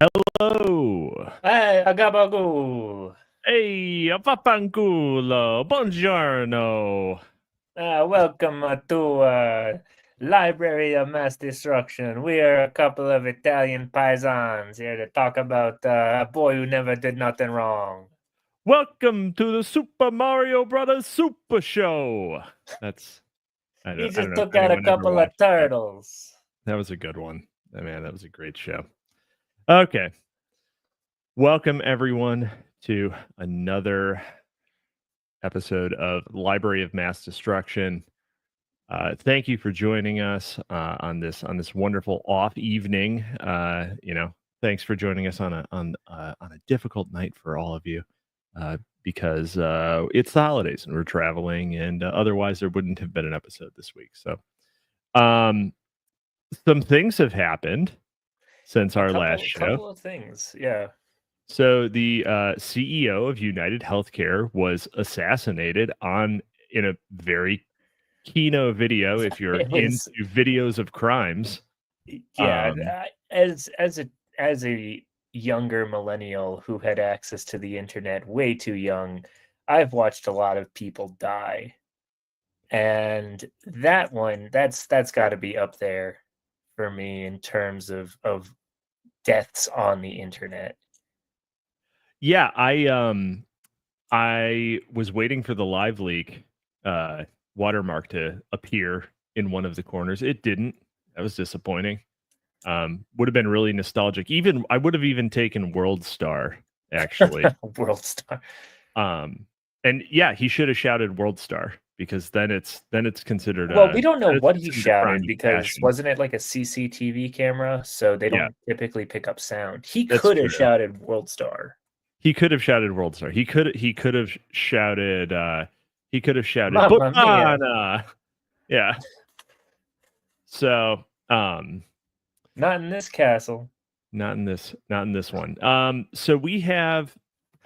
Hello. Agabago. Ehi, vaffanculo. Buongiorno. Welcome to Library of Mass Destruction. We are a couple of Italian paisans here to talk about a boy who never did nothing wrong. Welcome to the Super Mario Brothers Super Show. I He don't just know if took out a anyone ever couple of watched that. turtles. That was a good one. Man, that was a great show. Okay. Welcome everyone to another episode of Library of Mass Destruction. Thank you for joining us on this wonderful off evening. Thanks for joining us on a difficult night for all of you, because it's the holidays and we're traveling, and otherwise there wouldn't have been an episode this week. So, some things have happened since our last show. Couple of things, yeah. So the CEO of United Healthcare was assassinated in a very Kino video, if you're into videos of crimes. Yeah, as a younger millennial who had access to the internet way too young, I've watched a lot of people die. And that's got to be up there for me in terms of deaths on the internet. Yeah, I was waiting for the live leak watermark to appear in one of the corners. It didn't. That was disappointing. Would have been really nostalgic. I would have even taken World Star, actually. World Star. And yeah, he should have shouted World Star, because then it's considered. Well, we don't know what he shouted, because fashion. wasn't it like a CCTV camera? So they don't typically pick up sound. He could have shouted World Star. He could have shouted World Star. He could have shouted. He could have shouted Butana. Yeah. So, not in this castle. Not in this one. So we have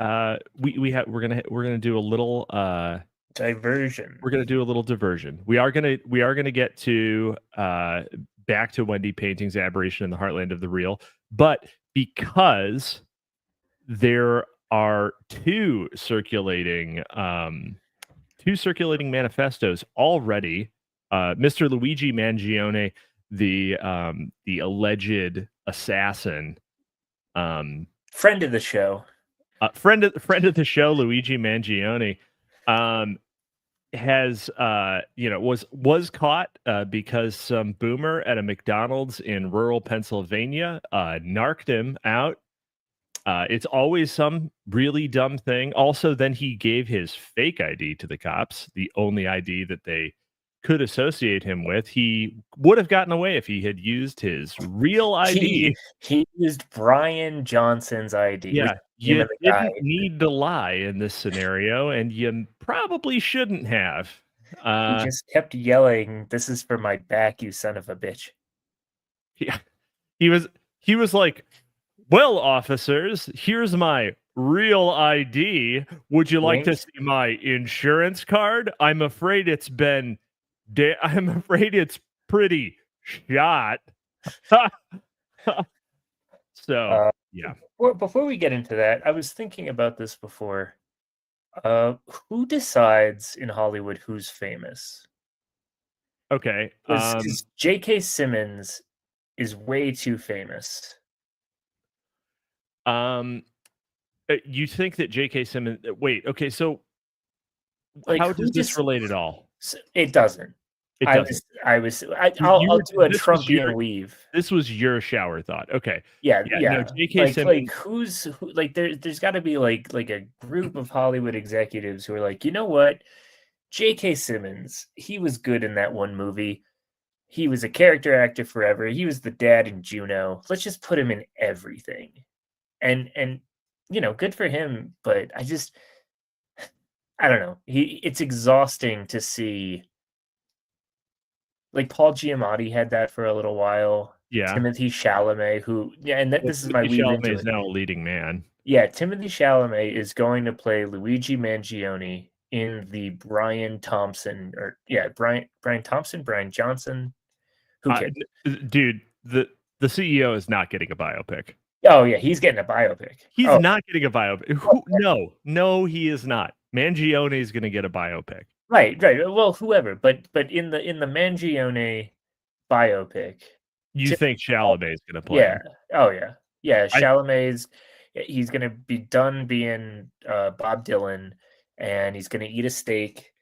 we're gonna do a little diversion. We're gonna do a little diversion. We are gonna get to back to Wendy Painting's Aberration in the Heartland of the Real, but because there are two circulating manifestos already. Mr. Luigi Mangione, the alleged assassin, friend of the show, friend of the show, Luigi Mangione, has was caught because some boomer at a McDonald's in rural Pennsylvania narked him out. It's always some really dumb thing. Also, then he gave his fake ID to the cops, the only ID that they could associate him with. He would have gotten away if he had used his real ID. He used Brian Johnson's ID. Yeah, you didn't need to lie in this scenario, and you probably shouldn't have. He just kept yelling, "This is for my back, you son of a bitch." Yeah, he was like, "Well, officers, here's my real ID. Would you like to see my insurance card? I'm afraid it's pretty shot." So, yeah. Before we get into that, I was thinking about this before. Who decides in Hollywood who's famous? Okay. Because J.K. Simmons is way too famous. You think that J.K. Simmons? Wait. Okay. So, how does this relate at all? It doesn't. I'll do a Trumpian weave. This was your shower thought. Okay. Yeah. No, J.K. Simmons. There's got to be like a group of Hollywood executives who are like, you know what, J.K. Simmons, he was good in that one movie. He was a character actor forever. He was the dad in Juno. Let's just put him in everything. And good for him. But I don't know. It's exhausting to see. Like Paul Giamatti had that for a little while. Yeah. Timothy Chalamet, this is my lead into it. Chalamet is now a leading man. Yeah, Timothy Chalamet is going to play Luigi Mangione in the Brian Johnson. Who cares? Dude, the CEO is not getting a biopic. Oh yeah, he's getting a biopic. He's Oh, not getting a biopic. No, he is not. Mangione is going to get a biopic. right. Well, whoever, but in the Mangione biopic, You think Chalamet is going to play yeah. him? Oh yeah, yeah. I Chalamet's he's gonna be done being Bob Dylan, and he's gonna eat a steak,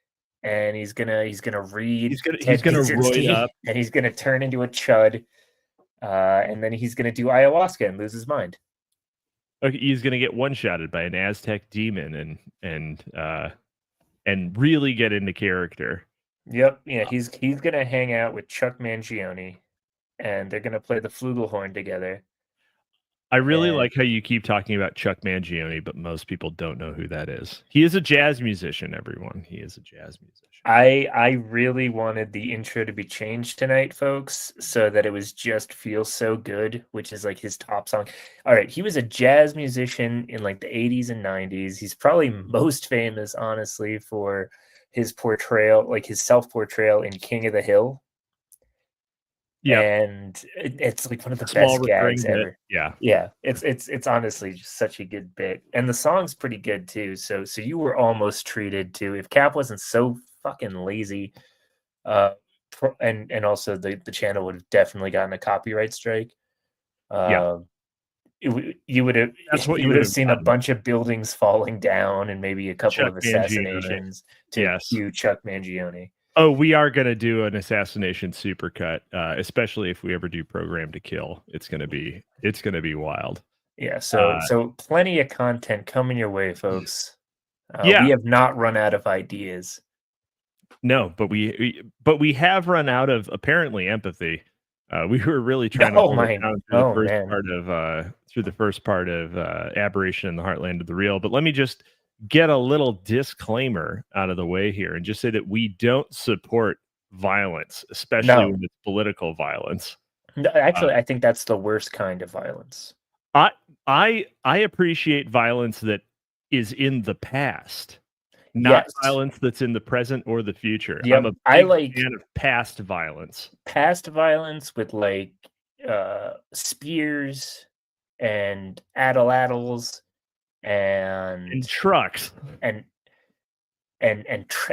and he's gonna read he's Ted gonna roid Kaczynski, up. and he's gonna turn into a chud, and then he's gonna do ayahuasca and lose his mind. Okay, he's gonna get one-shotted by an Aztec demon and really get into character. Yep, yeah, he's gonna hang out with Chuck Mangione, and they're gonna play the flugelhorn together. I really And like how you keep talking about Chuck Mangione, but most people don't know who that is. He is a jazz musician, everyone. He is a jazz musician. I really wanted the intro to be changed tonight, folks, so that it was just Feels So Good, which is like his top song. All right, he was a jazz musician in like the 80s and 90s. He's probably most famous, honestly, for his portrayal, like his self-portrayal in King of the Hill. Yeah, And it's like one of the small best recurring gags bit. ever. Yeah, it's honestly just such a good bit, and the song's pretty good too. So you were almost treated to, if Cap wasn't so fucking lazy, and also the channel would have definitely gotten a copyright strike. Yeah, You would have that's what you you would would have have seen a gotten. bunch of buildings falling down and maybe a couple Chuck of Mangione. assassinations to Yes. cue Chuck Mangione. Oh, we are going to do an assassination supercut, especially if we ever do Program to Kill. It's going to be wild. Yeah, so plenty of content coming your way, folks. Yeah. We have not run out of ideas. No, but we have run out of apparently empathy. We were really trying to hold it down through the first part of Aberration in the Heartland of the Real. But let me just get a little disclaimer out of the way here and just say that we don't support violence, especially when it's political violence. No, actually, I think that's the worst kind of violence. I appreciate violence that is in the past, not violence that's in the present or the future. Yep. I'm a big fan of past violence. Past violence with like spears and addles and trucks and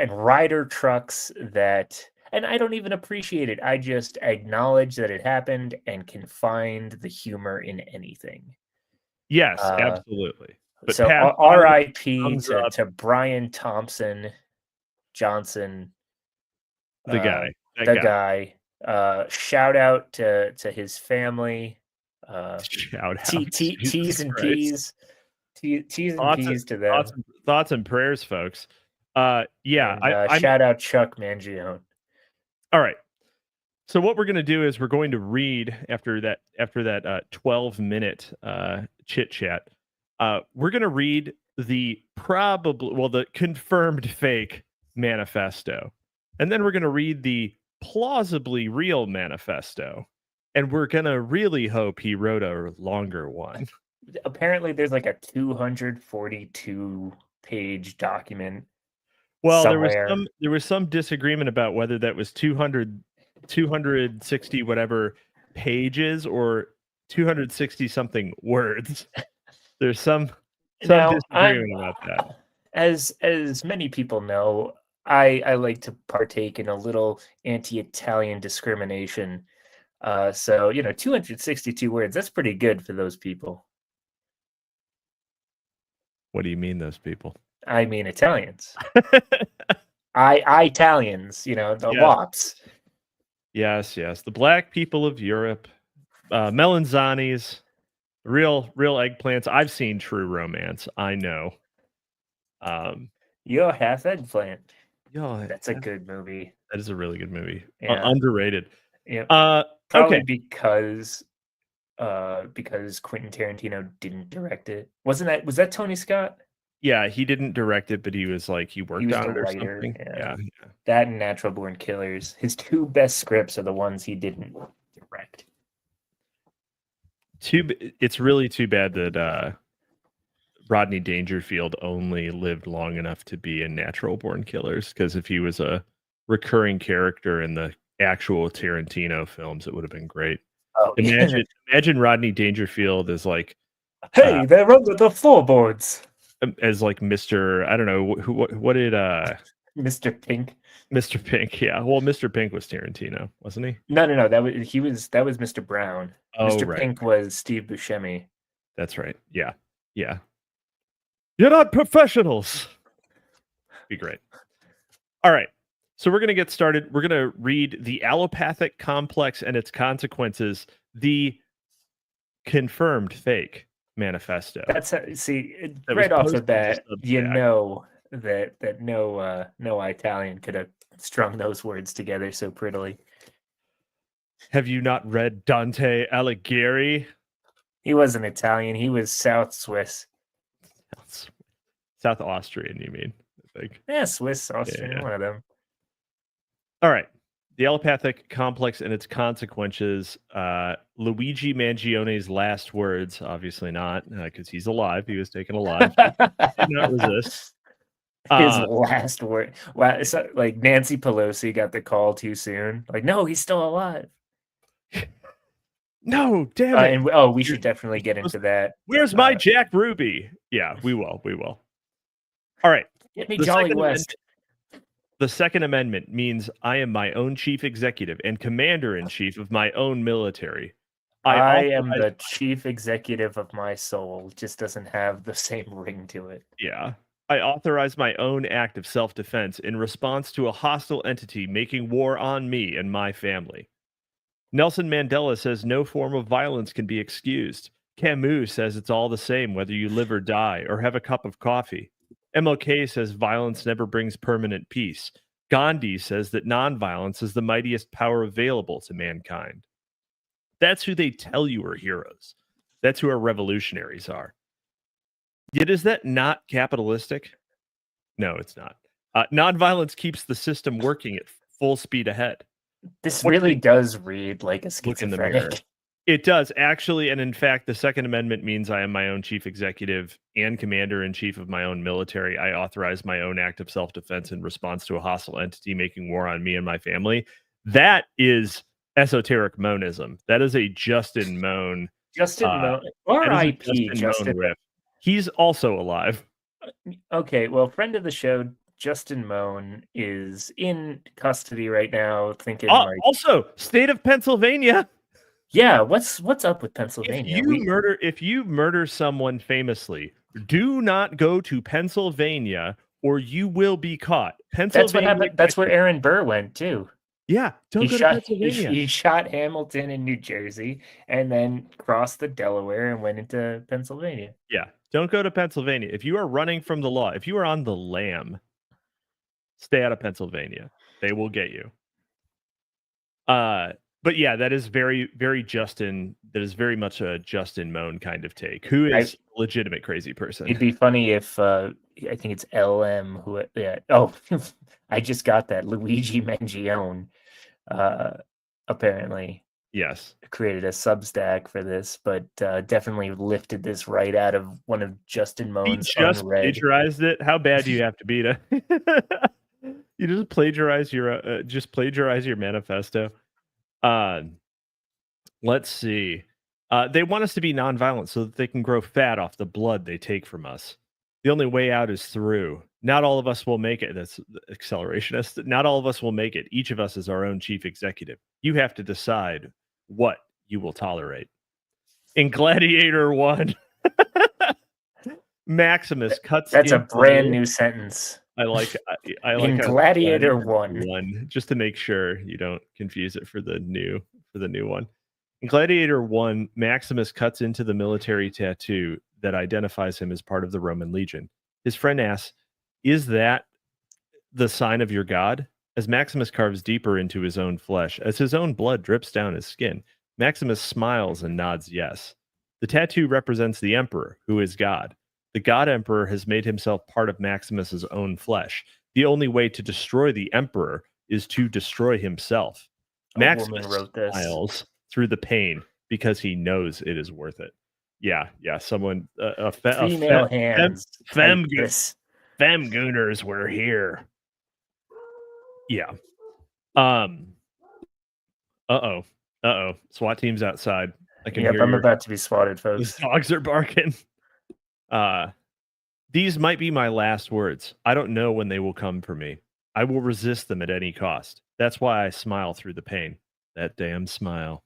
rider trucks that, and I don't even appreciate it. I just acknowledge that it happened and can find the humor in anything. Yes, absolutely. But so R.I.P. to Brian Thompson Johnson, the guy. Shout out to his family. Shout out. T's and P's. T's and P's to them. Thoughts and prayers, folks. Yeah. And, shout out Chuck Mangione. All right. So what we're going to do is we're going to read after that 12-minute chit chat. We're going to read the confirmed fake manifesto, and then we're going to read the plausibly real manifesto, and we're going to really hope he wrote a longer one. Apparently, there's like a 242-page document. Well, somewhere. there was some disagreement about whether that was 260 whatever pages or 260 something words. There's some disagreement about that. As many people know, I like to partake in a little anti-Italian discrimination. So 262 words, that's pretty good for those people. What do you mean, those people? I mean Italians. Italians, the wops. Yes, the black people of Europe, melanzanis, real eggplants. I've seen True Romance. I know. You're half eggplant. That's a good movie. That is a really good movie. Yeah. Underrated. Yeah. Probably because Quentin Tarantino didn't direct it. Was that Tony Scott? Yeah, he didn't direct it, but he was on it or something. Yeah. That and Natural Born Killers. His two best scripts are the ones he didn't direct. It's really too bad that Rodney Dangerfield only lived long enough to be in Natural Born Killers, because if he was a recurring character in the actual Tarantino films, it would have been great. Oh, yeah. Imagine Rodney Dangerfield as like Hey, they're under the floorboards. as like Mr. I don't know what did Mr. Pink. Mr. Pink, yeah. Well, Mr. Pink was Tarantino, wasn't he? No. That was Mr. Brown. Oh, Mr. right. Pink was Steve Buscemi. That's right. Yeah. Yeah. You're not professionals. Be great. All right. So we're going to get started. We're going to read The Allopathic Complex and Its Consequences, the confirmed fake manifesto. That's see, That right was off the posted to bat, you Substack. know that no Italian could have strung those words together so prettily. Have you not read Dante Alighieri? He wasn't Italian. He was South Swiss. South Austrian, you mean? I think. Yeah, Swiss, Austrian, one of them. All right. The Allopathic Complex and Its Consequences. Luigi Mangione's last words. Obviously not, because he's alive. He was taken alive. Did not resist. His last word. Wow, it's like Nancy Pelosi got the call too soon. Like, no, he's still alive. No, damn it. And we should definitely get into that. Where's my Jack Ruby? Yeah, we will. All right. Get me Jolly West. The Second Amendment means I am my own chief executive and commander-in-chief of my own military. I am the chief executive of my soul. It just doesn't have the same ring to it. Yeah. I authorize my own act of self-defense in response to a hostile entity making war on me and my family. Nelson Mandela says no form of violence can be excused. Camus says it's all the same whether you live or die or have a cup of coffee. MLK says violence never brings permanent peace. Gandhi says that nonviolence is the mightiest power available to mankind. That's who they tell you are heroes. That's who our revolutionaries are. Yet is that not capitalistic? No, it's not. Nonviolence keeps the system working at full speed ahead. This really does read like a schizophrenic. It does, actually, and in fact, the Second Amendment means I am my own chief executive and commander-in-chief of my own military. I authorize my own act of self-defense in response to a hostile entity making war on me and my family. That is esoteric monism. That is a Justin Moan. Justin Moan. R.I.P. Justin Moan riff. He's also alive. Okay, well, friend of the show, Justin Moan, is in custody right now, thinking also, state of Pennsylvania. Yeah, what's up with Pennsylvania? If you murder someone famously, do not go to Pennsylvania or you will be caught. That's what happened. That's where Aaron Burr went too. Yeah, don't go to Pennsylvania. He shot Hamilton in New Jersey and then crossed the Delaware and went into Pennsylvania. Yeah, don't go to Pennsylvania. If you are running from the law, if you are on the lam, stay out of Pennsylvania. They will get you. But yeah, that is very, very Justin. That is very much a Justin Moan kind of take. Who is a legitimate crazy person? It'd be funny if I think it's LM who. Yeah. Oh, I just got that. Luigi Mangione, apparently. Yes. Created a Substack for this, but definitely lifted this right out of one of Justin Moan's. He just plagiarized it. How bad do you have to be to? You just plagiarize your manifesto. Let's see. They want us to be nonviolent so that they can grow fat off the blood they take from us. The only way out is through. Not all of us will make it. That's accelerationist. Not all of us will make it. Each of us is our own chief executive. You have to decide what you will tolerate. In Gladiator 1, Maximus cuts. That's a brand new sentence. I like in Gladiator 1, just to make sure you don't confuse it for the new one. In Gladiator 1, Maximus cuts into the military tattoo that identifies him as part of the Roman legion. His friend asks, "Is that the sign of your god?" As Maximus carves deeper into his own flesh, as his own blood drips down his skin, Maximus smiles and nods yes. The tattoo represents the emperor, who is God. The God Emperor has made himself part of Maximus's own flesh. The only way to destroy the Emperor is to destroy himself. Maximus smiles through the pain because he knows it is worth it. Yeah. Someone, female hands, femgooners were here. Yeah. Uh-oh. Uh-oh. SWAT team's outside. I can Yep, hear I'm about to be swatted, the folks. dogs are barking. These might be my last words. I don't know when they will come for me. I will resist them at any cost. That's why I smile through the pain. That damn smile.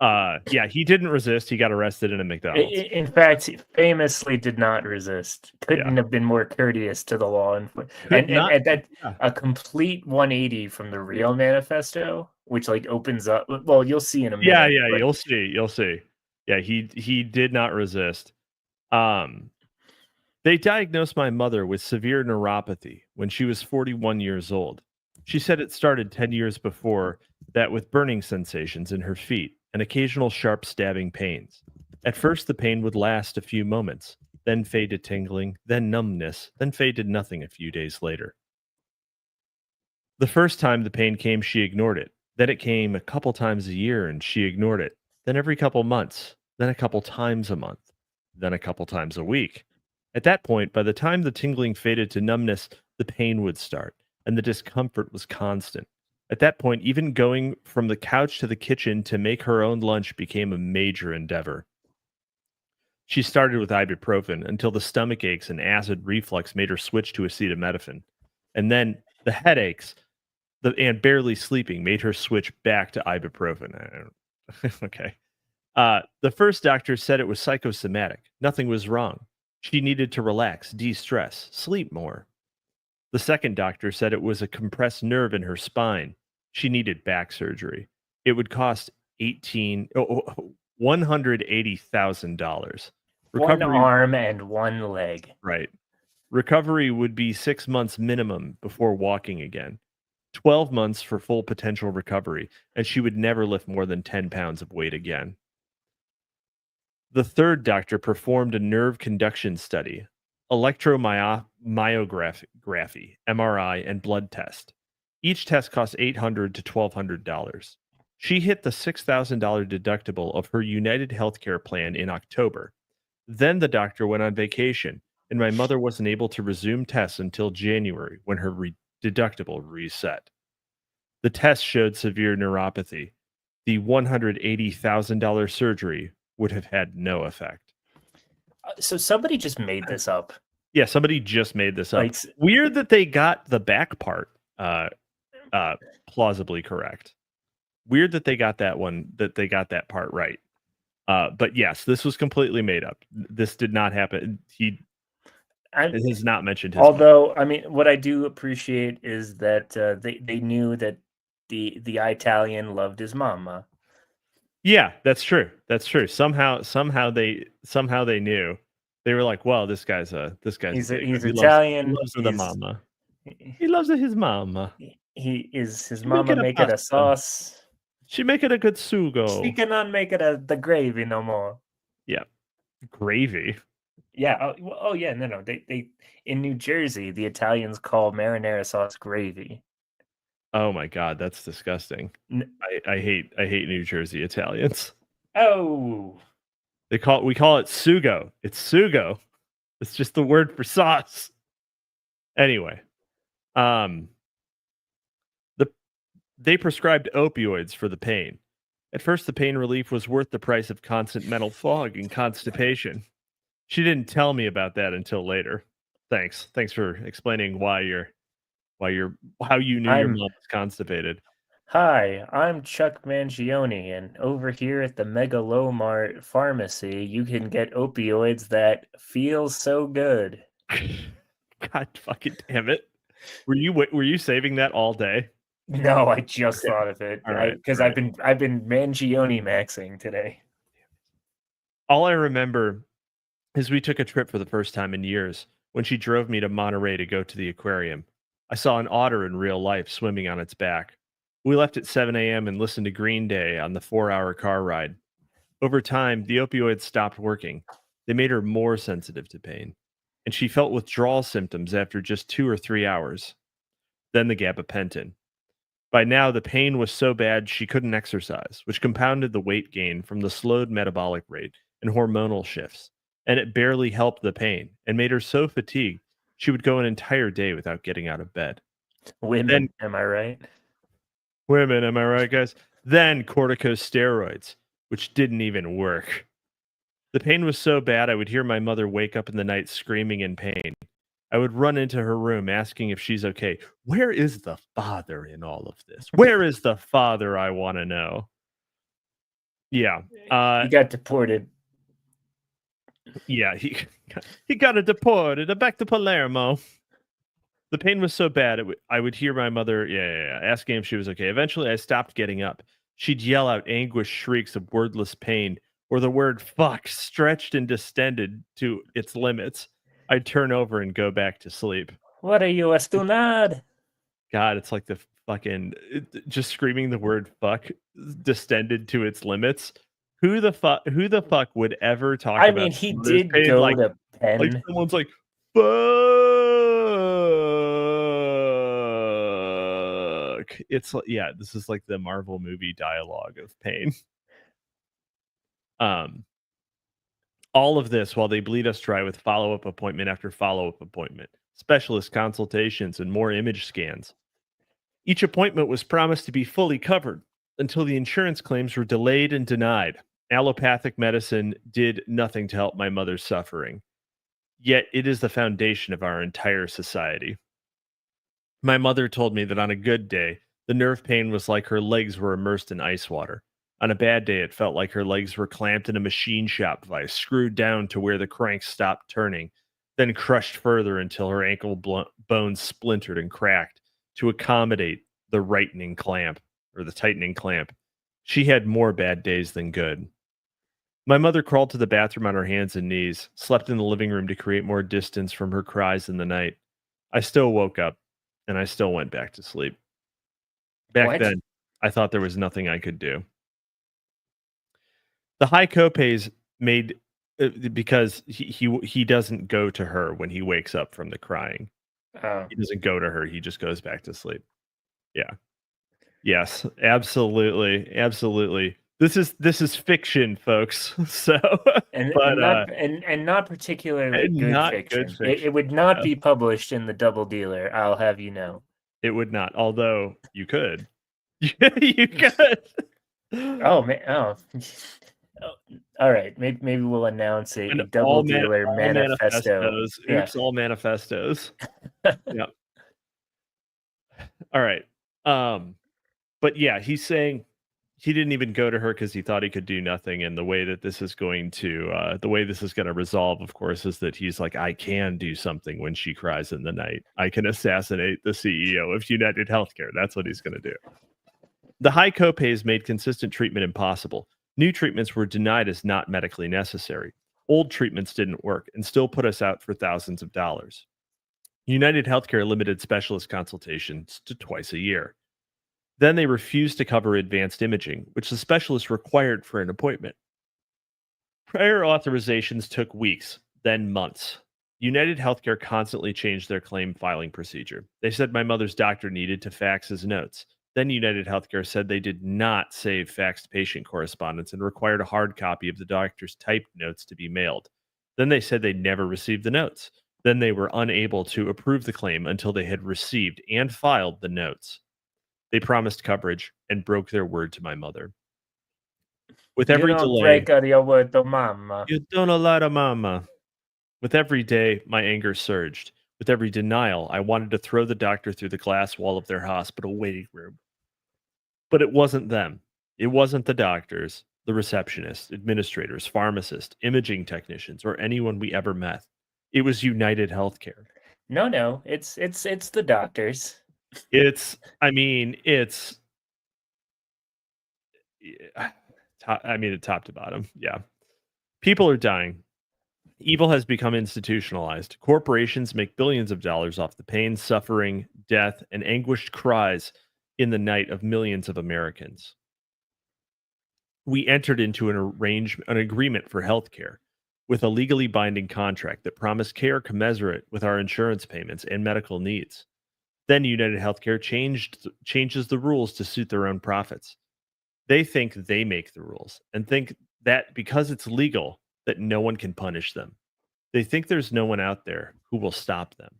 Yeah, he didn't resist. He got arrested in a McDonald's. In fact, he famously did not resist. Couldn't Yeah. have been more courteous to the law, and Could not. that Yeah. a complete 180 from the real manifesto, which like opens up. Well, you'll see in a minute. Yeah, but you'll see. You'll see. Yeah, he did not resist. They diagnosed my mother with severe neuropathy when she was 41 years old. She said it started 10 years before that with burning sensations in her feet and occasional sharp stabbing pains. At first, the pain would last a few moments, then fade to tingling, then numbness, then fade to nothing a few days later. The first time the pain came, she ignored it. Then it came a couple times a year and she ignored it. Then every couple months, then a couple times a month, then a couple times a week. At that point, by the time the tingling faded to numbness, the pain would start, and the discomfort was constant. At that point, even going from the couch to the kitchen to make her own lunch became a major endeavor. She started with ibuprofen until the stomach aches and acid reflux made her switch to acetaminophen. And then the headaches and barely sleeping made her switch back to ibuprofen. Okay. The first doctor said it was psychosomatic. Nothing was wrong. She needed to relax, de-stress, sleep more. The second doctor said it was a compressed nerve in her spine. She needed back surgery. It would cost $180,000. one Recovery, arm and one leg. right. Recovery would be 6 months minimum before walking again. 12 months for full potential recovery, and she would never lift more than 10 pounds of weight again. The third doctor performed a nerve conduction study, electromyography, MRI, and blood test. Each test cost $800 to $1,200. She hit the $6,000 deductible of her United Healthcare plan in October. Then the doctor went on vacation, and my mother wasn't able to resume tests until January when her deductible reset. The test showed severe neuropathy. The $180,000 surgery would have had no effect. So somebody just made this up. Yeah, somebody just made this up. Like, Weird that they got the back part plausibly correct. Weird that they got that part right. But yes, this was completely made up. This did not happen. He has not mentioned his although mother. I mean, what I do appreciate is that they knew that the Italian loved his mama. Yeah, that's true. That's true. Somehow they knew. They were like, "Well, this guy's He's he Italian. He loves the mama. He loves his mama. He is his She mama make make it a sauce. She make it a good sugo. She cannot make it the gravy no more. Yeah, gravy. Yeah. Oh yeah. No. They in New Jersey, the Italians call marinara sauce gravy. Oh my god, that's disgusting. I hate New Jersey Italians. Oh. We call it sugo. It's sugo. It's just the word for sauce. Anyway, they prescribed opioids for the pain. At first, the pain relief was worth the price of constant mental fog and constipation. She didn't tell me about that until later. Thanks for explaining how you knew your mom was constipated. Hi, I'm Chuck Mangione, and over here at the Megalomart Pharmacy, you can get opioids that feel so good. God fucking damn it! Were you saving that all day? No, I just thought of it. All right, Because I've been Mangione maxing today. All I remember is we took a trip for the first time in years when she drove me to Monterey to go to the aquarium. I saw an otter in real life swimming on its back. We left at 7 a.m. and listened to Green Day on the 4-hour car ride. Over time, the opioids stopped working. They made her more sensitive to pain, and she felt withdrawal symptoms after just 2 or 3 hours. Then the gabapentin. By now, the pain was so bad she couldn't exercise, which compounded the weight gain from the slowed metabolic rate and hormonal shifts, and it barely helped the pain and made her so fatigued she would go an entire day without getting out of bed. Women, am I right? Women, am I right, guys? Then corticosteroids, which didn't even work. The pain was so bad I would hear my mother wake up in the night screaming in pain. I would run into her room asking if she's okay. Where is the father in all of this? Where is the father, I want to know? Yeah. He got deported. Yeah, he got deported back to Palermo. The pain was so bad, I would hear my mother, asking if she was okay. Eventually, I stopped getting up. She'd yell out anguished shrieks of wordless pain, or the word fuck stretched and distended to its limits. I'd turn over and go back to sleep. What are you, a stunad? God, it's like the fucking just screaming the word fuck distended to its limits. Who the fuck would ever talk I about mean, he this did pain go to like Penn. someone's like fuck? It's yeah, this is like the Marvel movie dialogue of pain. All of this while they bleed us dry with follow-up appointment after follow-up appointment, specialist consultations, and more image scans. Each appointment was promised to be fully covered until the insurance claims were delayed and denied. Allopathic medicine did nothing to help my mother's suffering, yet it is the foundation of our entire society. My mother told me that on a good day, the nerve pain was like her legs were immersed in ice water. On a bad day, it felt like her legs were clamped in a machine shop vise, screwed down to where the crank stopped turning, then crushed further until her ankle bones splintered and cracked to accommodate the rightening clamp or the tightening clamp. She had more bad days than good. My mother crawled to the bathroom on her hands and knees, slept in the living room to create more distance from her cries in the night. I still woke up and I still went back to sleep. Back What? then, I thought there was nothing I could do. The high copays made because he doesn't go to her when he wakes up from the crying. Oh. He doesn't go to her. He just goes back to sleep. Yeah. Yes, absolutely, absolutely. This is fiction, folks. So, And but not particularly good not good fiction. It fiction. would not No, be published in the Double Dealer, I'll have you know. it would not. Although you could, you could. Oh man, oh. Oh, all right, maybe we'll announce a, And a Double Dealer all manifesto. manifestos. Yeah. Oops, all manifestos. Yeah. All right. But yeah, he's saying he didn't even go to her because he thought he could do nothing. And the way that this is going to, the way this is going to resolve, of course, is that he's like, I can do something when she cries in the night. I can assassinate the CEO of United Healthcare. That's what he's going to do. The high copays made consistent treatment impossible. New treatments were denied as not medically necessary. Old treatments didn't work and still put us out for thousands of dollars. United Healthcare limited specialist consultations to twice a year. Then they refused to cover advanced imaging, which the specialist required for an appointment. Prior authorizations took weeks, then months. United Healthcare constantly changed their claim filing procedure. They said my mother's doctor needed to fax his notes. Then United Healthcare said they did not save faxed patient correspondence and required a hard copy of the doctor's typed notes to be mailed. Then they said they never received the notes. Then they were unable to approve the claim until they had received and filed the notes. They promised coverage and broke their word to my mother. With You every don't delay, break your word to mama. you don't lie to mama. With every day, my anger surged. With every denial, I wanted to throw the doctor through the glass wall of their hospital waiting room. But it wasn't them. It wasn't the doctors, the receptionists, administrators, pharmacists, imaging technicians, or anyone we ever met. It was United Healthcare. No, it's the doctors. It's top to bottom. Yeah. People are dying. Evil has become institutionalized. Corporations make billions of dollars off the pain, suffering, death, and anguished cries in the night of millions of Americans. We entered into an agreement for healthcare with a legally binding contract that promised care commensurate with our insurance payments and medical needs. Then United Healthcare changes the rules to suit their own profits. They think they make the rules and think that because it's legal, that no one can punish them. They think there's no one out there who will stop them.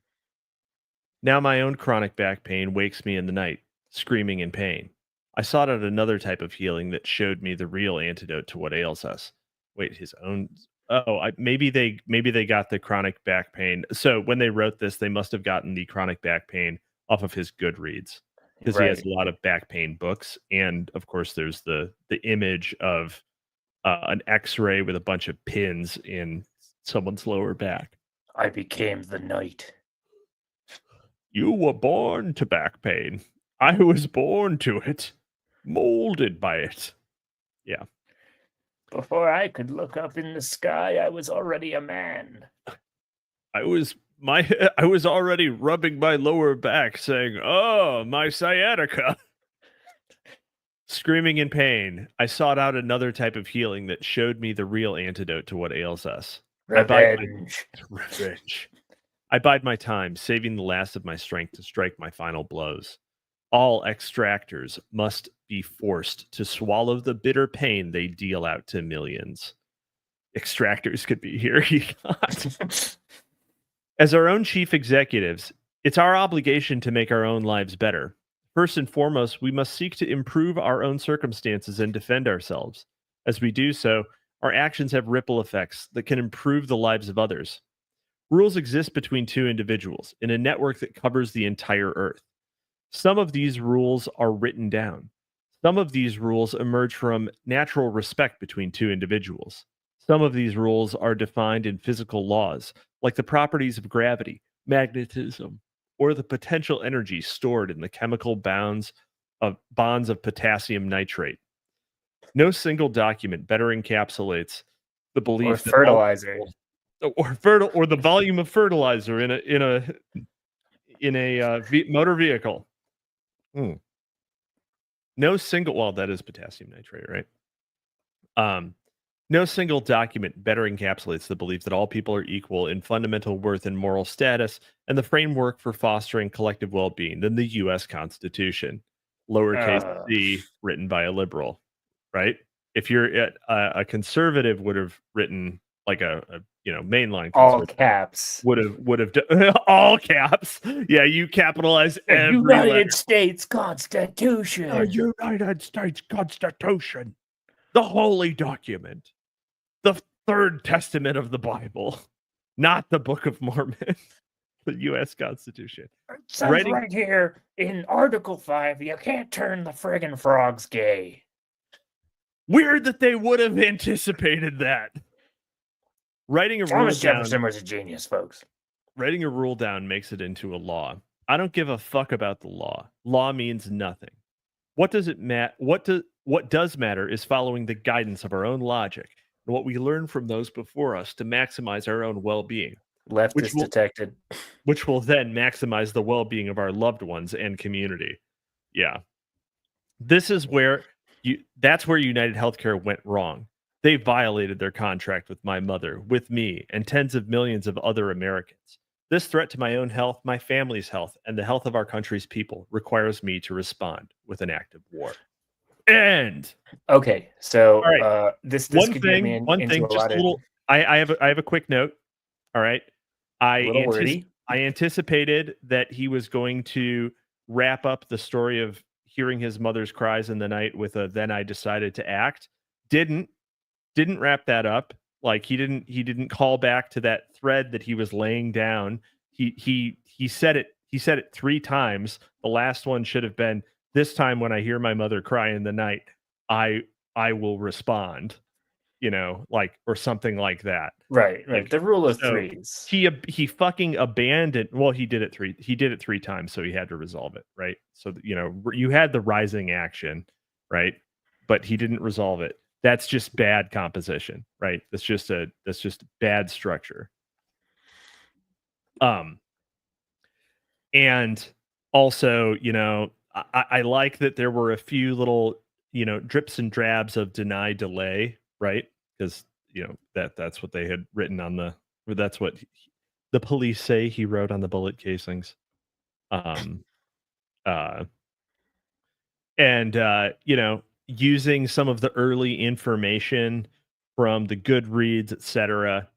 Now my own chronic back pain wakes me in the night, screaming in pain. I sought out another type of healing that showed me the real antidote to what ails us. Wait, his own. Oh, maybe they got the chronic back pain. So when they wrote this, they must have gotten the chronic back pain off of his Goodreads because he has Right. a lot of back pain books, and of course, there's the image of an X-ray with a bunch of pins in someone's lower back. I became the night. You were born to back pain. I was born to it, molded by it. Yeah. Before I could look up in the sky, I was already a man. I was already rubbing my lower back saying, "Oh, my sciatica." Screaming in pain, I sought out another type of healing that showed me the real antidote to what ails us. Revenge. Revenge. I bide my time, saving the last of my strength to strike my final blows. All extractors must be forced to swallow the bitter pain they deal out to millions. Extractors could be here. As our own chief executives, it's our obligation to make our own lives better. First and foremost, we must seek to improve our own circumstances and defend ourselves. As we do so, our actions have ripple effects that can improve the lives of others. Rules exist between two individuals in a network that covers the entire earth. Some of these rules are written down. Some of these rules emerge from natural respect between two individuals. Some of these rules are defined in physical laws, like the properties of gravity, magnetism, or the potential energy stored in the chemical bonds of potassium nitrate. No single document better encapsulates the Or belief that all fertilizer. or the volume of fertilizer in a motor vehicle. No single, well, that is potassium nitrate, right? No single document better encapsulates the belief that all people are equal in fundamental worth and moral status and the framework for fostering collective well-being than the U.S. Constitution, lowercase c, written by a liberal, right? If you're a conservative, would have written like a mainline All conservative caps. would have all caps. Yeah, you capitalize The every United letter. States Constitution. The United States Constitution, the holy document, the third testament of the Bible, not the Book of Mormon, the U.S. Constitution. It says right here in Article 5, you can't turn the friggin' frogs gay. Weird that they would have anticipated that. Thomas Jefferson was a genius, folks. Writing a rule down makes it into a law. I don't give a fuck about the law. Law means nothing. What does matter is following the guidance of our own logic and what we learn from those before us to maximize our own well-being. Leftist detected. Which will then maximize the well-being of our loved ones and community. Yeah. This is where that's where United Healthcare went wrong. They violated their contract with my mother, with me, and tens of millions of other Americans. This threat to my own health, my family's health, and the health of our country's people requires me to respond with an act of war. And okay, so right. this could get me into a lot of. I have a quick note. All right, I anticipated that he was going to wrap up the story of hearing his mother's cries in the night with a "then I decided to act." Didn't wrap that up. Like he didn't call back to that thread that he was laying down. He said it 3 times. The last one should have been, "This time when I hear my mother cry in the night, I will respond." Like, or something like that. Right. Like, the rule of threes. He fucking abandoned. Well, he did it 3 times, so he had to resolve it, right? So you had the rising action, right? But he didn't resolve it. That's just bad composition, right? That's just bad structure. And also, I like that there were a few little, drips and drabs of deny delay, right? Because that's what they had written that's what the police say he wrote on the bullet casings. Using some of the early information from the Goodreads, etc.,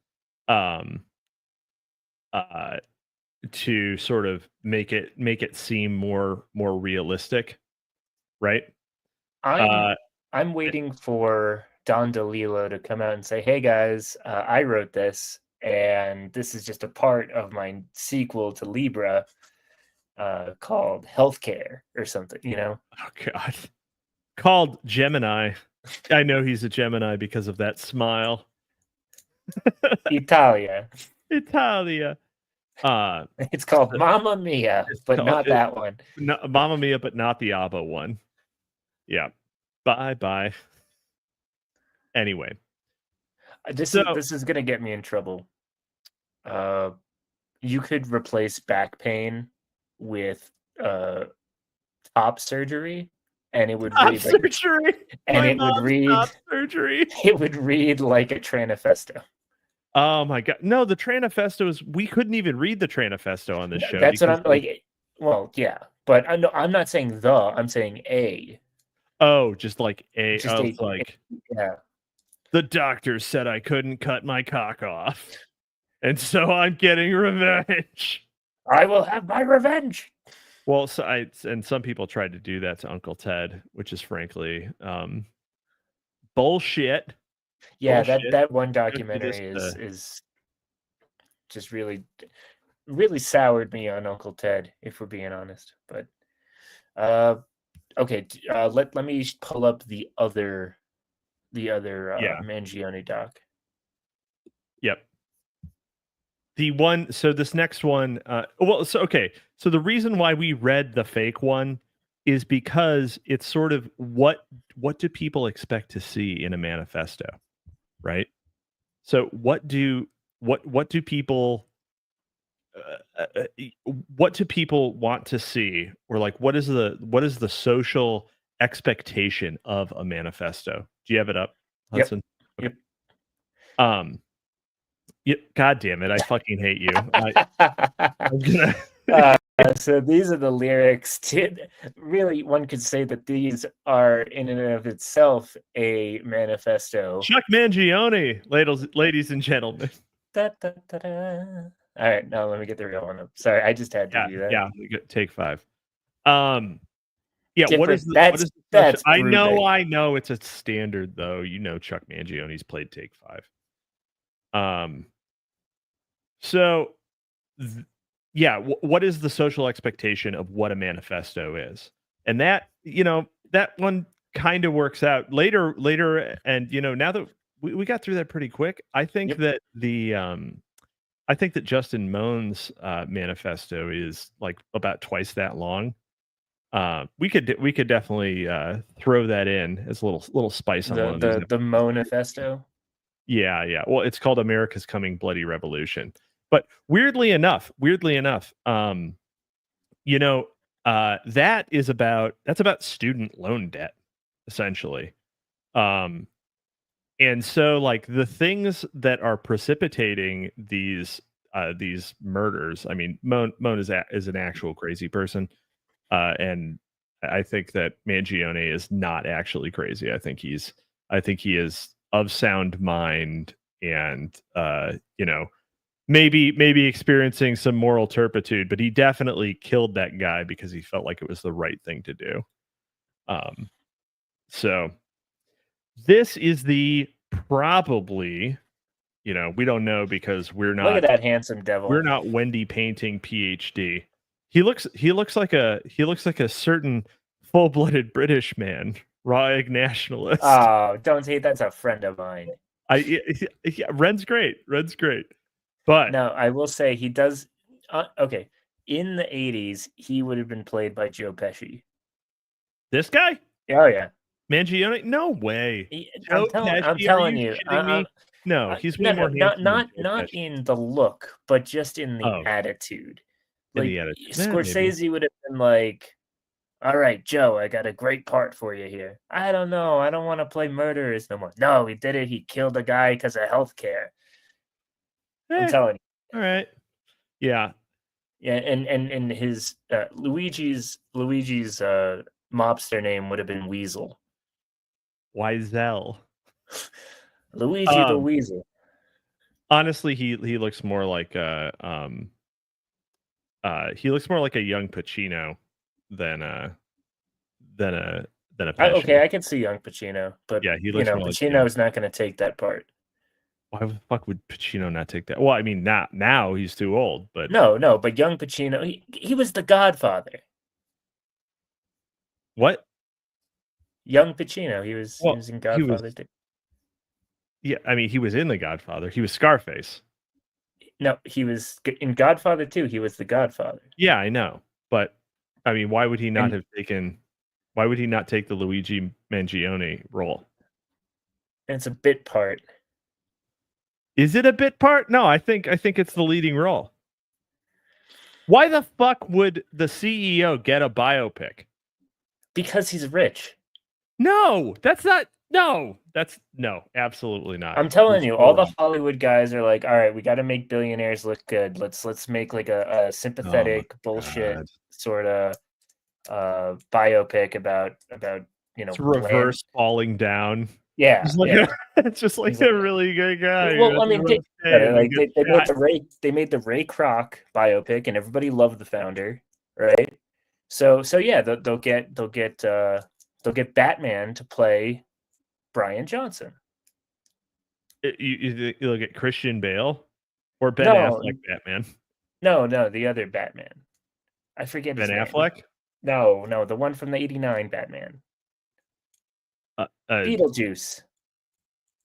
to sort of make it seem more realistic, right? I'm waiting for Don DeLillo to come out and say, "Hey guys, I wrote this, and this is just a part of my sequel to Libra, called Healthcare or something." You know? Oh God. Called Gemini. I know he's a Gemini because of that smile. Italia. Italia. It's called Mamma Mia, but not that one. Mamma Mia, but not the ABBA one. Yeah. Bye. Anyway. This is gonna get me in trouble. You could replace back pain with top surgery, and it would read surgery. like, and it would read surgery. It would read like a Tranifesto. Oh my God! No, the Tranifesto is. We couldn't even read the Tranifesto on this show. That's what I'm like. Well, yeah, but I'm not saying the. I'm saying a. Oh, just like a. Just like yeah. The doctor said I couldn't cut my cock off, and so I'm getting revenge. I will have my revenge. Well, and some people tried to do that to Uncle Ted, which is frankly bullshit. Yeah, that one documentary is just really soured me on Uncle Ted, if we're being honest. But okay, let me pull up the other Mangione doc. Yep. The one, so this next one, so the reason why we read the fake one is because it's sort of what do people expect to see in a manifesto, right? So what do people want to see, or like what is the social expectation of a manifesto? Do you have it up, Hudson? Yep. Okay. Yep. God damn it! I fucking hate you. I'm gonna. So these are the lyrics. Really, one could say that these are in and of itself a manifesto. Chuck Mangione, ladies and gentlemen. Da, da, da, da. All right, now let me get the real one up. Sorry, I just had to do that. Yeah, take 5. Yeah, different. what is that's I know it's a standard though. You know Chuck Mangione's played Take 5. So yeah, what is the social expectation of what a manifesto is? And that, that one kind of works out later, and now that we got through that pretty quick, I think that I think that Justin Moan's manifesto is like about twice that long. We could definitely throw that in as a little spice on one of these. The Manifesto. Yeah. Well, it's called America's Coming Bloody Revolution. But weirdly enough, that's about student loan debt, essentially. And so like the things that are precipitating these murders, I mean, Moan is an actual crazy person. And I think that Mangione is not actually crazy. I think he is of sound mind and maybe experiencing some moral turpitude, but he definitely killed that guy because he felt like it was the right thing to do. So this is the probably, we don't know because we're not. Look at that handsome devil. We're not Wendy Painting PhD. He looks like a certain full-blooded British man, raw egg nationalist. Oh, don't say that's a friend of mine. Ren's great. But no, I will say he does. Okay, in the 80s, he would have been played by Joe Pesci. This guy? Oh yeah, Mangione? No way. I'm telling you. No, he's way more handsome. Not in the look, but just in the attitude. Like Scorsese would have been like, "All right, Joe, I got a great part for you here. I don't know. I don't want to play murderers no more." No, he did it. He killed a guy because of healthcare. I'm telling you. All right. Yeah. Yeah, and his Luigi's mobster name would have been Weasel. Wiesel. Luigi the Weasel. Honestly, he looks more like a young Pacino than than a Pesci. Okay, I can see young Pacino, but Yeah, he looks more like him. Pacino's not going to take that part. Why the fuck would Pacino not take that? Well, I mean, now he's too old, but No, but young Pacino, he was the Godfather. what? Young Pacino, he was Well, in he was. Godfather too. Yeah, I mean, he was in The Godfather. He was Scarface. No, he was in Godfather 2. He was the Godfather. Yeah, I know, but I mean, why would he not And- have taken? Why would he not take the Luigi Mangione role? And it's a bit part. Is it a bit part? No, I think it's the leading role. Why the fuck would the CEO get a biopic? Because he's rich. No, that's not. No, that's no, absolutely not. I'm telling You're you, so all the wrong. Hollywood guys are like, all right, we got to make billionaires look good. Let's make like a sympathetic bullshit God. sort of biopic about It's reverse falling down. Yeah, It's like yeah. it's just like a really good guy. Well, I mean, like they made the Ray Kroc biopic, and everybody loved the founder, right? So yeah, they'll get Batman to play Brian Johnson. You look at Christian Bale or Ben No. Affleck Batman. No, the other Batman. I forget his Ben name. Affleck? No, the one from the '89 Batman. Beetlejuice.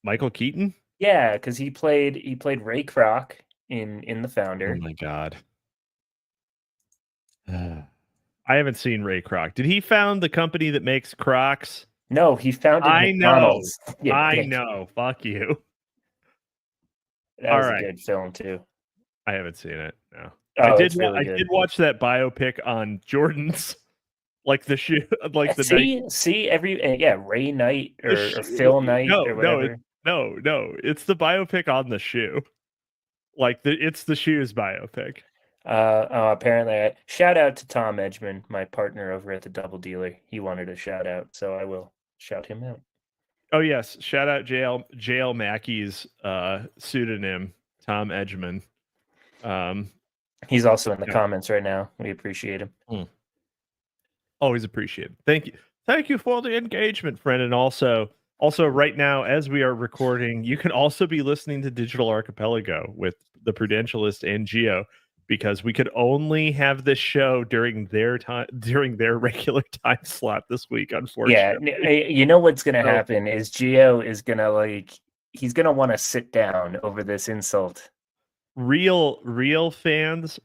Michael Keaton? Yeah, because he played Ray Kroc in the founder. Oh my god. I haven't seen Ray Kroc. Did he found the company that makes Crocs? No, he founded McDonald's. I know. Fuck you. That was a good film too. I haven't seen it. No. Oh, I did watch that biopic on Jordans. Like the shoe, like the Ray Knight or Phil Knight or whatever. No, it's the biopic on the shoe. Like it's the shoes biopic. Apparently, shout out to Tom Edgman, my partner over at the Double Dealer. He wanted a shout out, so I will shout him out. Oh yes, shout out JL Mackey's pseudonym, Tom Edgman. He's also in the comments right now. We appreciate him. Always appreciate it. Thank you for the engagement, friend. And also right now, as we are recording, you can also be listening to Digital Archipelago with the Prudentialist and Geo, because we could only have this show during their regular time slot this week, unfortunately. Yeah, you know what's gonna happen is Geo is gonna he's gonna want to sit down over this insult. Real fans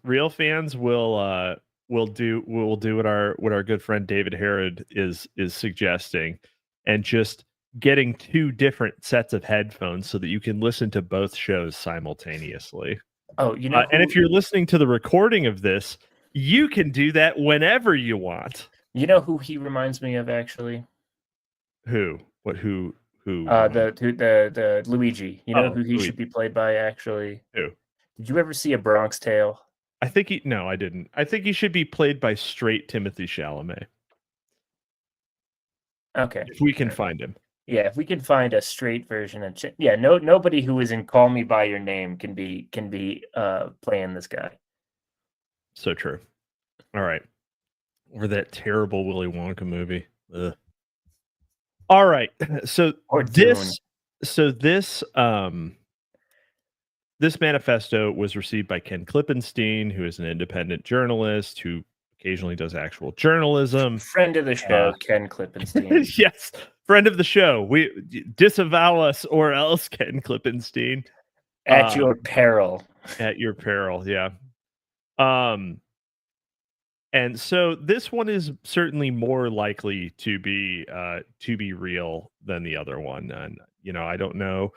will do what our good friend David Herod is suggesting, and just getting two different sets of headphones so that you can listen to both shows simultaneously. Oh, and if you're listening to the recording of this, you can do that whenever you want. You know who he reminds me of, actually? Who? What? Who? The Luigi. You know who he Luigi should be played by, actually? Who? Did you ever see A Bronx Tale? I didn't. I think he should be played by straight Timothy Chalamet. Okay. If we can find him. Yeah, if we can find a straight version of nobody who is in Call Me by Your Name can be playing this guy. So true. All right. Or that terrible Willy Wonka movie. Ugh. All right. So this manifesto was received by Ken Klippenstein, who is an independent journalist who occasionally does actual journalism. Friend of the show, Ken Klippenstein. Yes, friend of the show. We disavow us or else, Ken Klippenstein. At your peril. At your peril, yeah. And so this one is certainly more likely to be real than the other one. And I don't know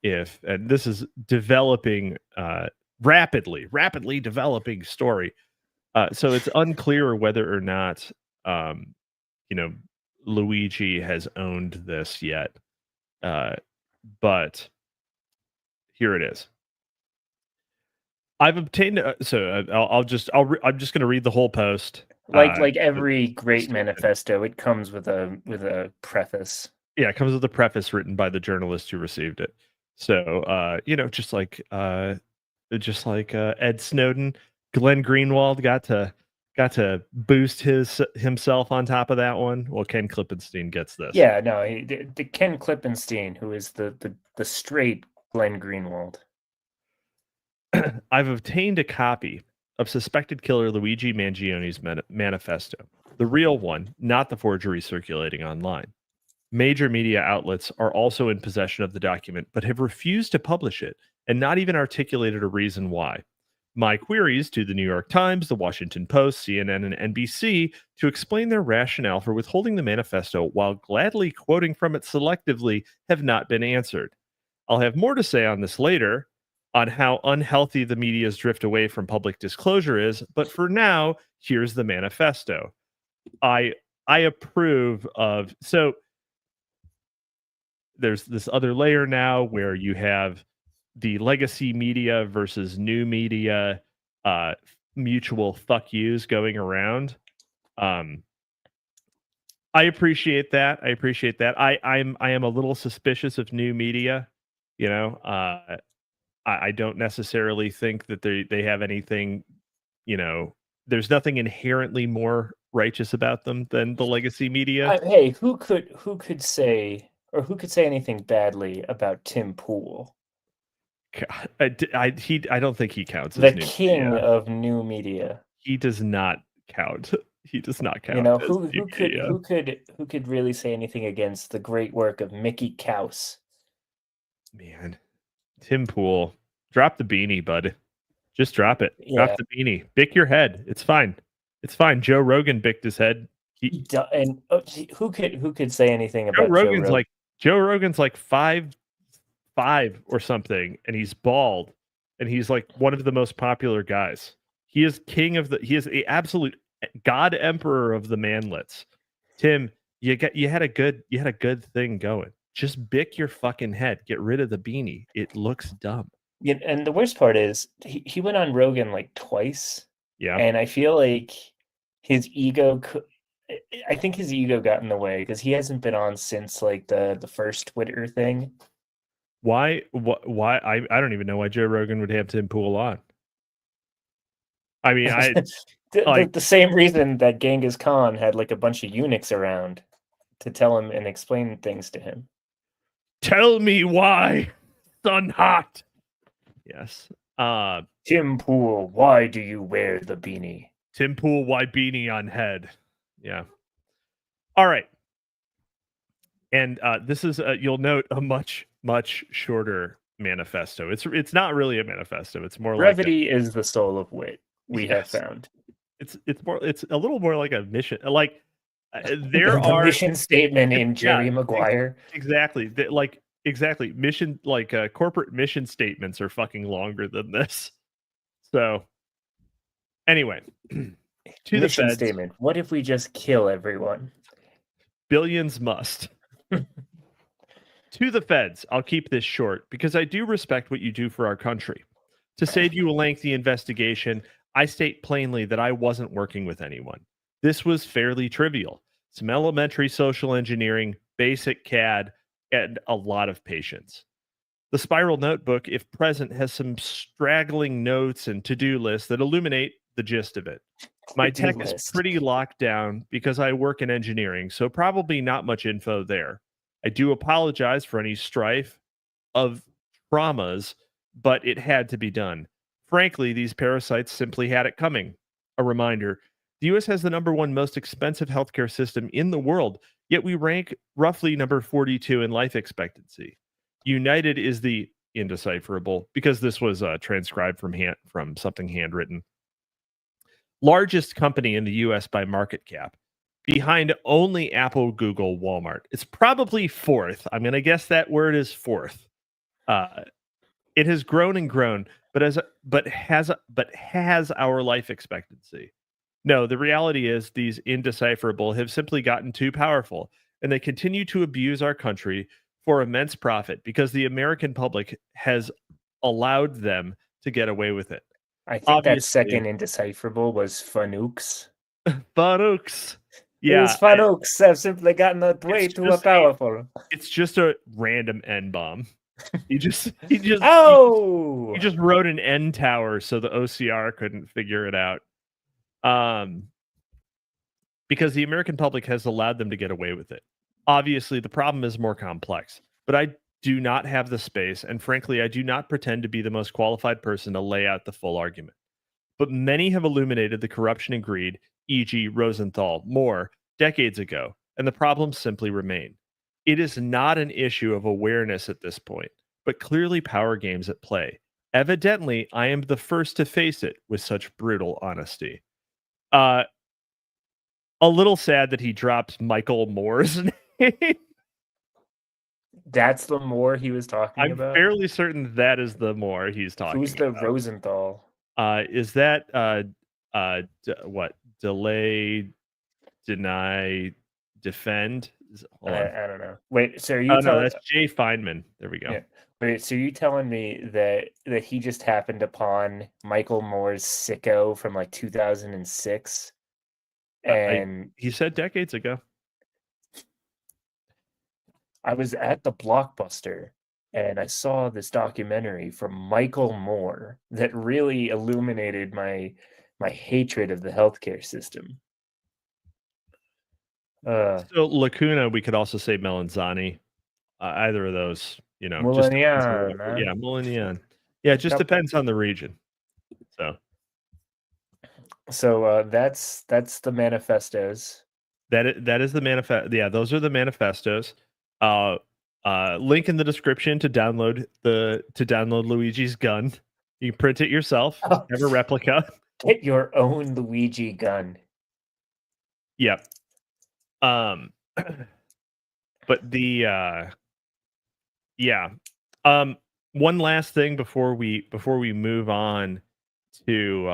if, and this is developing rapidly developing story. So it's unclear whether or not Luigi has owned this yet. But here it is. I've obtained I'm just going to read the whole post. Like every great manifesto, it comes with a preface. Yeah, it comes with a preface written by the journalist who received it. So just like Ed Snowden, Glenn Greenwald got to got to boost himself on top of that one. Well, Ken Klippenstein gets this. Yeah, no, the Ken Klippenstein, who is the straight Glenn Greenwald. I've obtained a copy of suspected killer Luigi Mangione's manifesto, the real one, not the forgery circulating online. Major media outlets are also in possession of the document, but have refused to publish it and not even articulated a reason why. My queries to the New York Times, the Washington Post, CNN, and NBC to explain their rationale for withholding the manifesto while gladly quoting from it selectively have not been answered. I'll have more to say on this later, on how unhealthy the media's drift away from public disclosure is, but for now, here's the manifesto. I approve of, so there's this other layer now where you have the legacy media versus new media mutual fuck yous going around. I appreciate that. I am a little suspicious of new media. You know, I don't necessarily think that they have anything. You know, there's nothing inherently more righteous about them than the legacy media. Hey, who could say, or who could say anything badly about Tim Pool, I don't think he counts the as new king media. of new media? He does not count. He does not count. You know, as who new could media. who could really say anything against the great work of Mickey Kaus? Man, Tim Pool, drop the beanie, bud. Just drop it. Yeah. Drop the beanie. Bick your head. It's fine. It's fine. Joe Rogan bicked his head. And who could say anything about Joe Rogan's like 5'5" or something, and he's bald, and he's like one of the most popular guys. He is king of he is the absolute god emperor of the manlets. Tim, you had a good thing going. Just bick your fucking head. Get rid of the beanie. It looks dumb. Yeah, and the worst part is he went on Rogan like twice. Yeah. And I feel like his ego I think his ego got in the way because he hasn't been on since like the first Twitter thing. Why I don't even know why Joe Rogan would have Tim Pool on. I mean, the same reason that Genghis Khan had like a bunch of eunuchs around to tell him and explain things to him. Tell me why, son hot. Yes. Tim Pool, why do you wear the beanie? Tim Pool, why beanie on head? Yeah. All right. And this is you'll note a much shorter manifesto. It's not really a manifesto. It's more brevity is the soul of wit. We have found. It's a little more like a mission. Like there are mission statement in Jerry Maguire. Exactly. Exactly. Mission, like corporate mission statements are fucking longer than this. So anyway, to the feds, statement. What if we just kill everyone? Billions must. To the feds, I'll keep this short because I do respect what you do for our country. To save you a lengthy investigation, I state plainly that I wasn't working with anyone. This was fairly trivial. Some elementary social engineering, basic CAD, and a lot of patience. The spiral notebook, if present, has some straggling notes and to-do lists that illuminate the gist of it. My tech is pretty locked down because I work in engineering, so probably not much info there. I do apologize for any strife of traumas, but it had to be done. Frankly, these parasites simply had it coming. A reminder, the U.S. has the #1 most expensive healthcare system in the world, yet we rank roughly number 42 in life expectancy. United is the indecipherable, because this was transcribed from something handwritten, largest company in the U.S. by market cap, behind only Apple, Google, Walmart. It's probably fourth. I'm going to guess that word is fourth. It has grown and grown, but has our life expectancy. No, the reality is these indecipherable have simply gotten too powerful, and they continue to abuse our country for immense profit because the American public has allowed them to get away with it. I think that second indecipherable was Fanooks. Fanooks. Yeah, these Fanooks have simply gotten way too powerful. It's just a random N bomb. He just oh! he just wrote an N tower so the OCR couldn't figure it out. Because the American public has allowed them to get away with it. Obviously, the problem is more complex, but I do not have the space, and frankly, I do not pretend to be the most qualified person to lay out the full argument. But many have illuminated the corruption and greed, e.g., Rosenthal, Moore, decades ago, and the problems simply remain. It is not an issue of awareness at this point, but clearly power games at play. Evidently, I am the first to face it with such brutal honesty. A little sad that he dropped Michael Moore's name. That's the Moore he was talking about? I'm fairly certain that is the Moore he's talking about. Who's the Rosenthal? Is that what? Delay, deny, defend? Hold on. I don't know. Wait, so are you Oh, no, telling that's Jay Feynman. There we go. Yeah. Wait, so you telling me that he just happened upon Michael Moore's Sicko from like 2006? And He said decades ago. I was at the Blockbuster and I saw this documentary from Michael Moore that really illuminated my hatred of the healthcare system. So Lacuna, we could also say Melanzani. Either of those, you know. Millennium, Yeah, Millennium. Yeah, it just depends on the region. So that's the manifestos. That is the manifest. Yeah, those are the manifestos. Link in the description to download Luigi's gun. You can print it yourself. Have a replica. Get your own Luigi gun. Yep. But the yeah. One last thing before we move on to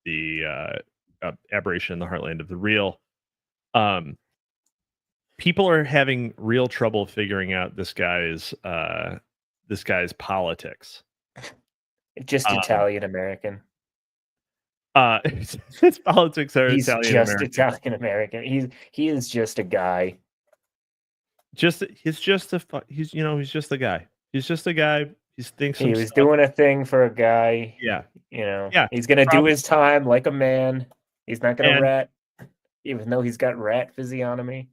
the aberration in the heartland of the real. People are having real trouble figuring out this guy's politics. Just Italian American. His politics are He's Italian just American. Italian American. He is just a guy. He's just a guy. He's just a guy. He thinks he was doing a thing for a guy. Yeah. Yeah. He's gonna do his time like a man. He's not gonna rat, even though he's got rat physiognomy.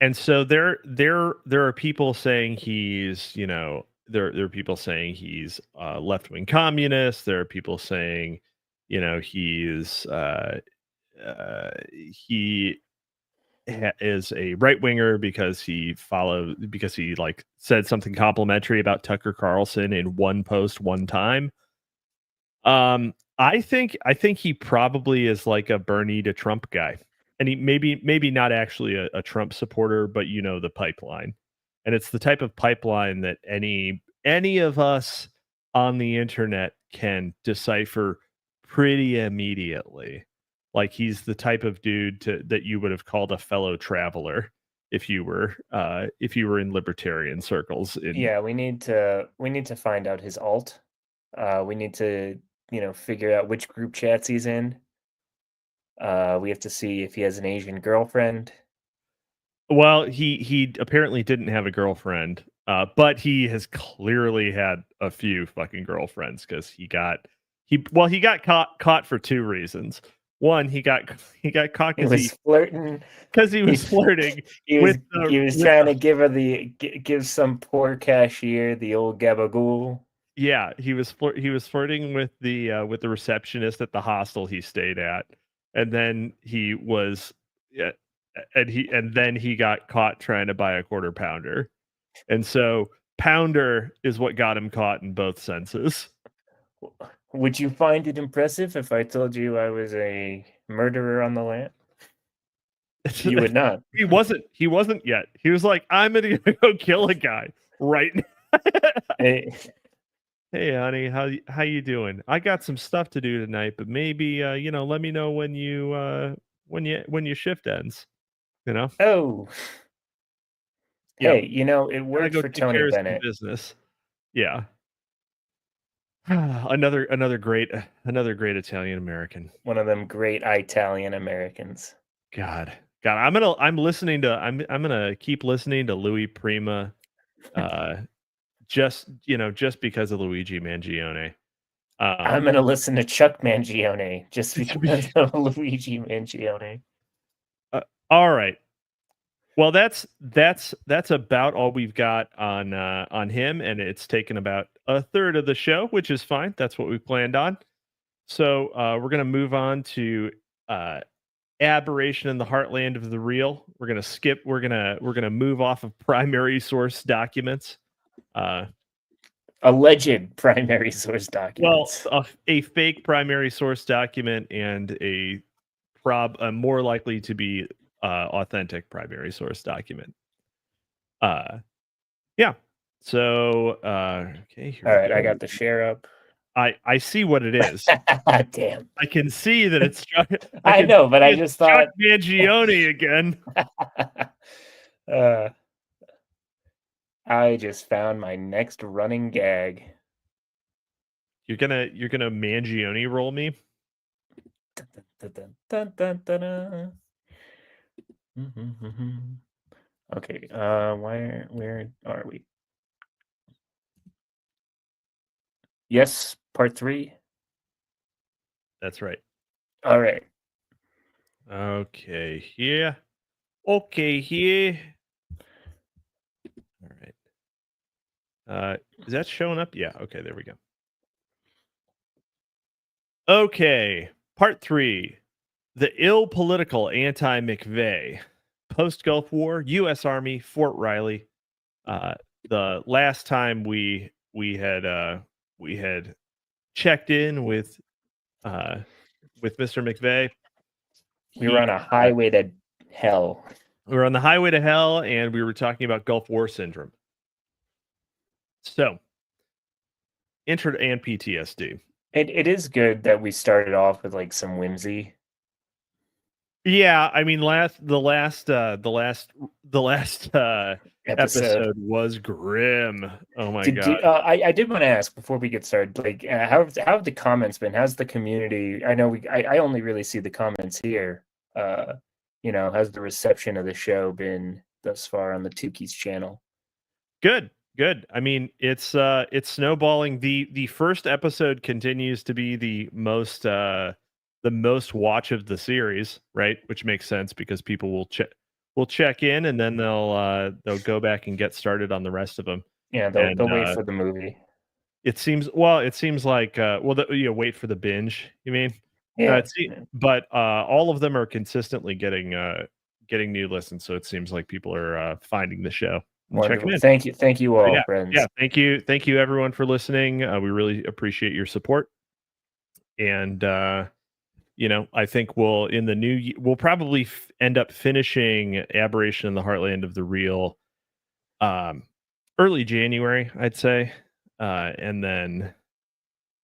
And so there are people saying he's, there are people saying he's left-wing communist. There are people saying, he is a right-winger because he said something complimentary about Tucker Carlson in one post one time. I think he probably is like a Bernie to Trump guy. And he maybe not actually a Trump supporter, but the pipeline. And it's the type of pipeline that any of us on the internet can decipher pretty immediately. Like he's the type of dude that you would have called a fellow traveler if you were in libertarian circles. Yeah, we need to find out his alt. We need to figure out which group chats he's in. We have to see if he has an Asian girlfriend. Well, he apparently didn't have a girlfriend, but he has clearly had a few fucking girlfriends because he got caught for two reasons. One, he got caught because he was flirting. Because he was flirting. He was trying to give some poor cashier the old gabagool. Yeah, he was flirting with the receptionist at the hostel he stayed at. And then he got caught trying to buy a quarter pounder. And so pounder is what got him caught in both senses. Would you find it impressive if I told you I was a murderer on the land? You would not. He wasn't yet. He was like, I'm gonna go kill a guy right now. Hey, honey, how you doing? I got some stuff to do tonight, but maybe let me know when your shift ends. Oh. Hey, it worked for Tony Bennett. Business. Yeah. another great Italian American. One of them great Italian Americans. God, I'm gonna keep listening to Louis Prima. Just because of Luigi Mangione. I'm going to listen to Chuck Mangione just because of Luigi Mangione. All right. Well, that's about all we've got on him, and it's taken about a third of the show, which is fine. That's what we planned on. So we're gonna move on to aberration in the heartland of the real. We're gonna skip. We're gonna move off of primary source documents. Alleged primary source documents. Well, a fake primary source document and a more likely to be authentic primary source document. Yeah. So okay. Here All we right, go. I got the share up. I see what it is. Damn. I can see that it's Chuck. I know, but I just thought Chuck Mangione again. I just found my next running gag. You're gonna Mangione roll me. Dun, dun, dun, okay, where are we? Yes, part 3. That's right. All right. Okay, here. Okay, here. All right. Is that showing up? Yeah. Okay, there we go. Okay, part 3. The ill political anti-McVeigh. Post-Gulf War, U.S. Army, Fort Riley. The last time we had checked in with Mr. McVeigh, We were on a highway to hell. We were on the highway to hell, and we were talking about Gulf War syndrome. So, intro and PTSD. It is good that we started off with like some whimsy. Yeah, I mean, the last episode was grim. Oh my god! I did want to ask before we get started, like, how have the comments been? How's the community? I know I only really see the comments here. How's the reception of the show been thus far on the Tukey's channel? Good. I mean, it's snowballing. The first episode continues to be the most watch of the series, right? Which makes sense because people will check in and then they'll go back and get started on the rest of them. Yeah, they'll wait for the movie. It seems like wait for the binge. You mean? Yeah. But all of them are consistently getting new listens, so it seems like people are finding the show. Wonderful. Thank you all, friends. Yeah, thank you everyone for listening. We really appreciate your support. And I think we'll probably end up finishing Aberration in the Heartland of the Real early January, I'd say. And then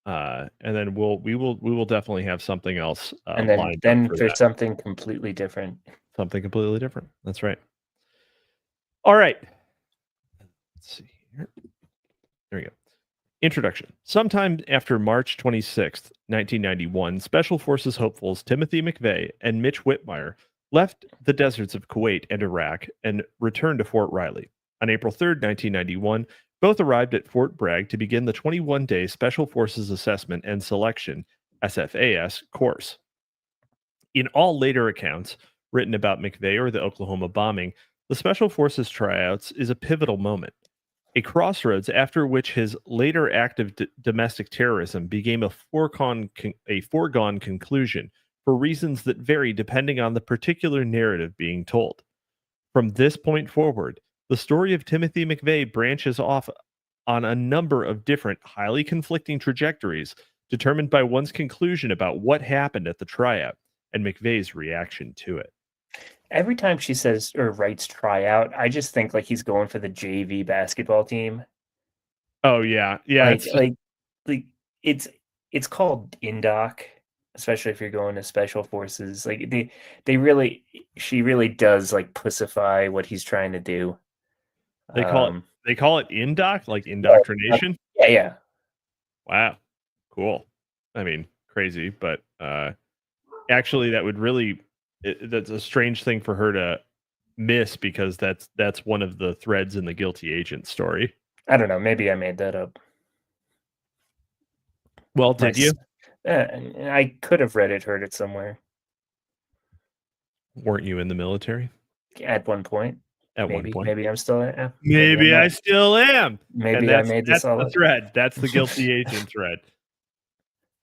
we will definitely have something else and lined then up for there's that. something completely different. Something completely different. That's right. All right. Let's see here. There we go. Introduction. Sometime after March 26th, 1991, Special Forces hopefuls Timothy McVeigh and Mitch Whitmire left the deserts of Kuwait and Iraq and returned to Fort Riley. On April 3rd, 1991, both arrived at Fort Bragg to begin the 21-day Special Forces Assessment and Selection SFAS course. In all later accounts written about McVeigh or the Oklahoma bombing, the Special Forces tryouts is a pivotal moment, a crossroads after which his later act of domestic terrorism became a foregone conclusion for reasons that vary depending on the particular narrative being told. From this point forward, the story of Timothy McVeigh branches off on a number of different, highly conflicting trajectories determined by one's conclusion about what happened at the tryout and McVeigh's reaction to it. Every time she says or writes tryout, I just think like he's going for the JV basketball team. Oh yeah. It's called INDOC, especially if you're going to Special Forces. Like she really does like pussify what he's trying to do. They call it INDOC, like indoctrination. Yeah. Wow, cool. I mean, crazy, but actually, that would really that's a strange thing for her to miss because that's one of the threads in the guilty agent story. I don't know. Maybe I made that up. Well, did you? I could have read it, heard it somewhere Weren't you in the military at one point. at one Maybe, point? maybe I'm still. Maybe Maybe I'm I not. still am. And Maybe I made this that's all the up. thread. That's the guilty agent thread.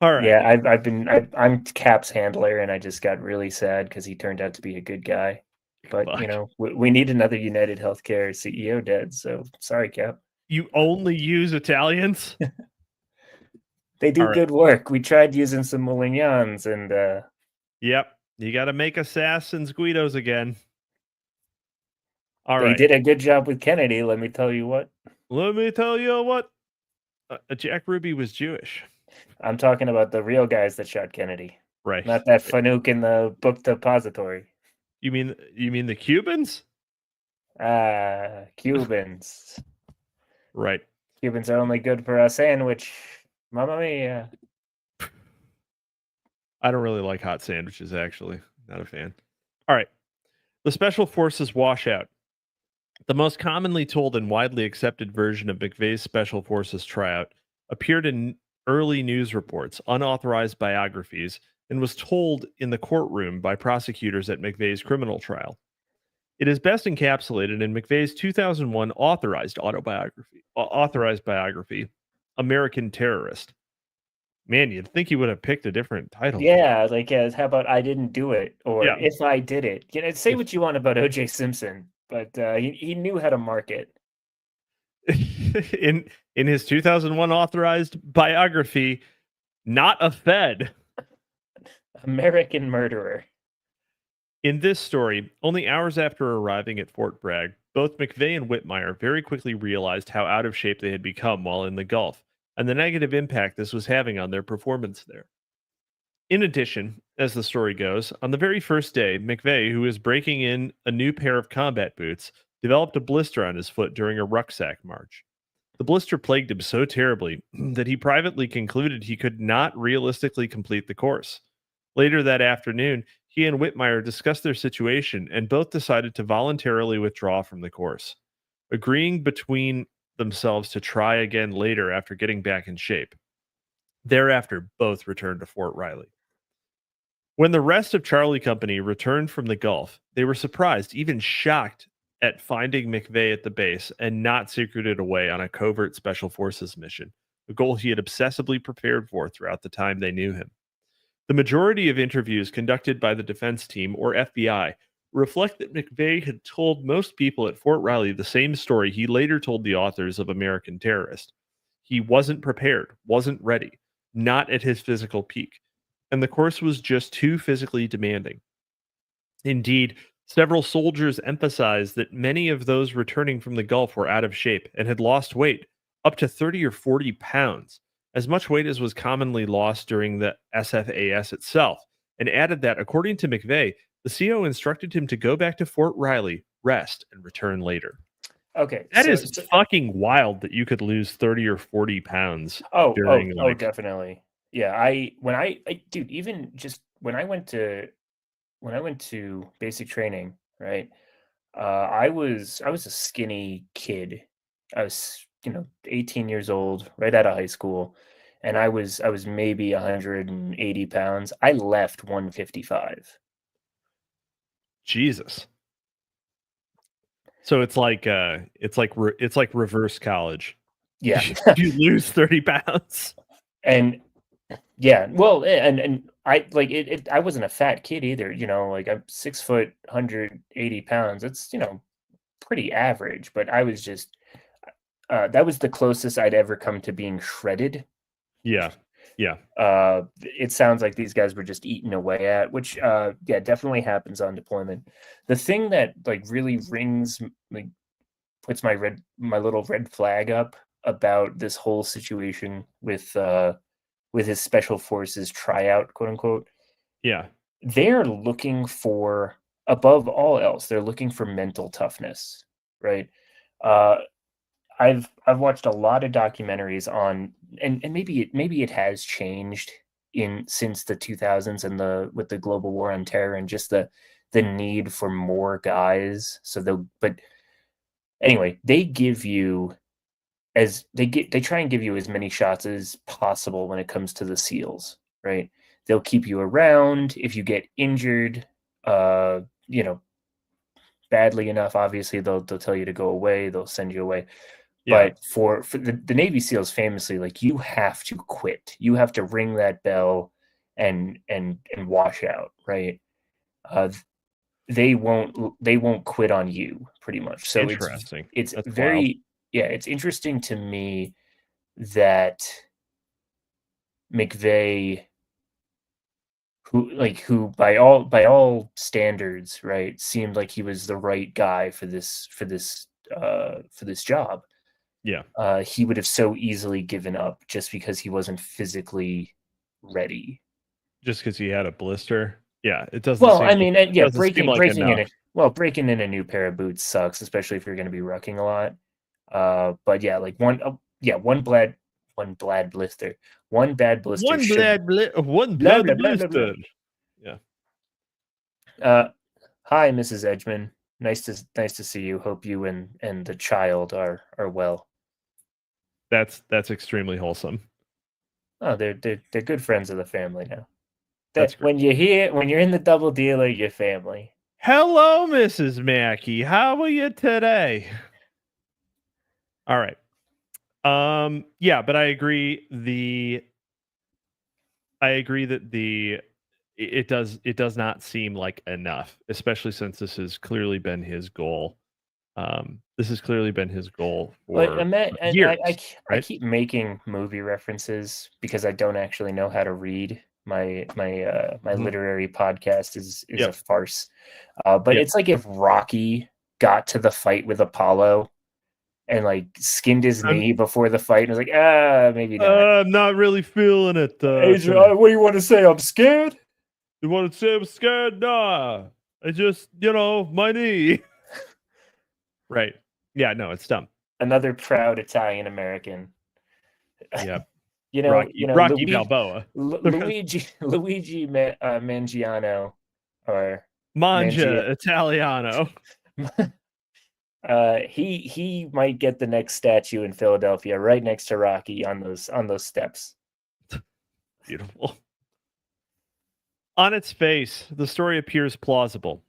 All right. Yeah, I'm Cap's handler, and I just got really sad because he turned out to be a good guy. But Fuck. you know, we need another United Healthcare CEO dead. So sorry, Cap. You only use Italians? They do All right. good work. We tried using some Molignans, and Yep. You got to make assassins Guidos again. All they right. did a good job with Kennedy. Let me tell you what. Let me tell you what. Jack Ruby was Jewish. I'm talking about the real guys that shot Kennedy, Right. not that Fanuc in the book depository. You mean the Cubans? Cubans. Right. Cubans are only good for a sandwich. Mamma mia. I don't really like hot sandwiches, actually. Not a fan. All right. The Special Forces washout. The most commonly told and widely accepted version of McVeigh's Special Forces tryout appeared in early news reports, unauthorized biographies, and was told in the courtroom by prosecutors at McVeigh's criminal trial. It is best encapsulated in McVeigh's 2001 authorized biography, American Terrorist. Man, you'd think he would have picked a different title. Yeah, like how about I didn't do it, or Yeah. if I did it. You know, say what you want about O.J. Simpson, but he knew how to market. in his 2001 authorized biography, Not a Fed. American Murderer. In this story, only hours after arriving at Fort Bragg, both McVeigh and Whitmire very quickly realized how out of shape they had become while in the Gulf, and the negative impact this was having on their performance there. In addition, as the story goes, on the very first day, McVeigh, who was breaking in a new pair of combat boots, developed a blister on his foot during a rucksack march. The blister plagued him so terribly that he privately concluded he could not realistically complete the course. Later that afternoon, he and Whitmire discussed their situation and both decided to voluntarily withdraw from the course, agreeing between themselves to try again later after getting back in shape. Thereafter, both returned to Fort Riley. When the rest of Charlie Company returned from the Gulf, they were surprised, even shocked, at finding McVeigh at the base and not secreted away on a covert Special Forces mission, a goal he had obsessively prepared for throughout the time they knew him. The majority of interviews conducted by the defense team, or FBI, reflect that McVeigh had told most people at Fort Riley the same story he later told the authors of American Terrorist. He wasn't prepared, wasn't ready, not at his physical peak, and the course was just too physically demanding. Indeed, several soldiers emphasized that many of those returning from the Gulf were out of shape and had lost weight, up to 30 or 40 pounds, as much weight as was commonly lost during the SFAS itself, and added that, according to McVeigh, the CO instructed him to go back to Fort Riley, rest, and return later. Okay, That is fucking wild that you could lose 30 or 40 pounds. Oh, definitely. Yeah, dude, even just when I went to basic training, right? I was a skinny kid. I was, 18 years old, right out of high school, and I was maybe 180 pounds. I left 155. Jesus. So it's like reverse college. Yeah. You lose 30 pounds. And yeah, well, and I like it. I wasn't a fat kid either, like I'm 6 foot, 180 pounds. It's, pretty average, but I was just, that was the closest I'd ever come to being shredded. Yeah. Yeah. It sounds like these guys were just eating away at, which, yeah, definitely happens on deployment. The thing that like really puts my little red flag up about this whole situation with his special forces tryout, quote unquote. Yeah. They're looking for, above all else, they're looking for mental toughness, right? I've watched a lot of documentaries on, and maybe it has changed since the 2000s and with the global war on terror and just the need for more guys. But anyway, they give you as they try and give you as many shots as possible when it comes to the SEALs, right? They'll keep you around if you get injured, you know, badly enough. Obviously, they'll tell you to go away. They'll send you away. Yeah. But for the Navy SEALs, famously, like, you have to quit. You have to ring that bell and wash out, right? They won't quit on you, pretty much. So Interesting. it's That's wild. very, yeah, it's interesting to me that McVeigh, who by all standards, right, seemed like he was the right guy for this job. Yeah. He would have so easily given up just because he wasn't physically ready. Just because he had a blister. Yeah, it doesn't. Well, seem I mean, like, yeah, doesn't seem like breaking enough. breaking in a new pair of boots sucks, especially if you're going to be rucking a lot. But yeah, like one bad blister One blood blah, blah, blah, blah, blister. Yeah. Hi, Mrs. Edgman. Nice to see you. Hope you and the child are well. That's extremely wholesome. Oh, they're good friends of the family now. That's great. When you're in the double dealer, you're family. Hello, Mrs. Mackey. How are you today? All right. Yeah, but I agree. That it does not seem like enough, especially since this has clearly been his goal. This has clearly been his goal for years. I keep making movie references because I don't actually know how to read. My literary podcast is a farce. But it's like if Rocky got to the fight with Apollo and like skinned his knee before the fight and was like, maybe not. I'm not really feeling it. Adrian, what do you want to say? I'm scared? You want to say I'm scared? Nah. I just, my knee. Right. Yeah, no, it's dumb. Another proud Italian American. Yeah. Rocky Balboa. Luigi Mangiano or Mangia Italiano. He might get the next statue in Philadelphia, right next to Rocky on those steps. Beautiful. On its face, the story appears plausible.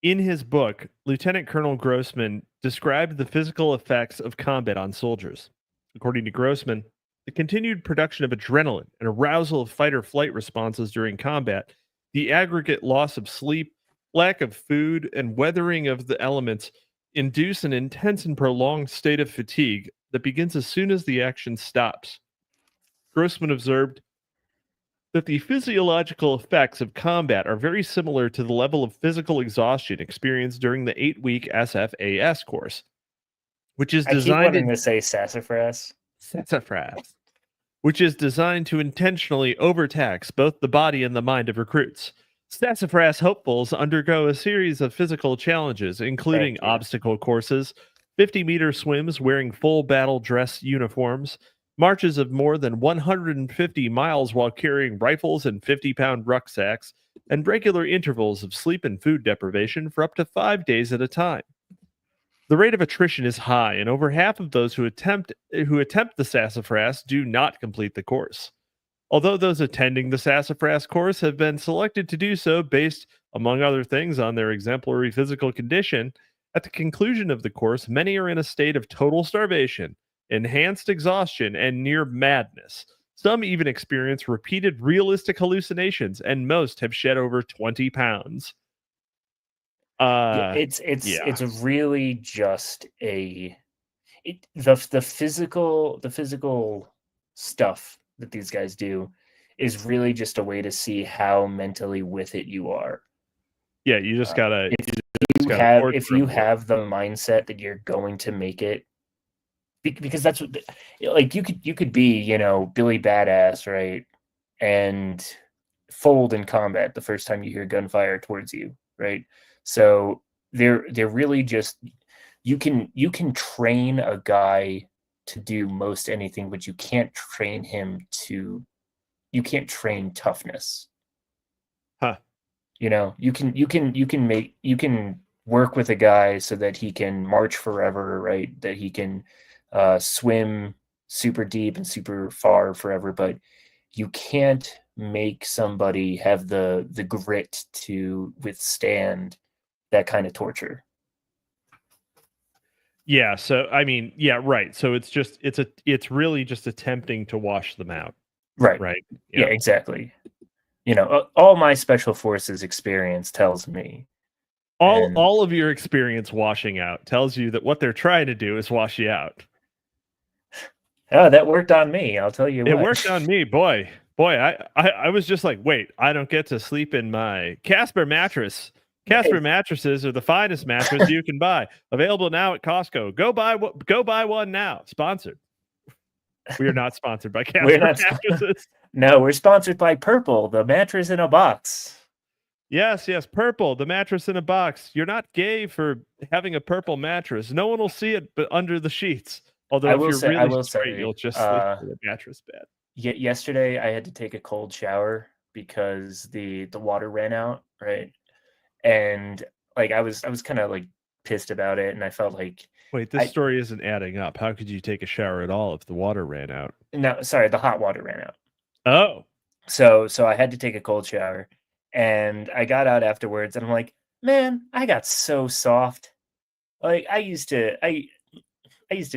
In his book, Lieutenant Colonel Grossman described the physical effects of combat on soldiers. According to Grossman, the continued production of adrenaline and arousal of fight or flight responses during combat, the aggregate loss of sleep, lack of food, and weathering of the elements induce an intense and prolonged state of fatigue that begins as soon as the action stops. Grossman observed that the physiological effects of combat are very similar to the level of physical exhaustion experienced during the 8-week SFAS course, which is designed... I keep wanting to say sassafras. Sassafras. Which is designed to intentionally overtax both the body and the mind of recruits. Sassafras hopefuls undergo a series of physical challenges, including obstacle courses, 50-meter swims wearing full battle dress uniforms, marches of more than 150 miles while carrying rifles and 50-pound rucksacks, and regular intervals of sleep and food deprivation for up to 5 days at a time. The rate of attrition is high, and over half of those who attempt the sassafras do not complete the course. Although those attending the sassafras course have been selected to do so based, among other things, on their exemplary physical condition, at the conclusion of the course, many are in a state of total starvation, enhanced exhaustion, and near madness. Some even experience repeated realistic hallucinations, and most have shed over 20 pounds. It's really just the physical stuff that these guys do is really just a way to see how mentally with it you are. Yeah, you just gotta. If you have the mindset that you're going to make it, because that's what, like, you could be, Billy Badass, right, and fold in combat the first time you hear gunfire towards you, right? So they're really just, you can train a guy to do most anything, but you can't train toughness. Huh. You can work with a guy so that he can march forever, right? That he can swim super deep and super far forever, but you can't make somebody have the grit to withstand that kind of torture. Yeah, so I mean, yeah, right. So it's really just attempting to wash them out, Right. right? Yeah, exactly. All my special forces experience tells me. All of your experience washing out tells you that what they're trying to do is wash you out. Oh, that worked on me. I'll tell you It what. worked on me, boy. I was just like, wait, I don't get to sleep in my Casper mattress. Casper mattresses are the finest mattress you can buy. Available now at Costco. Go buy one now. Sponsored. We are not sponsored by Casper mattresses. No, we're sponsored by Purple, the mattress in a box. Yes, Purple, the mattress in a box. You're not gay for having a purple mattress. No one will see it but under the sheets. Although if you're really straight, you'll just sleep with a mattress bed. Yesterday I had to take a cold shower because the water ran out, right? And like I was kind of like pissed about it, and I felt like, wait, this story isn't adding up. How could you take a shower at all if the water ran out? No, sorry, the hot water ran out. Oh. So I had to take a cold shower, and I got out afterwards, and I'm like, man, I got so soft. Like I used to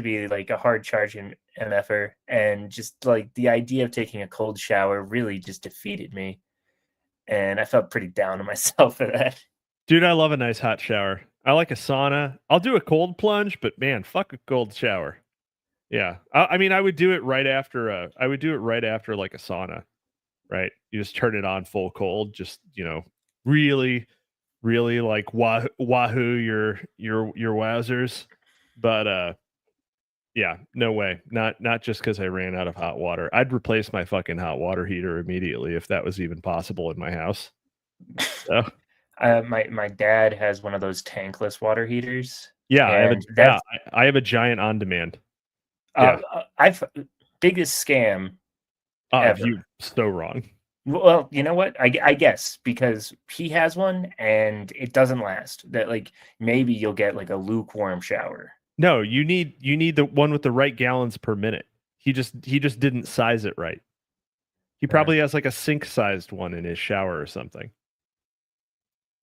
be like a hard charging MFer, and just like the idea of taking a cold shower really just defeated me. And I felt pretty down on myself for that. Dude, I love a nice hot shower. I like a sauna. I'll do a cold plunge, but man, fuck a cold shower. Yeah. I mean, I would do it right after like a sauna, right? You just turn it on full cold, just, really, really like wahoo your wowzers. But yeah, no way. Not just because I ran out of hot water. I'd replace my fucking hot water heater immediately if that was even possible in my house. So. My dad has one of those tankless water heaters. Yeah, I have a giant on demand. Yeah. Biggest scam ever. You so wrong. Well, you know what? I guess because he has one and it doesn't last. That like maybe you'll get like a lukewarm shower. No, you need the one with the right gallons per minute. He just didn't size it right. He probably has like a sink sized one in his shower or something.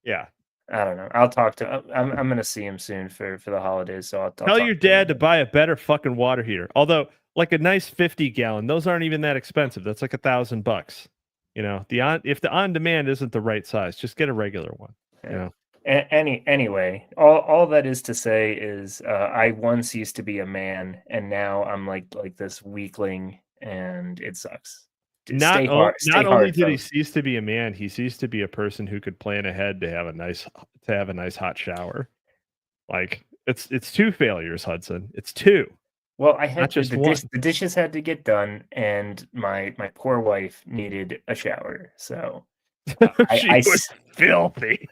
Yeah. I don't know. I'll talk to I'm gonna see him soon for the holidays. So I'll tell your dad to buy a better fucking water heater. Although like a nice 50 gallon, those aren't even that expensive. That's like $1,000. If the on demand isn't the right size, just get a regular one. Yeah. Anyway, all that is to say is I once used to be a man, and now I'm like this weakling, and it sucks. Not only did he cease to be a man, he ceased to be a person who could plan ahead to have a nice hot shower. Like it's two failures, Hudson. It's two. Well, I had the dishes had to get done, and my poor wife needed a shower. So she was filthy,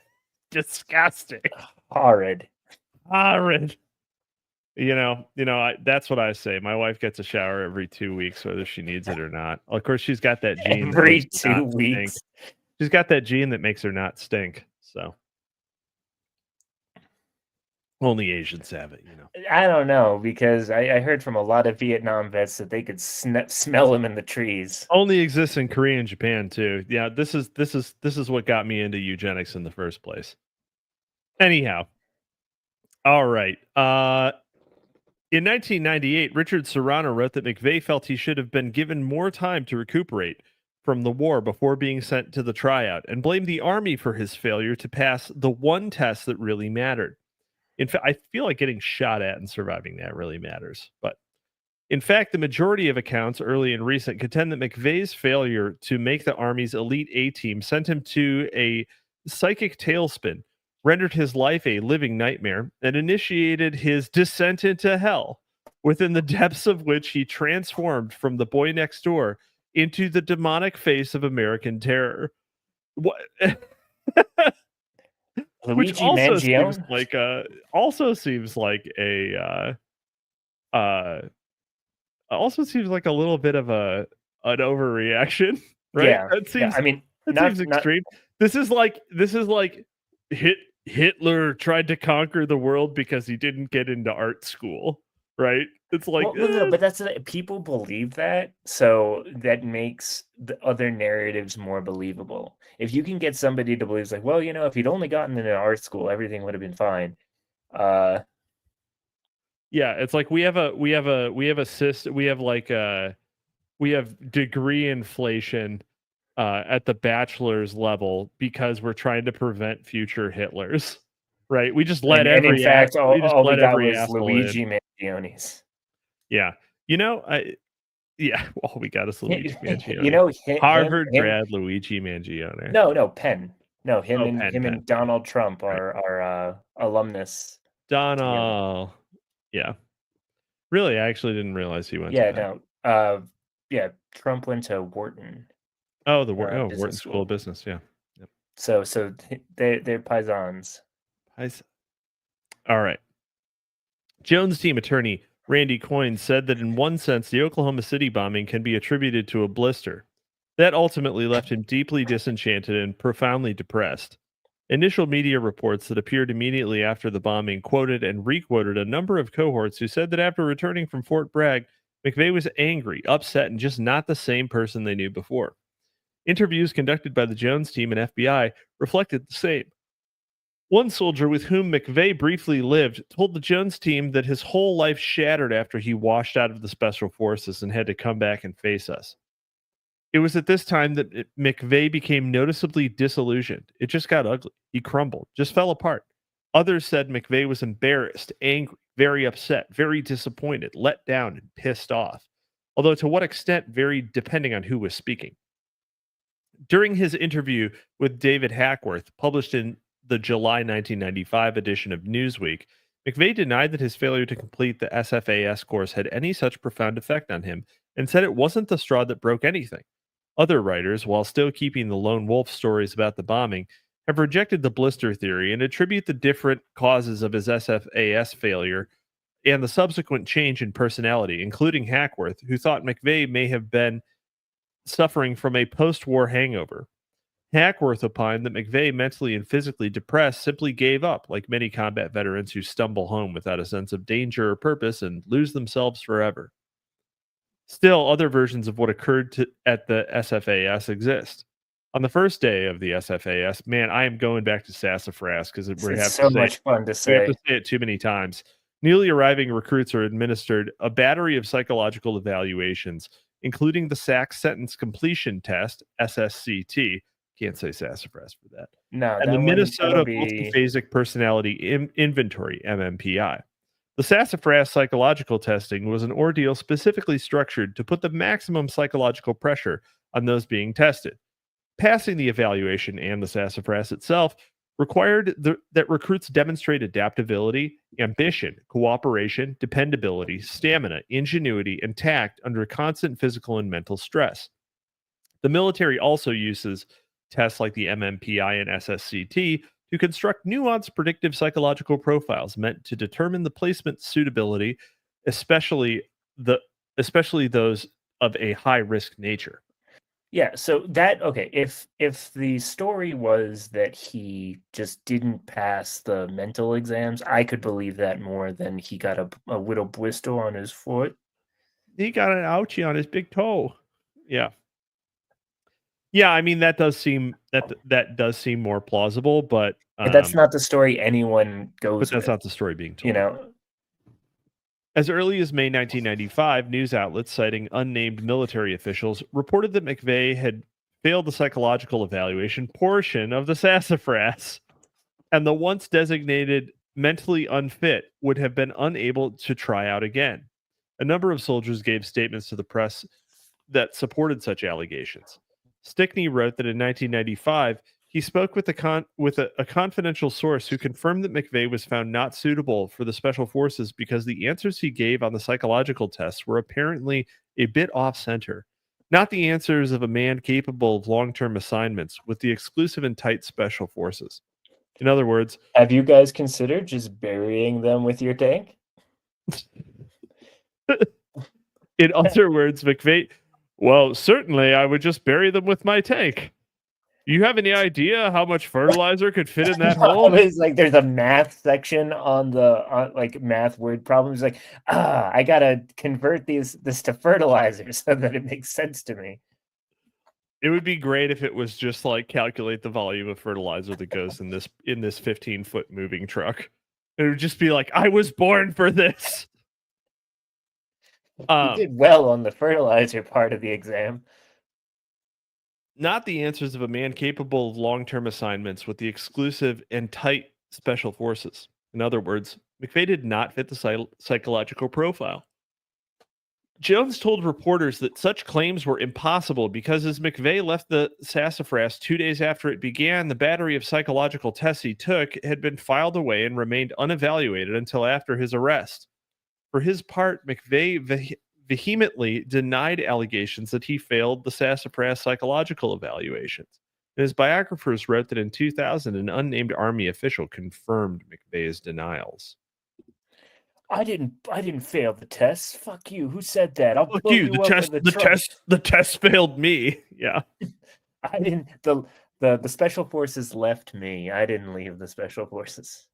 disgusting, horrid. That's what I say. My wife gets a shower every 2 weeks, whether she needs it or not. Of course, she's got that gene. Every 2 weeks. She's got that gene that makes her not stink. So only Asians have it, I don't know, because I heard from a lot of Vietnam vets that they could smell them in the trees. Only exists in Korea and Japan too. Yeah, this is what got me into eugenics in the first place. Anyhow, all right. In 1998, Richard Serrano wrote that McVeigh felt he should have been given more time to recuperate from the war before being sent to the tryout, and blamed the Army for his failure to pass the one test that really mattered. In fact, I feel like getting shot at and surviving that really matters. But in fact, the majority of accounts, early and recent, contend that McVeigh's failure to make the Army's elite A-team sent him to a psychic tailspin, rendered his life a living nightmare, and initiated his descent into hell, within the depths of which he transformed from the boy next door into the demonic face of American terror. What? Luigi Which also Mangione? seems like a little bit of an overreaction, right? Yeah, seems extreme. This is like Hitler tried to conquer the world because he didn't get into art school, right? It's like, well, no, but that's people believe that, so that makes the other narratives more believable. If you can get somebody to believe, it's like, well, if he'd only gotten into art school, everything would have been fine. yeah, it's like we have degree inflation at the bachelor's level because we're trying to prevent future Hitlers, right? We just let and in fact, all we got every was asshole in. Luigi Mangionis. Yeah, all we got is Luigi Mangione. Him, Harvard grad Luigi Mangione. No, Penn. No, him Penn. and Donald Trump are alumnus. Donald. Yeah. Really, I actually didn't realize he went to Penn. Yeah, Trump went to Wharton. Oh, Wharton School of Business, yeah. Yep. So they're paisans. All right. Jones team attorney Randy Coyne said that in one sense, the Oklahoma City bombing can be attributed to a blister. That ultimately left him deeply disenchanted and profoundly depressed. Initial media reports that appeared immediately after the bombing quoted and requoted a number of cohorts who said that after returning from Fort Bragg, McVeigh was angry, upset, and just not the same person they knew before. Interviews conducted by the Jones team and FBI reflected the same. One soldier with whom McVeigh briefly lived told the Jones team that his whole life shattered after he washed out of the Special Forces and had to come back and face us. It was at this time that McVeigh became noticeably disillusioned. It just got ugly. He crumbled, just fell apart. Others said McVeigh was embarrassed, angry, very upset, very disappointed, let down, and pissed off. Although to what extent varied depending on who was speaking. During his interview with David Hackworth, published in the July 1995 edition of Newsweek, McVeigh denied that his failure to complete the SFAS course had any such profound effect on him and said it wasn't the straw that broke anything. Other writers, while still keeping the lone wolf stories about the bombing, have rejected the blister theory and attribute the different causes of his SFAS failure and the subsequent change in personality, including Hackworth, who thought McVeigh may have been suffering from a post-war hangover. Hackworth opined that McVeigh, mentally and physically depressed, simply gave up, like many combat veterans who stumble home without a sense of danger or purpose and lose themselves forever. Still, other versions of what occurred at the SFAS exist. On the first day of the SFAS, man, I am going back to sassafras because it's so much fun to say. We have to say it too many times. Newly arriving recruits are administered a battery of psychological evaluations, including the SAC Sentence Completion Test, SSCT. Can't say sassafras for that. No, and the Minnesota Multiphasic Personality Inventory, MMPI. The sassafras psychological testing was an ordeal specifically structured to put the maximum psychological pressure on those being tested. Passing the evaluation and the sassafras itself required that recruits demonstrate adaptability, ambition, cooperation, dependability, stamina, ingenuity, and tact under constant physical and mental stress. The military also uses tests like the MMPI and SSCT to construct nuanced predictive psychological profiles meant to determine the placement suitability, especially those of a high-risk nature. Yeah, so if the story was that he just didn't pass the mental exams, I could believe that more than he got a little blister on his foot. He got an ouchie on his big toe. Yeah. Yeah, I mean that does seem more plausible, but that's not the story anyone goes. But that's not the story being told. As early as May 1995, news outlets citing unnamed military officials reported that McVeigh had failed the psychological evaluation portion of the sassafras, and the once designated mentally unfit would have been unable to try out again. A number of soldiers gave statements to the press that supported such allegations. Stickney wrote that in 1995, he spoke with a confidential source who confirmed that McVeigh was found not suitable for the Special Forces because the answers he gave on the psychological tests were apparently a bit off-center, not the answers of a man capable of long-term assignments with the exclusive and tight Special Forces. In other words, have you guys considered just burying them with your tank? In other words, McVeigh, well, certainly I would just bury them with my tank. You have any idea how much fertilizer could fit in that I hole? was like, there's a math section on like math word problems. Like, I gotta convert this to fertilizer so that it makes sense to me. It would be great if it was just like calculate the volume of fertilizer that goes in this 15-foot moving truck. It would just be like, I was born for this. You did well on the fertilizer part of the exam. Not the answers of a man capable of long-term assignments with the exclusive and tight special forces. In other words, McVeigh did not fit the psychological profile. Jones told reporters that such claims were impossible because as McVeigh left the sassafras 2 days after it began, the battery of psychological tests he took had been filed away and remained unevaluated until after his arrest. For his part, McVeigh vehemently denied allegations that he failed the sassafras psychological evaluations. And his biographers wrote that in 2000, an unnamed Army official confirmed McVeigh's denials. I didn't fail the test. Fuck you. Who said that? I'll Fuck blow you. you up with the truck. The test failed me. Yeah. I didn't. The special forces left me. I didn't leave the special forces.